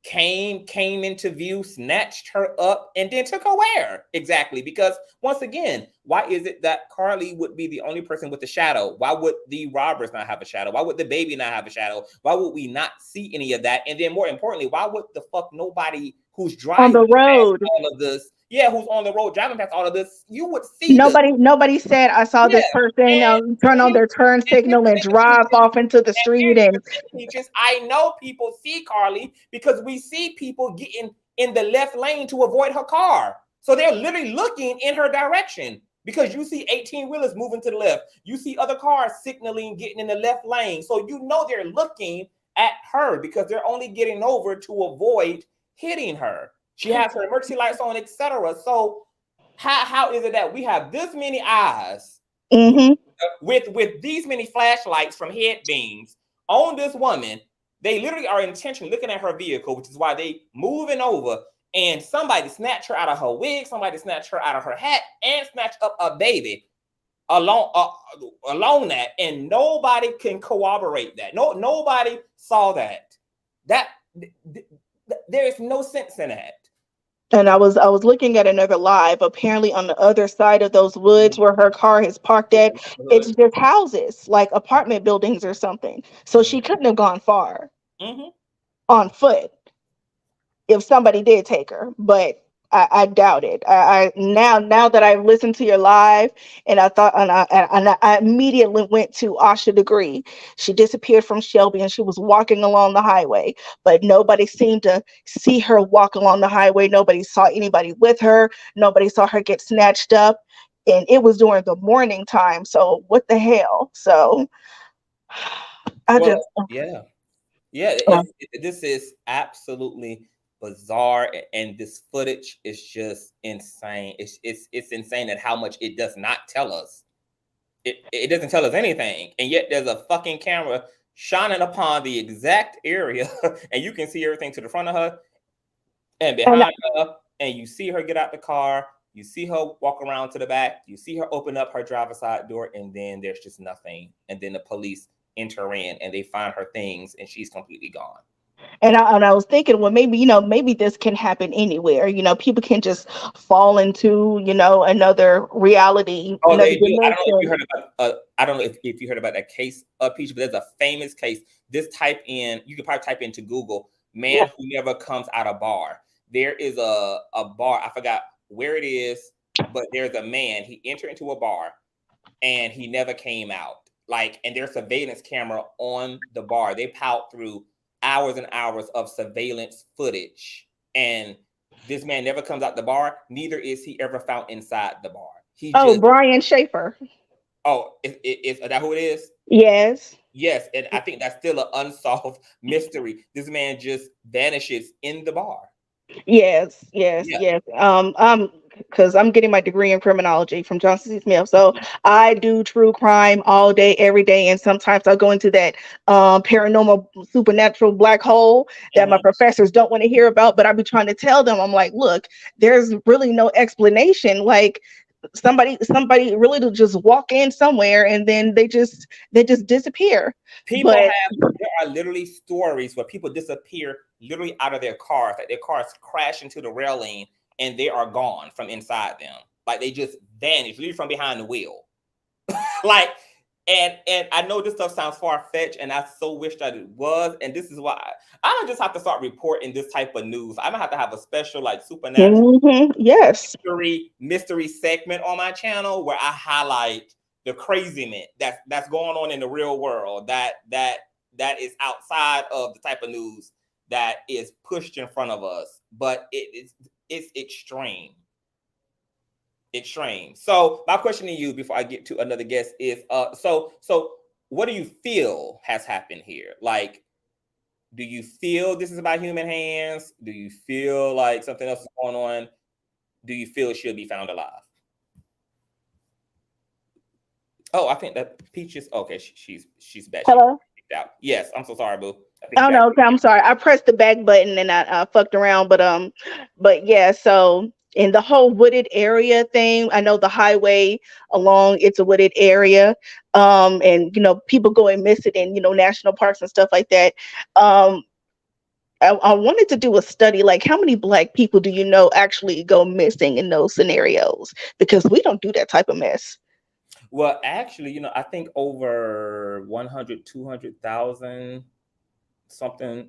A: came into view, snatched her up, and then took her where exactly? Because once again, why is it that Carlee would be the only person with a shadow? Why would the robbers not have a shadow? Why would the baby not have a shadow? Why would we not see any of that? And then more importantly, why would the fuck nobody who's driving
J: On the road,
A: past all of this, who's on the road driving past all of this, you would see this.
J: nobody said I saw this person turn on their turn signal and drive off into the street. And
A: Peaches, I know people see Carlee because we see people getting in the left lane to avoid her car. So they're literally looking in her direction because you see 18-wheelers moving to the left. You see other cars signaling, getting in the left lane. So you know they're looking at her because they're only getting over to avoid hitting her. She has her emergency lights on, etc. So how is it that we have this many eyes with these many flashlights from head beams on this woman? They literally are intentionally looking at her vehicle, which is why they moving over, and somebody snatched her out of her wig, somebody snatched her out of her hat, and snatched up a baby along that, and nobody can corroborate that. Nobody saw that. There is no sense in that.
J: And I was looking at another live. Apparently, on the other side of those woods where her car is parked at, it's just houses, like apartment buildings or something. So she couldn't have gone far on foot if somebody did take her. But I doubt it. I now that I've listened to your live, and I thought, and I immediately went to Asha Degree. She disappeared from Shelby, and she was walking along the highway, but nobody seemed to see her walk along the highway. Nobody saw anybody with her. Nobody saw her get snatched up, and it was during the morning time. So what the hell? So
A: this is absolutely bizarre, and this footage is just insane. It's insane at how much it does not tell us. It doesn't tell us anything, and yet there's a fucking camera shining upon the exact area, and you can see everything to the front of her and behind her, and you see her get out the car, you see her walk around to the back, you see her open up her driver's side door, and then there's just nothing. And then the police enter in and they find her things, and she's completely gone.
J: And I was thinking, well, maybe this can happen anywhere. People can just fall into, another reality.
A: Oh, they do. I don't know if you heard about. I don't know if you heard about that case, Peach. But there's a famous case. You can probably type into Google, "man who never comes out of bar." There is a bar. I forgot where it is, but there's a man. He entered into a bar, and he never came out. And there's surveillance camera on the bar. They piled through hours and hours of surveillance footage, and this man never comes out the bar. Neither is he ever found inside the bar.
J: Brian Schaefer.
A: Oh, is that who it is? Yes, and I think that's still an unsolved mystery. This man just vanishes in the bar.
J: Yes. Because I'm getting my degree in criminology from Johnson C. Smith, so I do true crime all day, every day, and sometimes I go into that paranormal, supernatural black hole that my professors don't want to hear about. But I be trying to tell them, I'm like, look, there's really no explanation. Like somebody really to just walk in somewhere and then they just disappear.
A: There are literally stories where people disappear literally out of their cars, like their cars crash into the railing and they are gone from inside them. Like they just vanish, literally from behind the wheel. And I know this stuff sounds far-fetched, and I so wish that it was. And this is why I don't just have to start reporting this type of news. I'm gonna have to have a special supernatural mystery segment on my channel where I highlight the craziness that's going on in the real world that is outside of the type of news that is pushed in front of us. But it's extreme. So my question to you before I get to another guest is so what do you feel has happened here? Like, do you feel this is about human hands? Do you feel like something else is going on? Do you feel she'll be found alive? Oh, I think that Peaches. Okay, she's back.
J: Hello.
A: Out. Yes, I'm so sorry, boo.
J: Oh no, okay, I'm sorry. I pressed the back button and I fucked around, but yeah. So in the whole wooded area thing, I know the highway along it's a wooded area, and people going missing in national parks and stuff like that. I wanted to do a study, like how many Black people do you know actually go missing in those scenarios? Because we don't do that type of mess.
A: Well, actually, I think over 100, 200,000 something.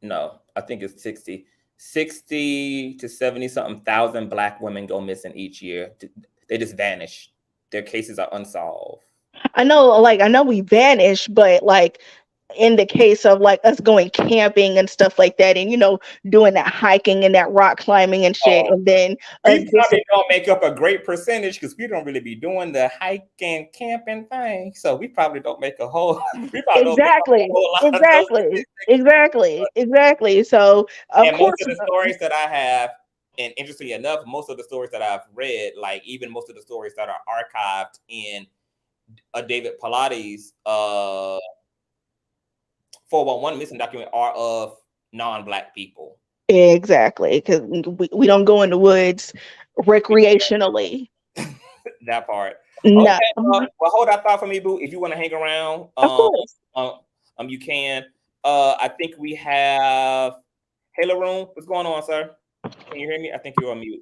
A: No, I think it's 60 to 70 something thousand Black women go missing each year. They just vanish. Their cases are unsolved.
J: I know we vanish, but like in the case of like us going camping and stuff like that, and doing that hiking and that rock climbing and shit, and then
A: we probably don't make up a great percentage because we don't really be doing the hiking camping thing. So we probably don't make a whole. We probably
J: exactly. So of course,
A: most of the stories that I have, and interestingly enough, most of the stories that I've read, like even most of the stories that are archived in David Pilates' 411 missing document are of non-Black people.
J: Exactly, because we don't go in the woods recreationally.
A: That part.
J: No.
A: Okay, well, hold that thought for me, boo. If you want to hang around,
J: of course.
A: You can. I think we have Halo Room. What's going on, sir? Can you hear me? I think you're on mute.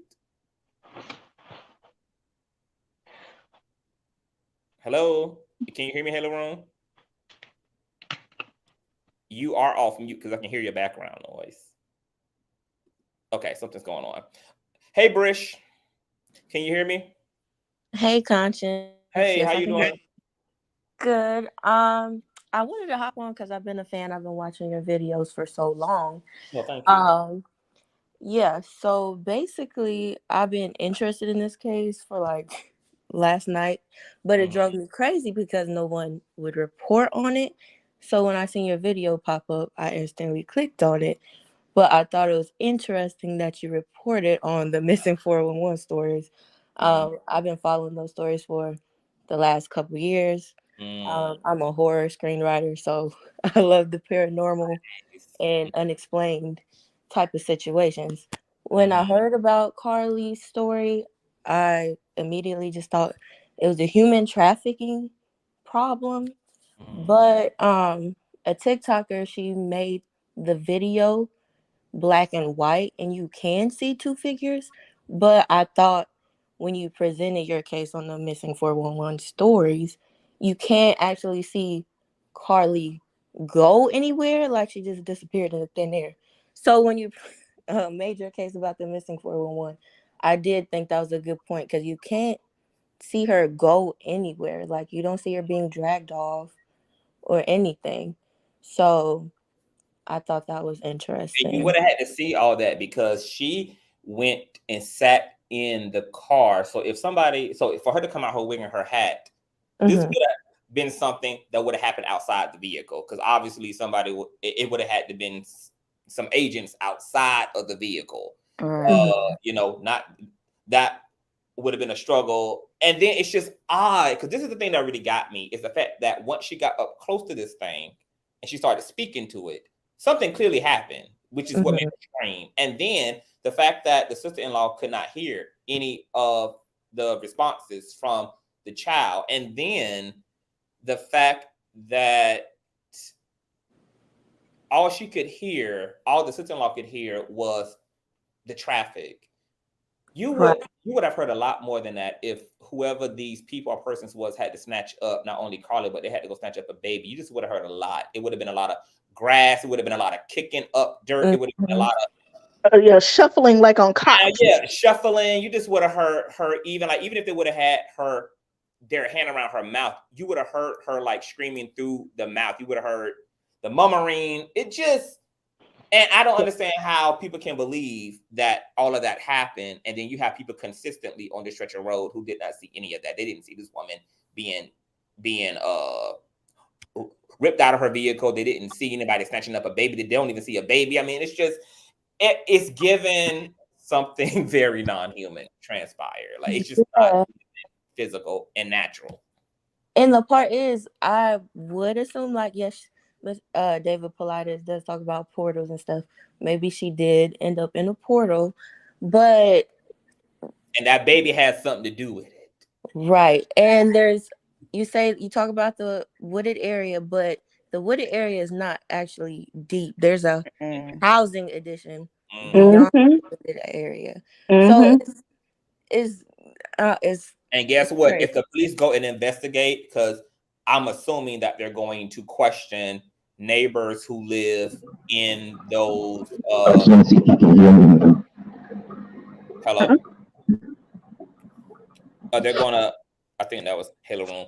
A: Hello? Can you hear me, Halo Room? You are off mute because I can hear your background noise. Okay, something's going on. Hey, Brish. Can you hear me?
K: Hey, Conscious.
A: Hey, how you doing?
K: Good. I wanted to hop on because I've been a fan. I've been watching your videos for so long.
A: Well, thank you.
K: Yeah, so basically I've been interested in this case for like last night, but it drove me crazy because no one would report on it. So when I seen your video pop up, I instantly clicked on it. But I thought it was interesting that you reported on the missing 411 stories. I've been following those stories for the last couple years. I'm a horror screenwriter, so I love the paranormal and unexplained type of situations. When I heard about Carlee's story, I immediately just thought it was a human trafficking problem. But a TikToker, she made the video black and white and you can see two figures, but I thought when you presented your case on the missing 411 stories, you can't actually see Carlee go anywhere, like she just disappeared in the thin air. So when you made your case about the missing 411, I did think that was a good point because you can't see her go anywhere. Like you don't see her being dragged off or anything. So I thought that was interesting.
A: You would have had to see all that because she went and sat in the car. So for her to come out her wig and her hat, this would have been something that would have happened outside the vehicle. Because obviously it would have had to been some agents outside of the vehicle. Not that would have been a struggle. And then it's just odd because this is the thing that really got me is the fact that once she got up close to this thing and she started speaking to it, something clearly happened, which is what made her scream. And then the fact that the sister-in-law could not hear any of the responses from the child. And then the fact that all the sister-in-law could hear was the traffic. You would have heard a lot more than that if whoever these people or persons was had to snatch up not only Carlee, but they had to go snatch up a baby. You just would have heard a lot. It would have been a lot of grass. It would have been a lot of kicking up dirt. It would have been a lot of
J: shuffling like on cops.
A: Shuffling. You just would have heard her even if they would have had their hand around her mouth, you would have heard her like screaming through the mouth. You would have heard the murmuring. And I don't understand how people can believe that all of that happened, and then you have people consistently on the stretch of road who did not see any of that. They didn't see this woman being being ripped out of her vehicle. They didn't see anybody snatching up a baby. They don't even see a baby. I mean, it's just it's given something very non-human transpire. Like it's just not physical and natural.
K: And the part is, I would assume, like, yes, David Paulides does talk about portals and stuff. Maybe she did end up in a portal, but
A: and that baby has something to do with it,
K: right? And you talk about the wooded area, but the wooded area is not actually deep. There's a housing addition beyond the wooded area, so it's
A: and guess what?
K: crazy.
A: If the police go and investigate, because I'm assuming that they're going to question neighbors who live in those hello. They're gonna, I think that was Halo Room.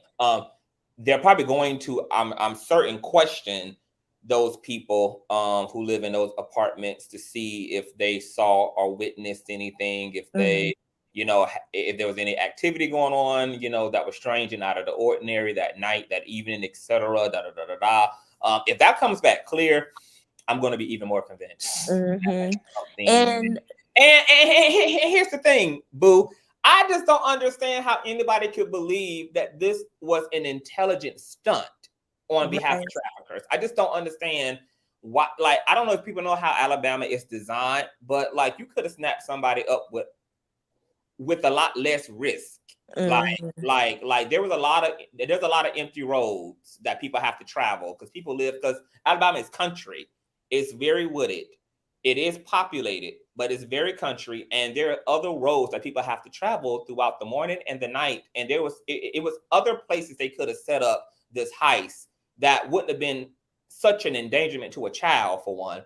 A: They're probably going to, I'm certain, question those people who live in those apartments to see if they saw or witnessed anything, if they, you know, if there was any activity going on, you know, that was strange and out of the ordinary that night, that evening, etc. If that comes back clear, I'm going to be even more convinced.
K: And
A: here's the thing, boo. I just don't understand how anybody could believe that this was an intelligent stunt on behalf of traffickers. I just don't understand what, like, I don't know if people know how Alabama is designed, but like you could have snapped somebody up with a lot less risk. Like there's a lot of empty roads that people have to travel because Alabama is country. It's very wooded. It is populated, but it's very country, and there are other roads that people have to travel throughout the morning and the night. And it was other places they could have set up this heist that wouldn't have been such an endangerment to a child, for one.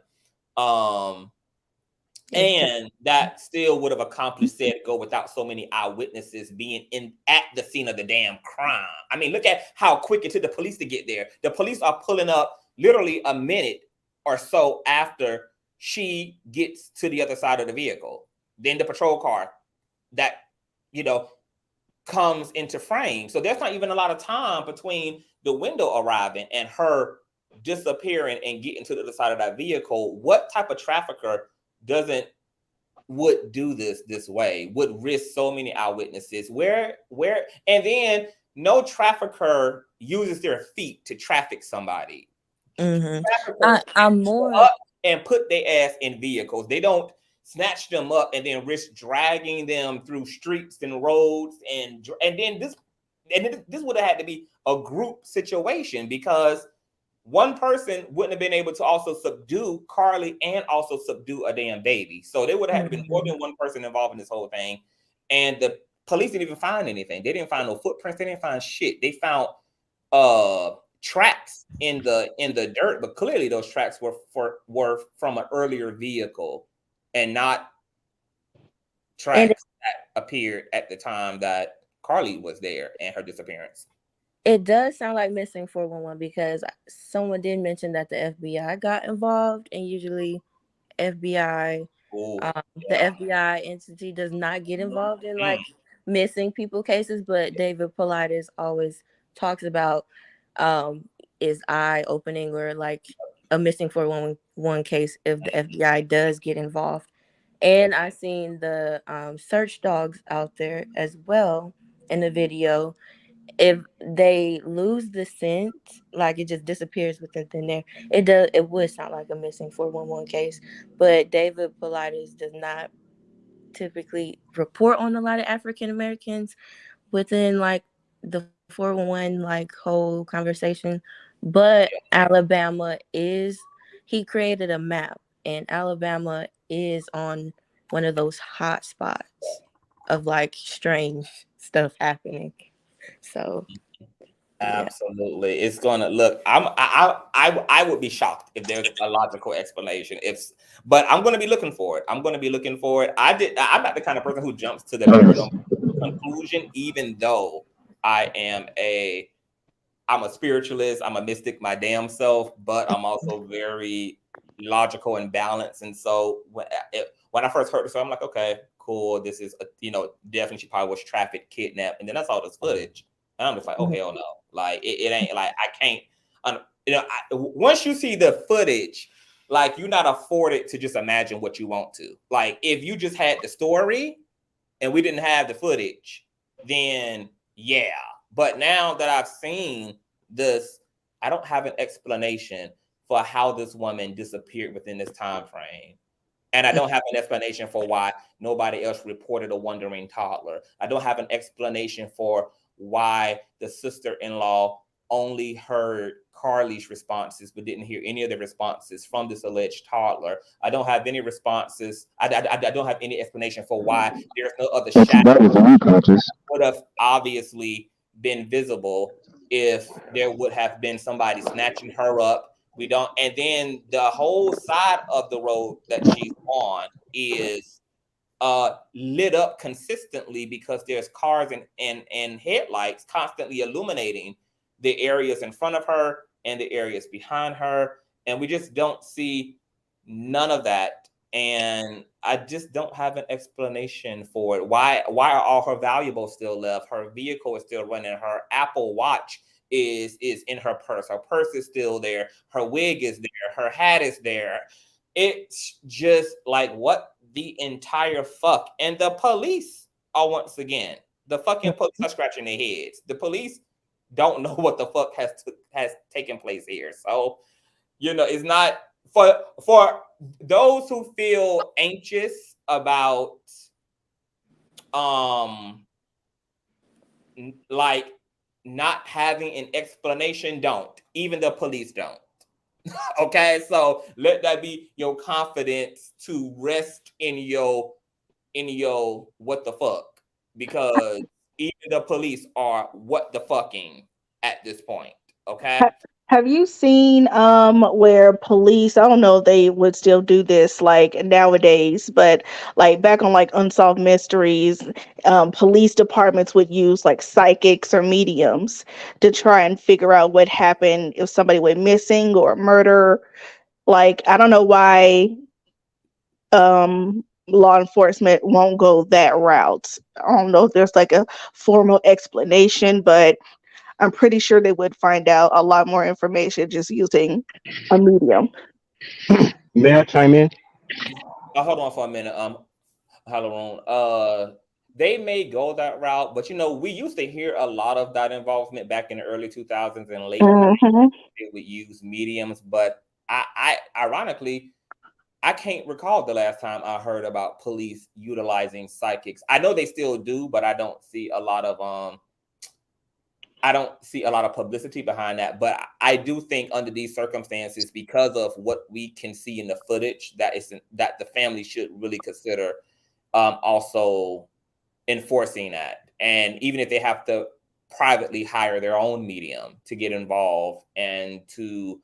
A: And that still would have accomplished said goal without so many eyewitnesses being at the scene of the damn crime. I mean, look at how quick it took the police to get there. The police are pulling up literally a minute or so after she gets to the other side of the vehicle. Then the patrol car that, you know, comes into frame. So there's not even a lot of time between the window arriving and her disappearing and getting to the other side of that vehicle. What type of trafficker would do this way, would risk so many eyewitnesses? Where, and then no trafficker uses their feet to traffic somebody.
K: I'm more
A: up and put their ass in vehicles. They don't snatch them up and then risk dragging them through streets and roads, and then this would have had to be a group situation, because one person wouldn't have been able to also subdue Carlee and also subdue a damn baby. So there would have had to be more than one person involved in this whole thing. And the police didn't even find anything. They didn't find no footprints. They didn't find shit. They found tracks in the dirt, but clearly those tracks were from an earlier vehicle and not tracks that appeared at the time that Carlee was there and her disappearance.
K: It does sound like missing 411, because someone did mention that the FBI got involved, and usually FBI, the FBI entity does not get involved in like missing people cases, but David Paulides always talks about is eye-opening or like a missing 411 case if the FBI does get involved. And I seen the search dogs out there as well in the video. If they lose the scent, like it just disappears within thin air, it would sound like a missing 411 case. But David Paulides does not typically report on a lot of African Americans within like the 411 like whole conversation. But Alabama he created a map, and Alabama is on one of those hot spots of like strange stuff happening. So
A: absolutely, it's gonna look. I would be shocked if there's a logical explanation. But I'm gonna be looking for it. I'm not the kind of person who jumps to the paranormal conclusion, even though I'm a spiritualist. I'm a mystic, my damn self. But I'm also very logical and balanced. And so when I first heard this, I'm like, okay, cool. This is definitely she probably was trafficked, kidnapped, and then I saw this footage. And I'm just like, oh, hell no. Like it ain't like I can't. Once you see the footage, like you're not afforded to just imagine what you want to. Like if you just had the story and we didn't have the footage, then yeah. But now that I've seen this, I don't have an explanation for how this woman disappeared within this time frame. And I don't have an explanation for why nobody else reported a wandering toddler. I don't have an explanation for why the sister-in-law only heard Carlee's responses, but didn't hear any of the responses from this alleged toddler. I don't have any responses. I don't have any explanation for why there's no other shadow would have obviously been visible if there would have been somebody snatching her up. We don't, and then the whole side of the road that she's on is lit up consistently because there's cars and headlights constantly illuminating the areas in front of her and the areas behind her, and we just don't see none of that. And I just don't have an explanation for it. Why are all her valuables still left? Her vehicle is still running. Her Apple Watch is in her purse. Her purse is still there. Her wig is there. Her hat is there. It's just like, what the entire fuck? And the police are, once again, the fucking police are scratching their heads. The police don't know what the fuck has taken place here. So, it's not for those who feel anxious about like not having an explanation. Don't. Even the police don't. Okay, so let that be your confidence to rest in your what the fuck, because even the police are what the fucking at this point. Okay.
J: Have you seen where police, I don't know if they would still do this like nowadays, but like back on like Unsolved Mysteries, police departments would use like psychics or mediums to try and figure out what happened if somebody went missing or murder. Like, I don't know why law enforcement won't go that route. I don't know if there's like a formal explanation, but I'm pretty sure they would find out a lot more information just using a medium.
L: May I chime in?
A: Hold on for a minute. Hyaluron. They may go that route, but we used to hear a lot of that involvement back in the early 2000s and late 90s. They would use mediums, but I ironically, I can't recall the last time I heard about police utilizing psychics. I know they still do, but I don't see a lot of publicity behind that. But I do think under these circumstances, because of what we can see in the footage, that the family should really consider also enforcing that. And even if they have to privately hire their own medium to get involved and to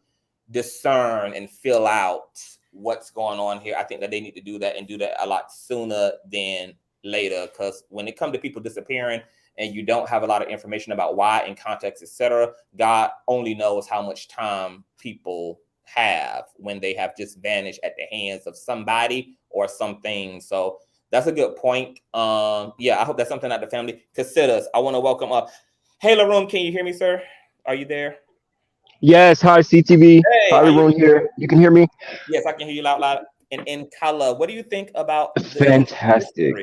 A: discern and fill out what's going on here, I think that they need to do that and do that a lot sooner than later. Because when it comes to people disappearing, and you don't have a lot of information about why and context, etc., God only knows how much time people have when they have just vanished at the hands of somebody or something. So that's a good point. Yeah, I hope that's something that the family considers. I want to welcome up. Hey, Laroon, can you hear me, sir? Are you there?
L: Yes. Hi, CTV.
A: Hey,
L: Hi, everyone here. You can hear me?
A: Yes, I can hear you loud and in color. What do you think about
L: Fantastic.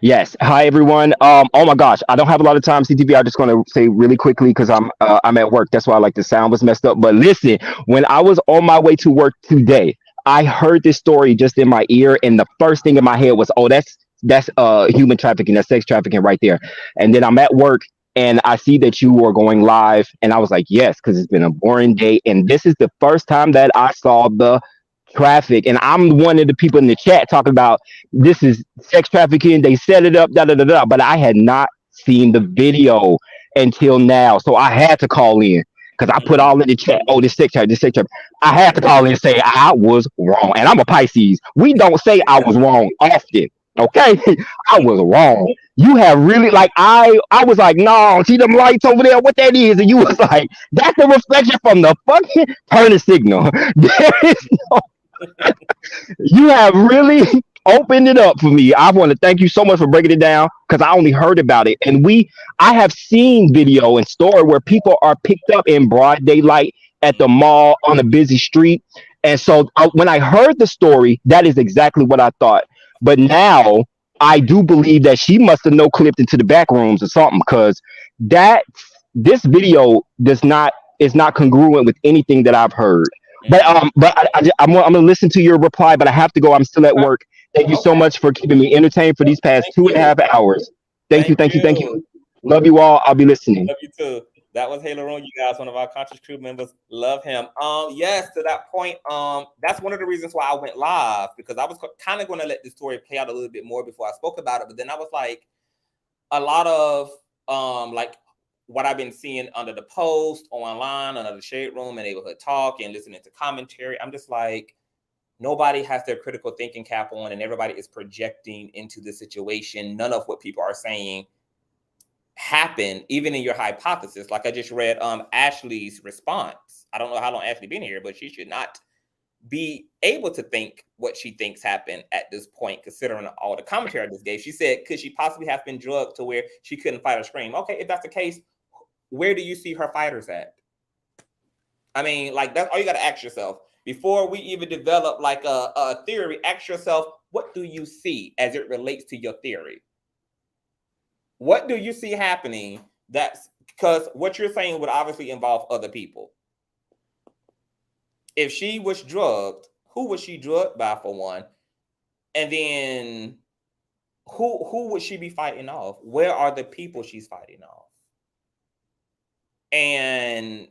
L: Yes. Hi, everyone. Oh my gosh, I don't have a lot of time, CTV. I'm just going to say really quickly because I'm at work. That's why like the sound was messed up. But listen, when I was on my way to work today, I heard this story just in my ear, and the first thing in my head was, "Oh, that's human trafficking, that's sex trafficking right there." And then I'm at work, and I see that you are going live, and I was like, "Yes," because it's been a boring day, and this is the first time that I saw the traffic, and I'm one of the people in the chat talking about this is sex trafficking, they set it up, but I had not seen the video until now, so I had to call in because I put all in the chat, "Oh, this sex trafficking. I had to call in and say I was wrong, and I'm a Pisces. We don't say I was wrong often. Okay, I was wrong. You have really like I was like, no, see them lights over there, what that is, and you was like, that's a reflection from the fucking turn signal. There is no. You have really opened it up for me. I want to thank you so much for breaking it down because I only heard about it. And I have seen video and story where people are picked up in broad daylight at the mall on a busy street. And so when I heard the story, that is exactly what I thought. But now I do believe that she must have no clipped into the back rooms or something because that this video does not is not congruent with anything that I've heard. But I'm gonna listen to your reply, but I have to go. I'm still at work. Thank you so much for keeping me entertained for these past 2.5 hours. Thank you, thank you, thank you. Love you all. I'll be listening.
A: Love you too. That was Haileron, you guys, one of our conscious crew members. Love him. Yes, to that point, that's one of the reasons why I went live, because I was kind of going to let the story play out a little bit more before I spoke about it. But then I was like, a lot of like what I've been seeing under the post online, under the shade room and neighborhood talk and listening to commentary, I'm just like, nobody has their critical thinking cap on and everybody is projecting into the situation. None of what people are saying happen, even in your hypothesis. Like I just read Ashley's response. I don't know how long Ashley been here, but she should not be able to think what she thinks happened at this point, considering all the commentary I just gave. She said, could she possibly have been drugged to where she couldn't fight or scream? Okay, if that's the case, where do you see her fighters at? I mean, like, that's all you got to ask yourself. Before we even develop like a theory, ask yourself, what do you see as it relates to your theory? What do you see happening? That's because what you're saying would obviously involve other people. If she was drugged, who was she drugged by, for one? And then who would she be fighting off? Where are the people she's fighting off? And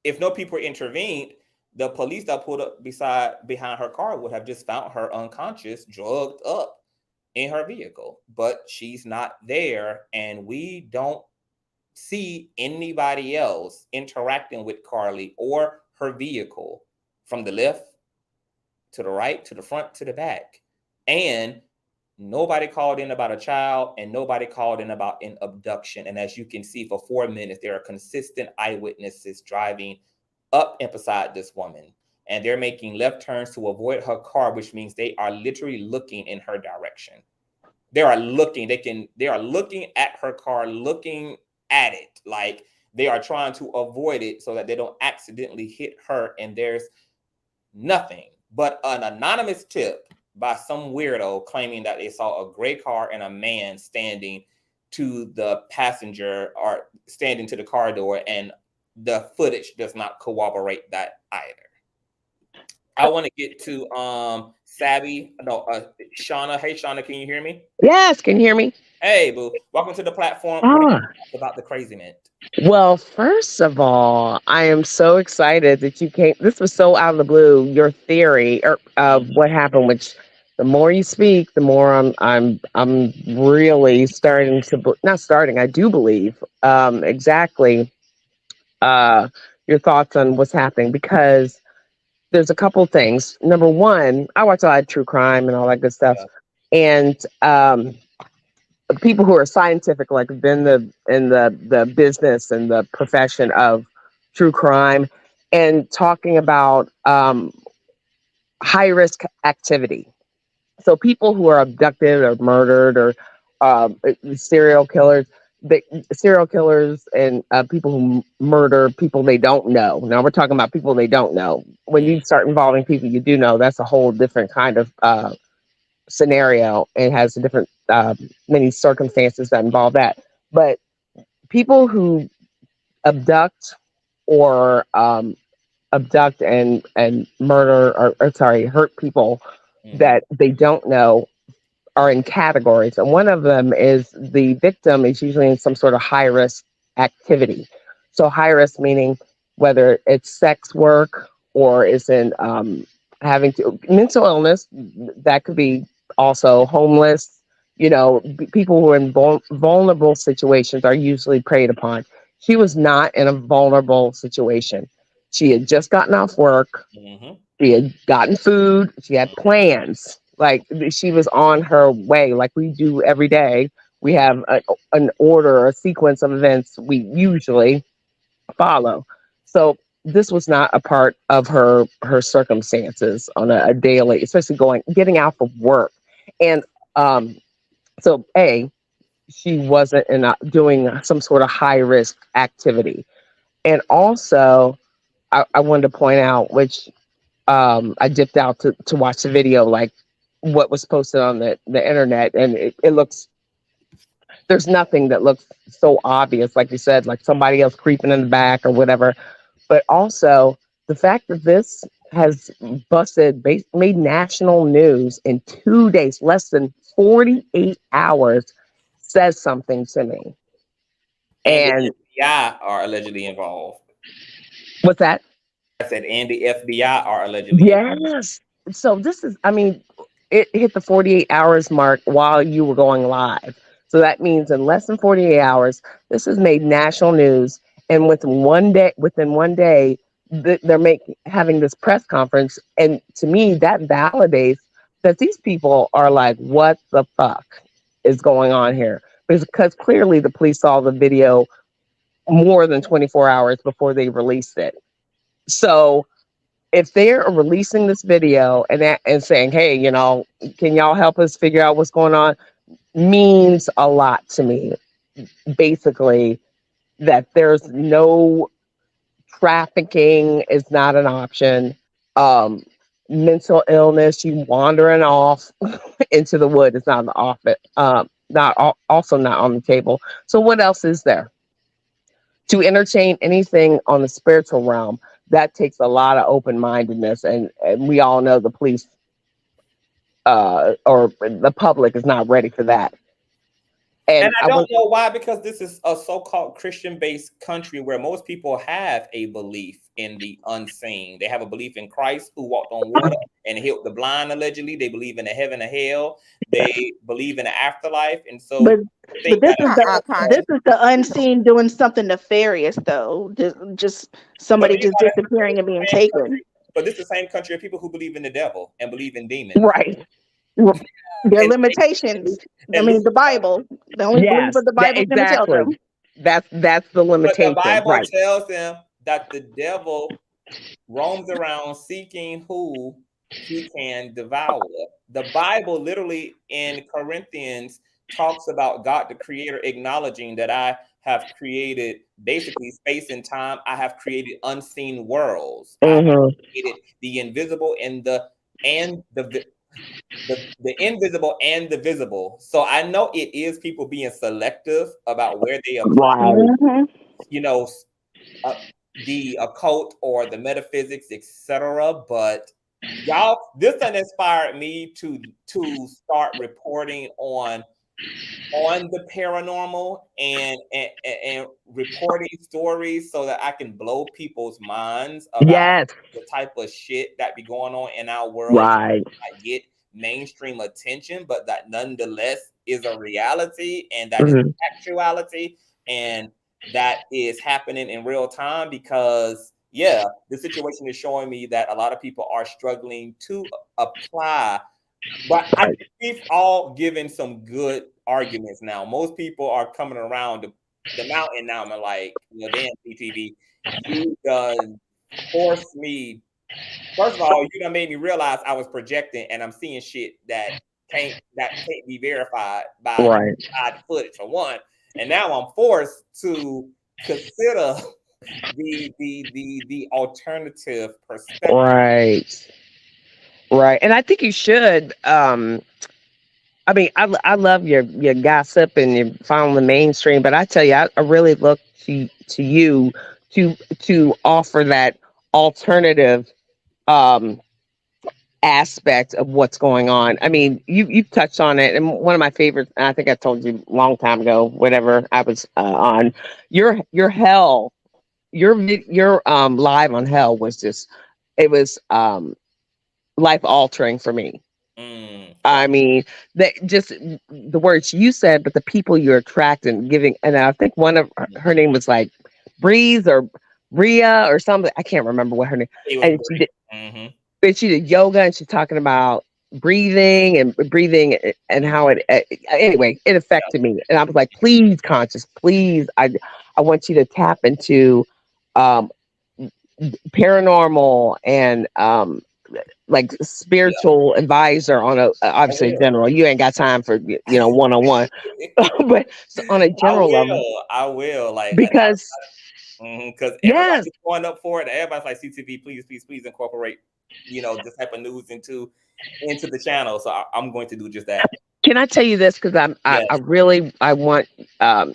A: if no people intervened, the police that pulled up behind her car would have just found her unconscious, drugged up in her vehicle. But she's not there, and we don't see anybody else interacting with Carlee or her vehicle from the left to the right, to the front, to the back. And nobody called in about a child, and nobody called in about an abduction. And as you can see, for 4 minutes, there are consistent eyewitnesses driving up and beside this woman, and they're making left turns to avoid her car, which means they are literally looking in her direction. They are looking at her car, looking at it, like they are trying to avoid it so that they don't accidentally hit her. And there's nothing but an anonymous tip by some weirdo claiming that they saw a gray car and a man standing to the passenger or standing to the car door, and the footage does not corroborate that either. I want to get to Shauna. Hey, Shauna, can you hear me?
M: Yes, can you hear me?
A: Hey, boo. Welcome to the platform. What do you think about the crazy mint?
M: Well, first of all, I am so excited that you came. This was so out of the blue. Your theory of what happened, which the more you speak, the more I'm really starting to not starting. I do believe exactly your thoughts on what's happening, because there's a couple things. Number one, I watch a lot of true crime and all that good stuff, and people who are scientific, like been in the business and the profession of true crime, and talking about high risk activity. So people who are abducted or murdered, or serial killers, and people who murder people they don't know. Now we're talking about people they don't know. When you start involving people you do know, that's a whole different kind of scenario, and has a different many circumstances that involve that. But people who abduct or abduct and murder or hurt people that they don't know are in categories, and one of them is the victim is usually in some sort of high risk activity. So high risk meaning whether it's sex work or is in having to mental illness, that could be also homeless. People who are in vulnerable situations are usually preyed upon. She was not in a vulnerable situation. She had just gotten off work. She had gotten food. She had plans. Like, she was on her way, like we do every day. We have an order, a sequence of events we usually follow. So this was not a part of her circumstances on a daily, especially getting out of work. And so she wasn't doing some sort of high risk activity. And also, I wanted to point out, which I dipped out to watch the video, like what was posted on the internet, and it looks, there's nothing that looks so obvious, like you said, like somebody else creeping in the back or whatever. But also the fact that this has made national news in 2 days, less than 48 hours, says something to me.
A: And the FBI are allegedly involved.
M: What's that?
A: I said, and the FBI are allegedly involved.
M: Yes. So this is, I mean, it hit the 48 hours mark while you were going live. So that means in less than 48 hours, this has made national news. And within one day, they're having this press conference. And to me, that validates that these people are like, what the fuck is going on here? Because clearly the police saw the video more than 24 hours before they released it. So if they're releasing this video and saying, hey, you know, can y'all help us figure out what's going on, means a lot to me. Basically, that there's no trafficking is not an option. Mental illness, you wandering off into the wood is not also not on the table. So what else is there? To entertain anything on the spiritual realm, that takes a lot of open-mindedness, and we all know the police or the public is not ready for that.
A: And I don't know why, because this is a so-called Christian-based country where most people have a belief in the unseen. They have a belief in Christ who walked on water and healed the blind, allegedly. They believe in the heaven and hell. They believe in the afterlife. And so
J: but this is the unseen doing something nefarious, though. Just somebody just disappearing and being taken.
A: But this is the same country of people who believe in the devil and believe in demons.
J: Right. There are limitations. I mean, the Bible. The only belief of the Bible is going to tell them.
M: That's the limitation.
A: But the Bible
M: right.
A: tells them that the devil roams around seeking who he can devour. The Bible literally in Corinthians talks about God the Creator acknowledging that I have created basically space and time. I have created unseen worlds. I have created the invisible and the invisible and the visible. So I know it is people being selective about where they apply, you know, the occult or the metaphysics, etc. But y'all, this done inspired me to start reporting on the paranormal and reporting stories so that I can blow people's minds about the type of shit that be going on in our world.
M: Right.
A: I get mainstream attention, but that nonetheless is a reality, and that is actuality, and that is happening in real time. Because the situation is showing me that a lot of people are struggling to apply. But I think we've all given some good arguments now. Most people are coming around the mountain now. I'm like, you know, damn, CTV, you done forced me. First of all, you done made me realize I was projecting, and I'm seeing shit that can't be verified by footage for one. And now I'm forced to consider the alternative perspective.
M: Right. And I think you should. I mean, I love your gossip and your following the mainstream, but I tell you, I really look to you to offer that alternative aspect of what's going on. I mean, you've touched on it, and one of my favorites, and I think I told you a long time ago, whatever I was on, your hell, your live on hell was just, it was life altering for me. I mean, that just the words you said, but the people you're attracting, giving, and I think one of her name was like Breeze or Bria or something. I can't remember what her name. And she did yoga, and she's talking about breathing and how it. Anyway, it affected me, and I was like, please, Conscious, please, I want you to tap into paranormal and like spiritual advisor on a obviously
A: will.
M: general. You ain't got time for one-on-one, but so on a general level.
A: I will. Like
M: Because
A: because
M: yes,
A: everybody's going up for it. Everybody's like, CTV, please incorporate, this type of news into the channel. So I'm going to do just that.
M: can I tell you this? Because I want I'm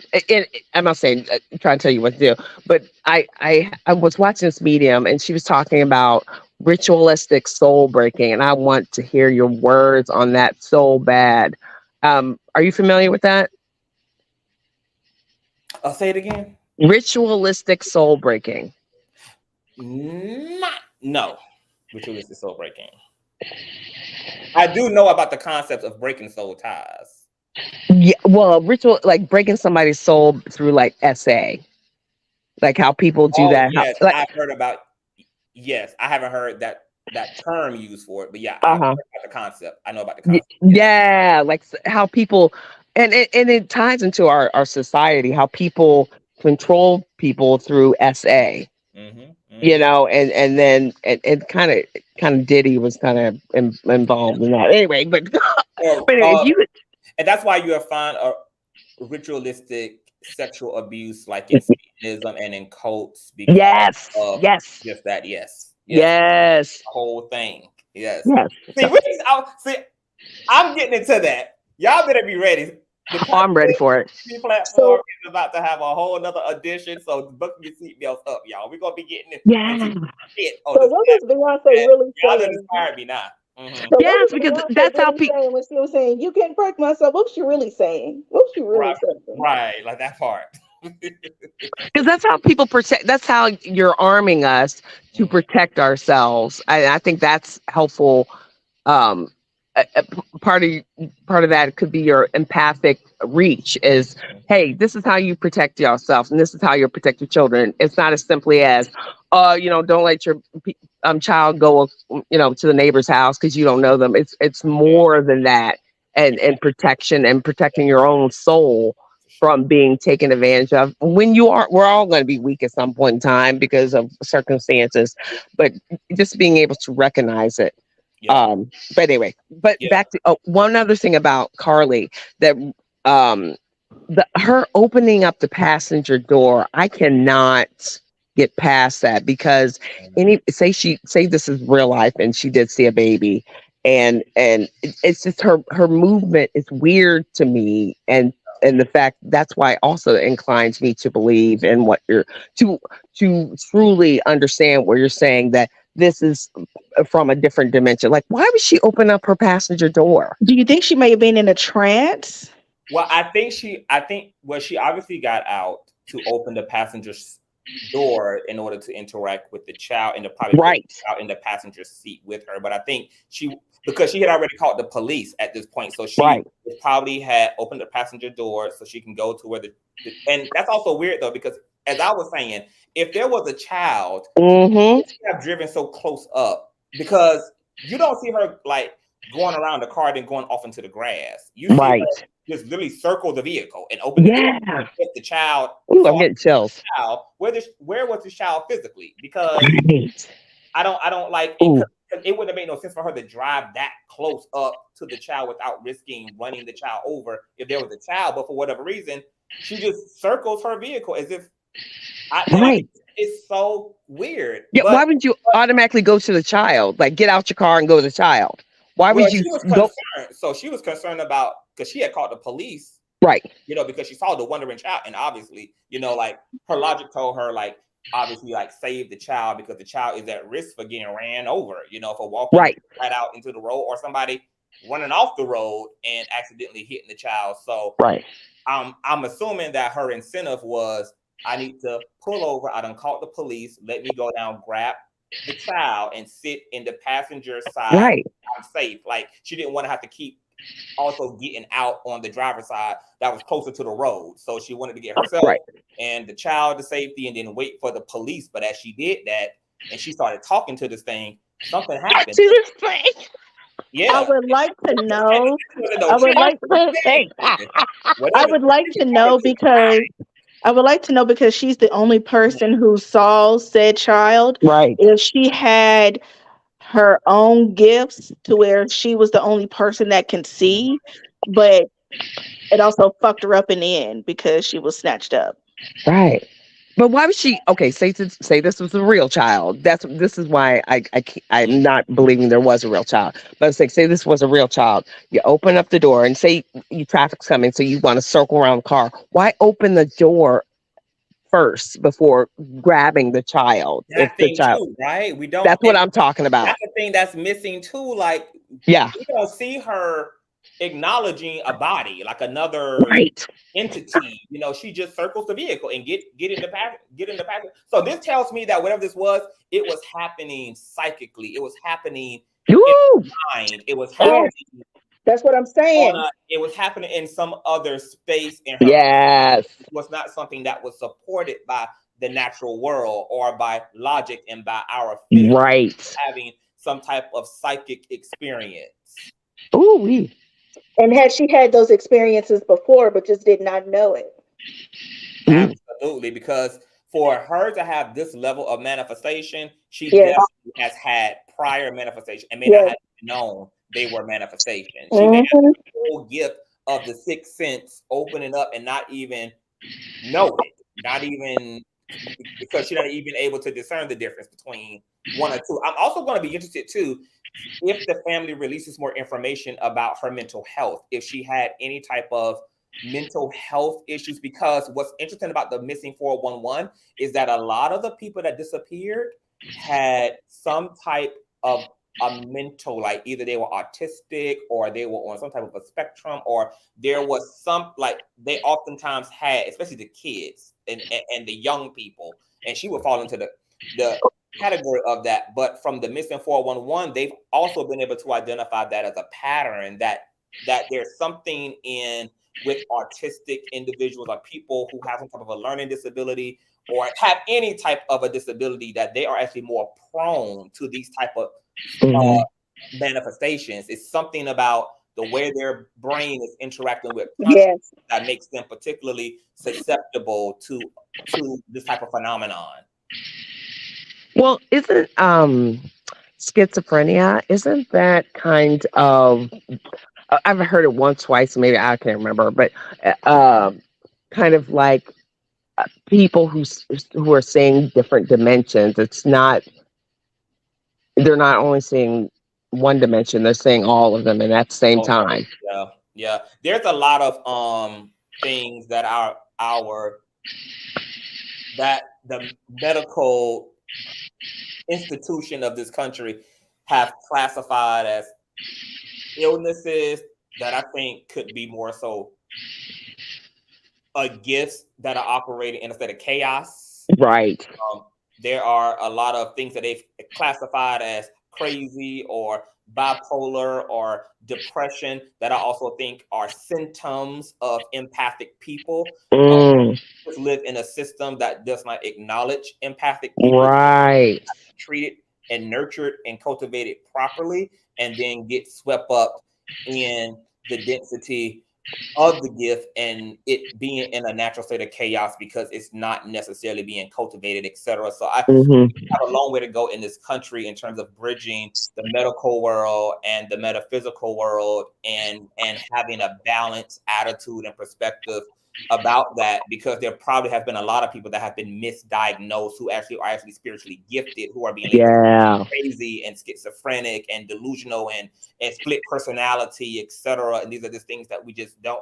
M: not saying trying to tell you what to do, but I was watching this medium and she was talking about ritualistic soul breaking, and I want to hear your words on that so bad. Are you familiar with that?
A: I'll say it again.
M: Ritualistic soul breaking.
A: No, ritualistic soul breaking. I do know about the concept of breaking soul ties.
M: Yeah, well, ritual, like breaking somebody's soul through like SA, like how people do that.
A: Yes,
M: I've
A: heard about. Yes, I haven't heard that term used for it, but yeah, I've heard about the concept. I know about the concept.
M: Yeah, like how people, and it ties into our society, how people control people through SA. And then kind of Diddy was kind of involved in that anyway. But anyway,
A: and that's why you find a ritualistic sexual abuse like in Satanism and in cults.
M: Yes.
A: Just that. Yes.
M: The
A: whole thing. Yes.
M: See,
A: I'm getting into that. Y'all better be ready.
M: I'm ready for it.
A: The platform is about to have a whole another edition, so buckle your seatbelts up, y'all. We're gonna be getting it.
J: So what was Beyonce really saying?
A: Y'all inspired me now.
J: So yes, because that's how people. When she was saying, "You can't break myself," what was she really saying? What was she really saying?
A: Right, like that part.
M: Because that's how people protect. That's how you're arming us to protect ourselves. I think that's helpful. Part of that could be your empathic reach is, hey, this is how you protect yourself and this is how you protect your children. It's not as simply as don't let your child go to the neighbor's house because you don't know them. It's more than that, and protection and protecting your own soul from being taken advantage of. We're all going to be weak at some point in time because of circumstances, but just being able to recognize it. But anyway, back to one other thing about Carlee, that her opening up the passenger door, I cannot get past that, because say this is real life and she did see a baby, and it's just her movement is weird to me, and the fact that's why also inclines me to believe in what you're to truly understand what you're saying, that this is from a different dimension. Like, why would she open up her passenger door?
J: Do you think she may have been in a trance?
A: Well, I think she obviously got out to open the passenger door in order to interact with the child, and to probably out in the passenger seat with her. But I think because she had already called the police at this point, so she probably had opened the passenger door so she can go to where and that's also weird though, because as I was saying, if there was a child, she have driven so close up, because you don't see her like going around the car and going off into the grass. You see her just literally circle the vehicle and open the door and get the child.
M: Ooh, I'm getting chills.
A: Where was the child physically? Because I don't like it. It wouldn't have made no sense for her to drive that close up to the child without risking running the child over if there was a child. But for whatever reason, she just circles her vehicle as if. It's so weird.
M: Yeah, why would you automatically go to the child? Like, get out your car and go to the child. Why would you?
A: She was concerned. So she was concerned about, because she had called the police.
M: Right.
A: Because she saw the wandering child, and obviously, like her logic told her, like, obviously, like, save the child, because the child is at risk for getting ran over, for walking right out into the road, or somebody running off the road and accidentally hitting the child. So I'm assuming that her incentive was, I need to pull over. I done called the police. Let me go down, grab the child, and sit in the passenger side.
M: Right.
A: I'm safe. Like, she didn't want to have to keep also getting out on the driver's side that was closer to the road. So she wanted to get herself and the child to safety, and then wait for the police. But as she did that, and she started talking to this thing, something happened.
J: To this thing. Yeah. I would like to know. I would like to know because she's the only person who saw said child.
M: Right.
J: If she had her own gifts to where she was the only person that can see, but it also fucked her up in the end because she was snatched up.
M: Right. But why was she okay? Say this was a real child. This is why I'm not believing there was a real child. But it's like, say this was a real child. You open up the door and say you traffic's coming, so you want to circle around the car. Why open the door first before grabbing the child? If
A: That
M: the
A: thing
M: child,
A: too, right? We don't.
M: that's what I'm talking about.
A: That's the thing that's missing too. Like,
M: Yeah.
A: we don't see her acknowledging a body, like another
M: Right.
A: entity. You know, she just circles the vehicle and get in the pack. So this tells me that whatever this was, it was happening psychically. It was happening in the mind. It was happening.
J: That's what I'm saying.
A: It was happening in some other space in her.
M: Yes.
A: It was not something that was supported by the natural world or by logic and by our
M: right
A: having some type of psychic experience.
M: Ooh.
J: And had she had those experiences before but just did not know it?
A: Absolutely, because for her to have this level of manifestation, she definitely has had prior manifestation and may not have known they were manifestations. She may have the whole gift of the sixth sense opening up and not even know it, not even because she's not even able to discern the difference between one or two. I'm also going to be interested too if the family releases more information about her mental health, if she had any type of mental health issues, because what's interesting about the missing 411 is that a lot of the people that disappeared had some type of a mental, like either they were autistic or they were on some type of a spectrum, or there was some, like they oftentimes had, especially the kids and the young people, and she would fall into the category of that. But from the missing 411, they've also been able to identify that as a pattern, that there's something in with autistic individuals or people who have some type of a learning disability or have any type of a disability, that they are actually more prone to these type of manifestations. It's something about the way their brain is interacting with that makes them particularly susceptible to this type of phenomenon.
M: Well, isn't schizophrenia, isn't that kind of, I've heard it once, twice, maybe I can't remember, but kind of like people who are seeing different dimensions. It's not, they're not only seeing one dimension, they're seeing all of them at the same time.
A: Yeah. There's a lot of things that that the medical institution of this country have classified as illnesses that I think could be more so gifts that are operating in a state of chaos.
M: Right.
A: There are a lot of things that they've classified as crazy or bipolar or depression that I also think are symptoms of empathic people. Just live in a system that does not acknowledge empathic people.
M: Right.
A: Treated and nurtured and cultivated properly, and then get swept up in the density of the gift and it being in a natural state of chaos because it's not necessarily being cultivated, etc. So I have a long way to go in this country in terms of bridging the medical world and the metaphysical world and having a balanced attitude and perspective about that, because there probably have been a lot of people that have been misdiagnosed who actually are spiritually gifted, who are being crazy and schizophrenic and delusional and split personality, etc. And these are just things that we just don't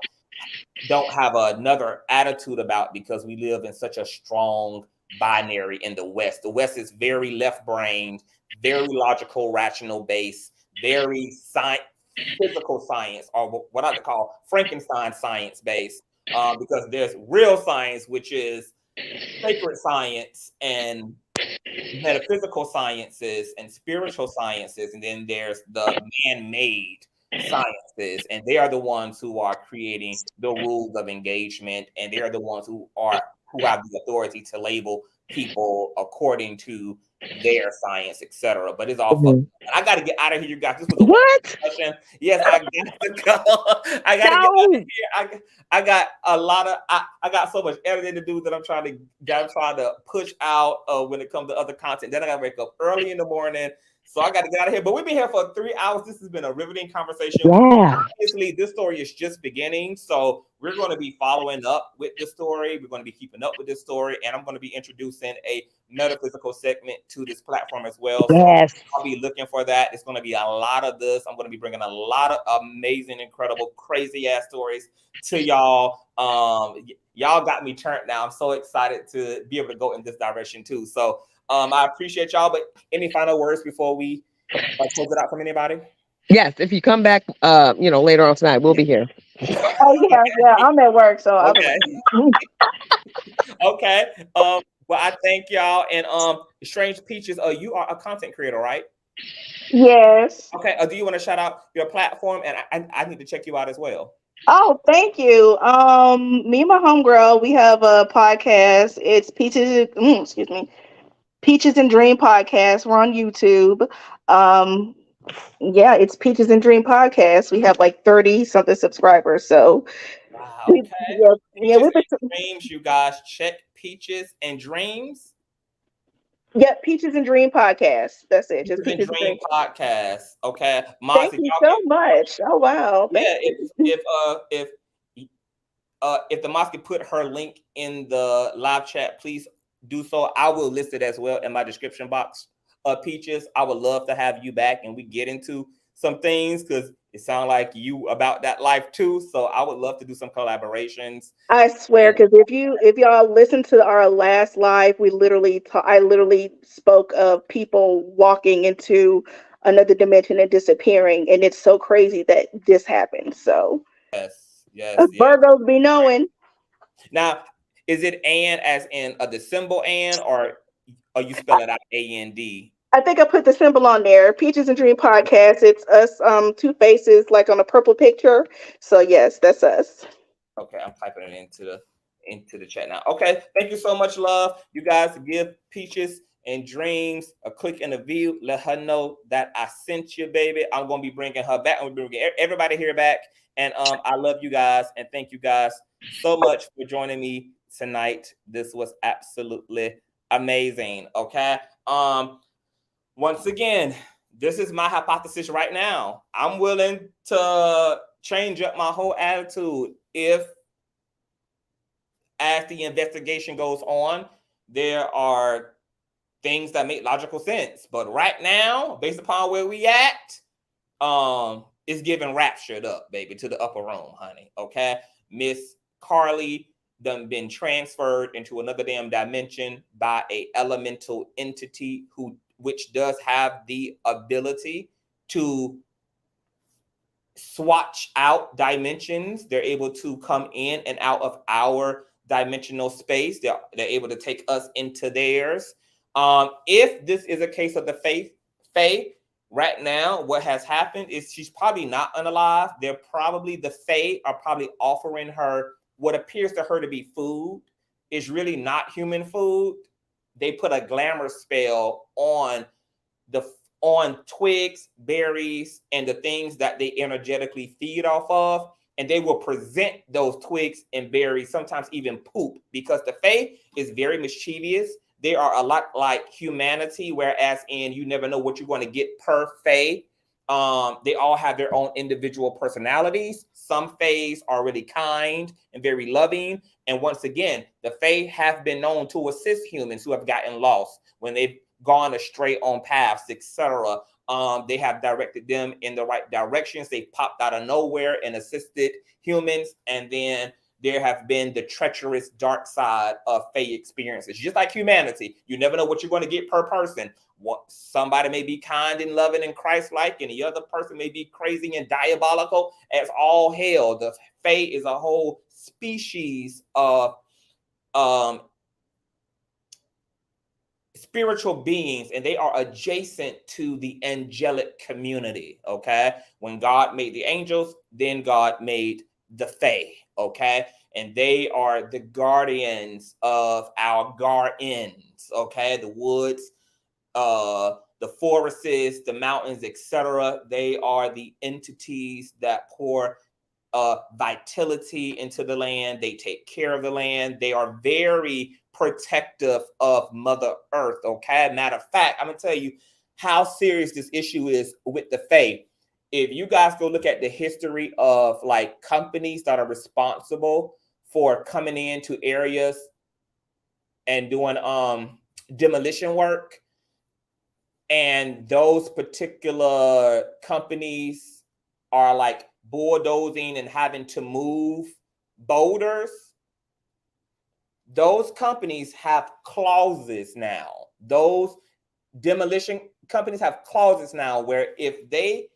A: have another attitude about, because we live in such a strong binary in the West. The West is very left-brained, very logical, rational based, very physical science, or what I call Frankenstein science based. Because there's real science, which is sacred science and metaphysical sciences and spiritual sciences, and then there's the man-made sciences, and they are the ones who are creating the rules of engagement, and they are the ones who have the authority to label people according to their science, etc. But it's all fucked. I got to get out of here, you guys. This was a discussion. Yes, I got to go. I got to get out of here. I got a lot of. I got so much editing to do that I'm trying to push out when it comes to other content. Then I got to wake up early in the morning, So I got to get out of here. But we've been here for 3 hours. This has been a riveting conversation.
M: Yeah.
A: Obviously, this story is just beginning. So we're going to be following up with this story. We're going to be keeping up with this story. And I'm going to be introducing a metaphysical segment to this platform as well.
M: Yes.
A: So I'll be looking for that. It's going to be a lot of this. I'm going to be bringing a lot of amazing, incredible, crazy ass stories to y'all. Y'all got me turned now. I'm so excited to be able to go in this direction too. So I appreciate y'all, but any final words before we close it out from anybody?
M: Yes, if you come back, later on tonight, we'll be here.
J: Oh yeah, I'm at work, so
A: okay. Okay. Well, I thank y'all. And Strange Peaches, you are a content creator, right?
J: Yes.
A: Okay. Do you want to shout out your platform? And I need to check you out as well.
J: Oh, thank you. Me and my homegirl, we have a podcast. It's Peaches and Dream Podcast. We're on YouTube. Yeah, it's Peaches and Dream Podcast. We have like 30 something subscribers. So
A: wow, okay.
J: We've been
A: Dreams, you guys. Check Peaches and Dreams.
J: Yeah, Peaches and Dream Podcast. That's it. Just
A: Peaches and Dream Podcast. Okay.
J: Thank you so much. Oh wow.
A: Yeah, if the Mosque put her link in the live chat, please do so. I will list it as well in my description box. Peaches, I would love to have you back and we get into some things because it sounds like you about that life too. So I would love to do some collaborations.
J: I swear, because if y'all listen to our last live, I literally spoke of people walking into another dimension and disappearing, and it's so crazy that this happened. So
A: yes.
J: Virgos be knowing.
A: Now, is it and as in the symbol and, or are you spelling out A-N-D?
J: I think I put the symbol on there. Peaches and Dream Podcast. It's us, two faces like on a purple picture. So yes, that's us.
A: Okay, I'm typing it into the chat now. Okay, thank you so much, love. You guys give Peaches and Dreams a click in the view. Let her know that I sent you, baby. I'm gonna be bringing her back. I'm gonna be bringing everybody here back. And I love you guys and thank you guys so much for joining me tonight. This was absolutely amazing. Okay. Once again, this is my hypothesis right now. I'm willing to change up my whole attitude if, as the investigation goes on, there are things that make logical sense. But right now, based upon where we at, it's giving raptured up, baby, to the upper room, honey. Okay, Miss Carlee done been transferred into another damn dimension by a elemental entity which does have the ability to swatch out dimensions. They're able to come in and out of our dimensional space. They're able to take us into theirs. If this is a case of the Fae, right now, what has happened is she's probably not unalive. The Fae are probably offering her what appears to her to be food. Is really not human food. They put a glamour spell on twigs, berries, and the things that they energetically feed off of, and they will present those twigs and berries, sometimes even poop, because the Fae is very mischievous. They are a lot like humanity, whereas you never know what you're going to get per Fae. They all have their own individual personalities. Some Faes are really kind and very loving. And once again, the Fae have been known to assist humans who have gotten lost when they've gone astray on paths, etc. They have directed them in the right directions. They popped out of nowhere and assisted humans. And then there have been the treacherous dark side of Fae experiences. Just like humanity, you never know what you're going to get per person. Somebody may be kind and loving and Christ-like, and the other person may be crazy and diabolical as all hell. The Fae is a whole species of spiritual beings, and they are adjacent to the angelic community. Okay, when God made the angels, then God made the Fae. Okay, and they are the guardians of our gardens. Okay, the woods, the forests, the mountains, etc. They are the entities that pour vitality into the land. They take care of the land. They are very protective of Mother Earth. Okay, matter of fact, I'm gonna tell you how serious this issue is with the Fae. If you guys go look at the history of like companies that are responsible for coming into areas and doing demolition work, and those particular companies are like bulldozing and having to move boulders, those companies have clauses now. Those demolition companies have clauses now where if they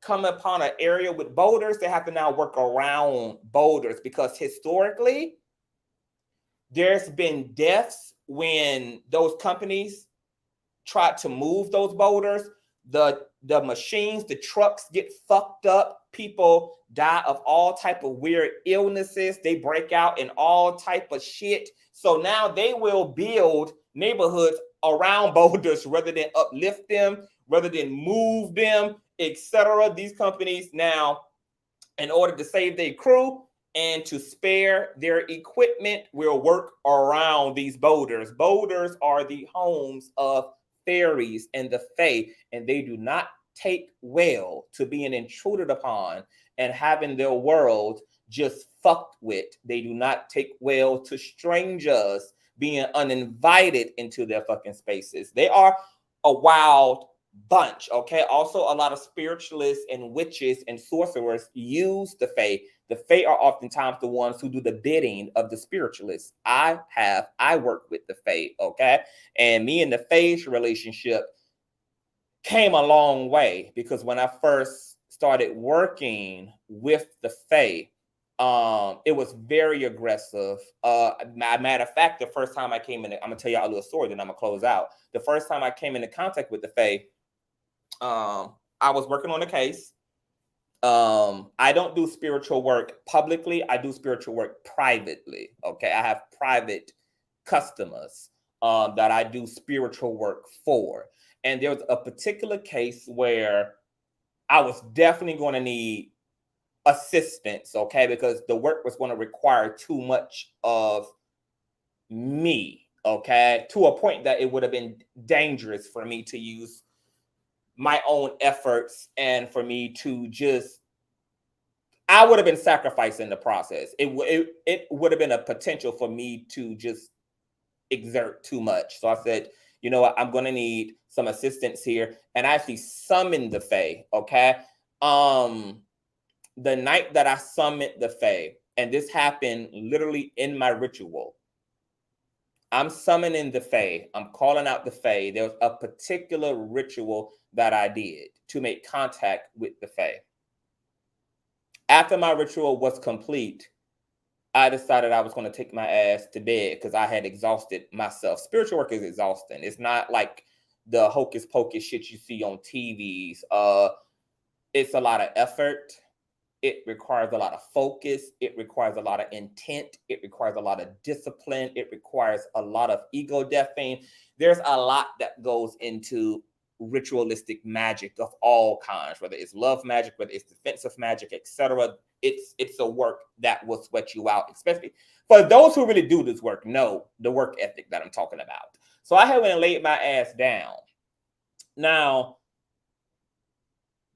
A: come upon an area with boulders, they have to now work around boulders, because historically there's been deaths when those companies try to move those boulders. The machines, the trucks get fucked up. People die of all type of weird illnesses. They break out in all type of shit. So now they will build neighborhoods around boulders rather than uplift them, rather than move them, etc. These companies now, in order to save their crew and to spare their equipment, will work around these boulders. Boulders are the homes of fairies and the Fae, and they do not take well to being intruded upon and having their world just fucked with. They do not take well to strangers being uninvited into their fucking spaces. They are a wild bunch, okay? Also, a lot of spiritualists and witches and sorcerers use the Fae. The Fae are oftentimes the ones who do the bidding of the spiritualists. I work with the Fae, okay? And me and the Fae's relationship came a long way, because when I first started working with the Fae, it was very aggressive. Matter of fact, the first time I came in, I'm gonna tell y'all a little story, then I'm gonna close out. The first time I came into contact with the Fae, I was working on a case. I don't do spiritual work publicly. I do spiritual work privately. Okay, I have private customers that I do spiritual work for. And there was a particular case where I was definitely going to need assistance, okay, because the work was going to require too much of me, okay, to a point that it would have been dangerous for me to use my own efforts, and for me to just, I would have been sacrificing the process. It would have been a potential for me to just exert too much. So I said, you know what, I'm going to need some assistance here. And I actually summoned the Fae, okay? The night that I summoned the Fae, and this happened literally in my ritual, I'm summoning the Fae. I'm calling out the Fae. There was a particular ritual that I did to make contact with the Fae. After my ritual was complete, I decided I was going to take my ass to bed because I had exhausted myself. Spiritual work is exhausting. It's not like the hocus pocus shit you see on TVs. It's a lot of effort. It requires a lot of focus. It requires a lot of intent. It requires a lot of discipline. It requires a lot of ego deathing. There's a lot that goes into ritualistic magic of all kinds, whether it's love magic, whether it's defensive magic, etc. It's a work that will sweat you out, especially for those who really do this work, know the work ethic that I'm talking about. So I went and laid my ass down. Now,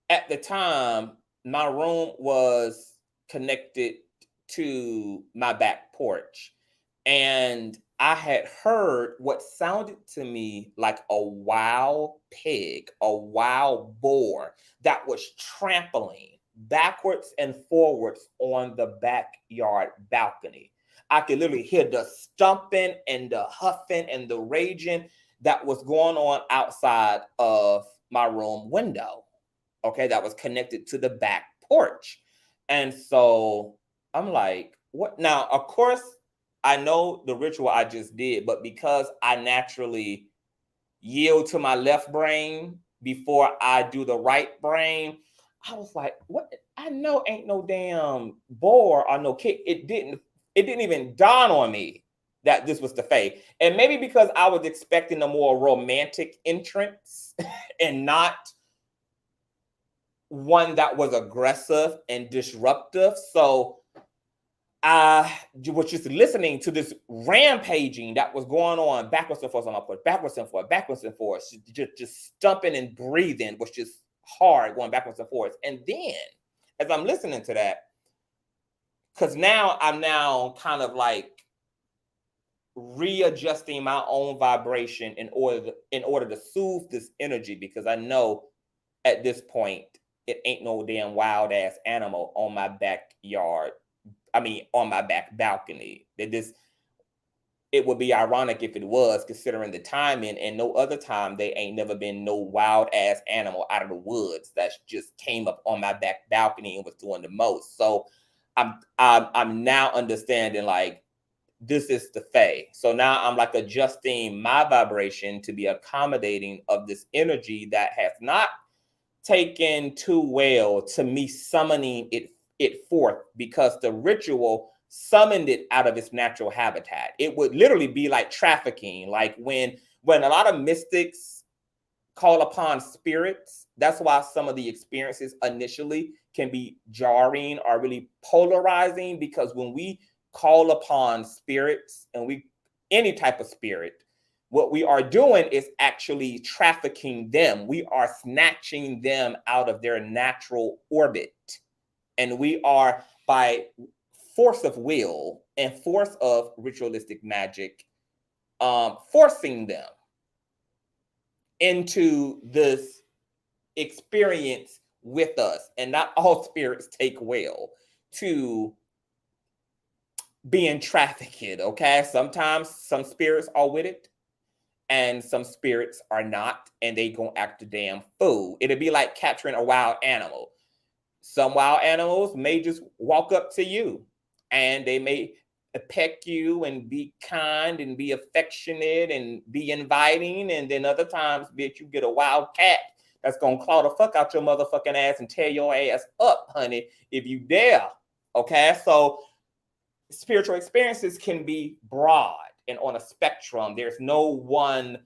A: at the time, my room was connected to my back porch, and I had heard what sounded to me like a wild pig, a wild boar that was trampling backwards and forwards on the backyard balcony. I could literally hear the stomping and the huffing and the raging that was going on outside of my room window. Okay, that was connected to the back porch. And so I'm like, what? Now, of course, I know the ritual I just did, but because I naturally yield to my left brain before I do the right brain, I was like, what? I know ain't no damn boar or no kick. It didn't even dawn on me that this was the Fae. And maybe because I was expecting a more romantic entrance and not one that was aggressive and disruptive. So I was just listening to this rampaging that was going on backwards and forth on my porch, backwards and forth, just stumping and breathing was just hard, going backwards and forth. And then as I'm listening to that, because I'm now kind of like readjusting my own vibration in order to soothe this energy, because I know at this point it ain't no damn wild ass animal on my backyard. I mean, on my back balcony. It would be ironic if it was, considering the timing, and no other time they ain't never been no wild ass animal out of the woods that just came up on my back balcony and was doing the most. So I'm now understanding, like, this is the Fae. So now I'm like adjusting my vibration to be accommodating of this energy that has not taken too well to me summoning it forth, because the ritual summoned it out of its natural habitat. It would literally be like trafficking, like when a lot of mystics call upon spirits. That's why some of the experiences initially can be jarring or really polarizing, because when we call upon spirits, and any type of spirit, what we are doing is actually trafficking them. We are snatching them out of their natural orbit. And we are, by force of will and force of ritualistic magic, forcing them into this experience with us. And not all spirits take well to being trafficked, okay? Sometimes some spirits are with it, and some spirits are not, and they gonna act a damn fool. It'd be like capturing a wild animal. Some wild animals may just walk up to you, and they may peck you and be kind and be affectionate and be inviting. And then other times, bitch, you get a wild cat that's gonna claw the fuck out your motherfucking ass and tear your ass up, honey, if you dare. Okay, so spiritual experiences can be broad and on a spectrum. There's no one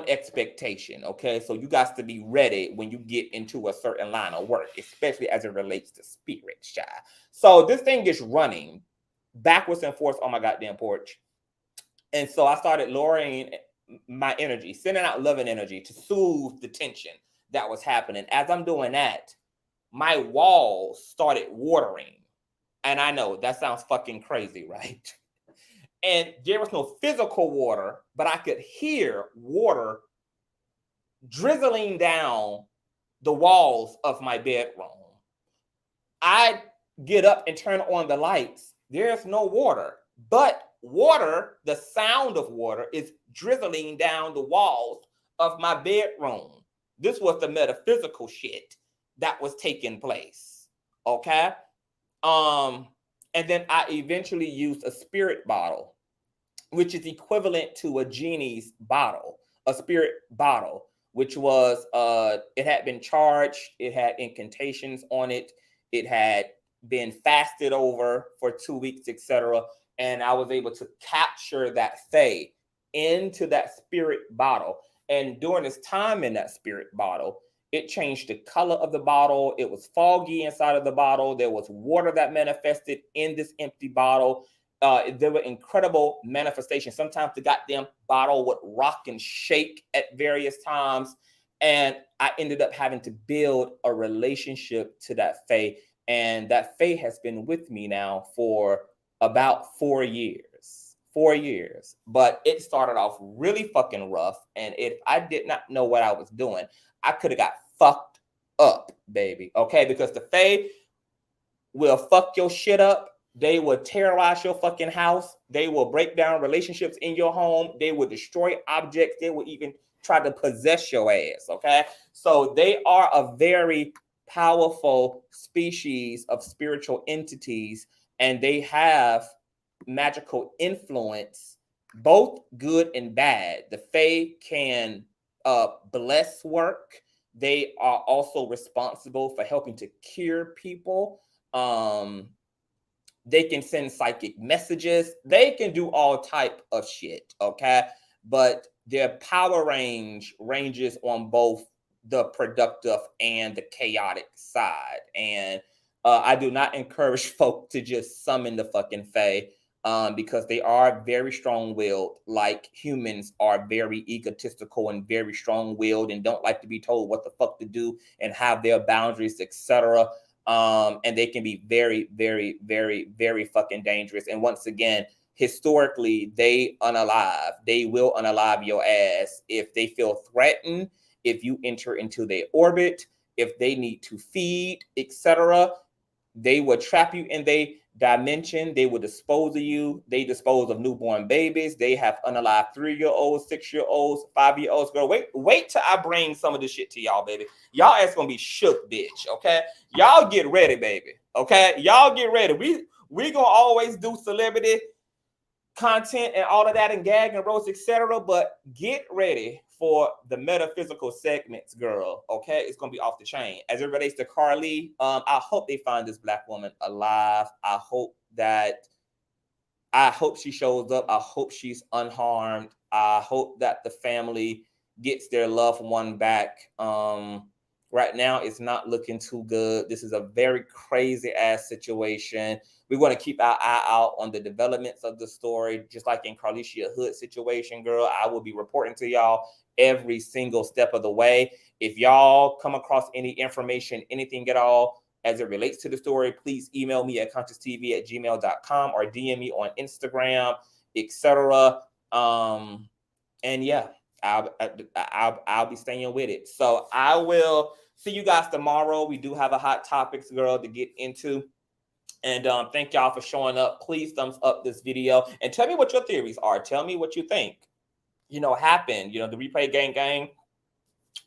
A: expectation. Okay, so you got to be ready when you get into a certain line of work, especially as it relates to spirit, child. So this thing is running backwards and forth on my goddamn porch, and so I started lowering my energy, sending out loving energy to soothe the tension that was happening. As I'm doing that, my walls started watering. And I know that sounds fucking crazy, right? And there was no physical water, but I could hear water drizzling down the walls of my bedroom. I get up and turn on the lights. There's no water, but water, the sound of water, is drizzling down the walls of my bedroom. This was the metaphysical shit that was taking place. Okay. And then I eventually used a spirit bottle, which is equivalent to a genie's bottle, a spirit bottle, which was, it had been charged, it had incantations on it, it had been fasted over for 2 weeks, etc. And I was able to capture that fae into that spirit bottle. And during this time in that spirit bottle, it changed the color of the bottle. It was foggy inside of the bottle. There was water that manifested in this empty bottle. There were incredible manifestations. Sometimes the goddamn bottle would rock and shake at various times. And I ended up having to build a relationship to that fae. And that fae has been with me now for about 4 years. 4 years. But it started off really fucking rough. And if I did not know what I was doing, I could have got fucked up, baby. Okay, because the fae will fuck your shit up. They will terrorize your fucking house. They will break down relationships in your home. They will destroy objects. They will even try to possess your ass. Okay, so they are a very powerful species of spiritual entities, and they have magical influence, both good and bad. The fae can bless work. They are also responsible for helping to cure people. They can send psychic messages. They can do all type of shit, okay? But their power ranges on both the productive and the chaotic side. And I do not encourage folk to just summon the fucking fae, because they are very strong-willed, like humans are very egotistical and very strong-willed and don't like to be told what the fuck to do and have their boundaries, etc. And they can be very, very, very, very fucking dangerous. And once again, historically, they will unalive your ass if they feel threatened, if you enter into their orbit, if they need to feed, etc. They will trap you in their dimension. They will dispose of you. They dispose of newborn babies. They have unalive 3-year-olds, 6-year-olds, 5-year-olds. Girl, wait till I bring some of this shit to y'all, baby. Y'all ass gonna be shook, bitch. Okay, y'all get ready, baby. Okay, y'all get ready. We gonna always do celebrity content and all of that and gag and roast, etc. But get ready for the metaphysical segments, girl. Okay, it's gonna be off the chain. As it relates to Carlee, I hope they find this Black woman alive. I hope she shows up. I hope she's unharmed. I hope that the family gets their loved one back. Right now, it's not looking too good. This is a very crazy ass situation. We want to keep our eye out on the developments of the story, just like in Carlee Hood situation, girl. I will be reporting to y'all every single step of the way. If y'all come across any information, anything at all as it relates to the story, please email me at consciouztv@gmail.com or DM me on Instagram, etc. And yeah, I'll be staying with it. So I will see you guys tomorrow. We do have a hot topics, girl, to get into. And thank y'all for showing up. Please thumbs up this video and tell me what your theories are. Tell me what you think, happened. The replay gang.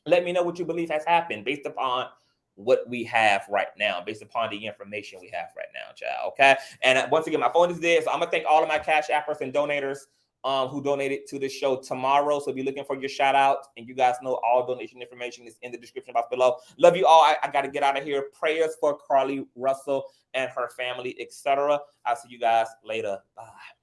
A: Let me know what you believe has happened based upon what we have right now, based upon the information we have right now, child. Okay. And once again, my phone is there. So I'm gonna thank all of my cash appers and donators who donated to the show tomorrow. So be looking for your shout out. And you guys know all donation information is in the description box below. Love you all. I got to get out of here. Prayers for Carlee Russell and her family, etc. I'll see you guys later. Bye.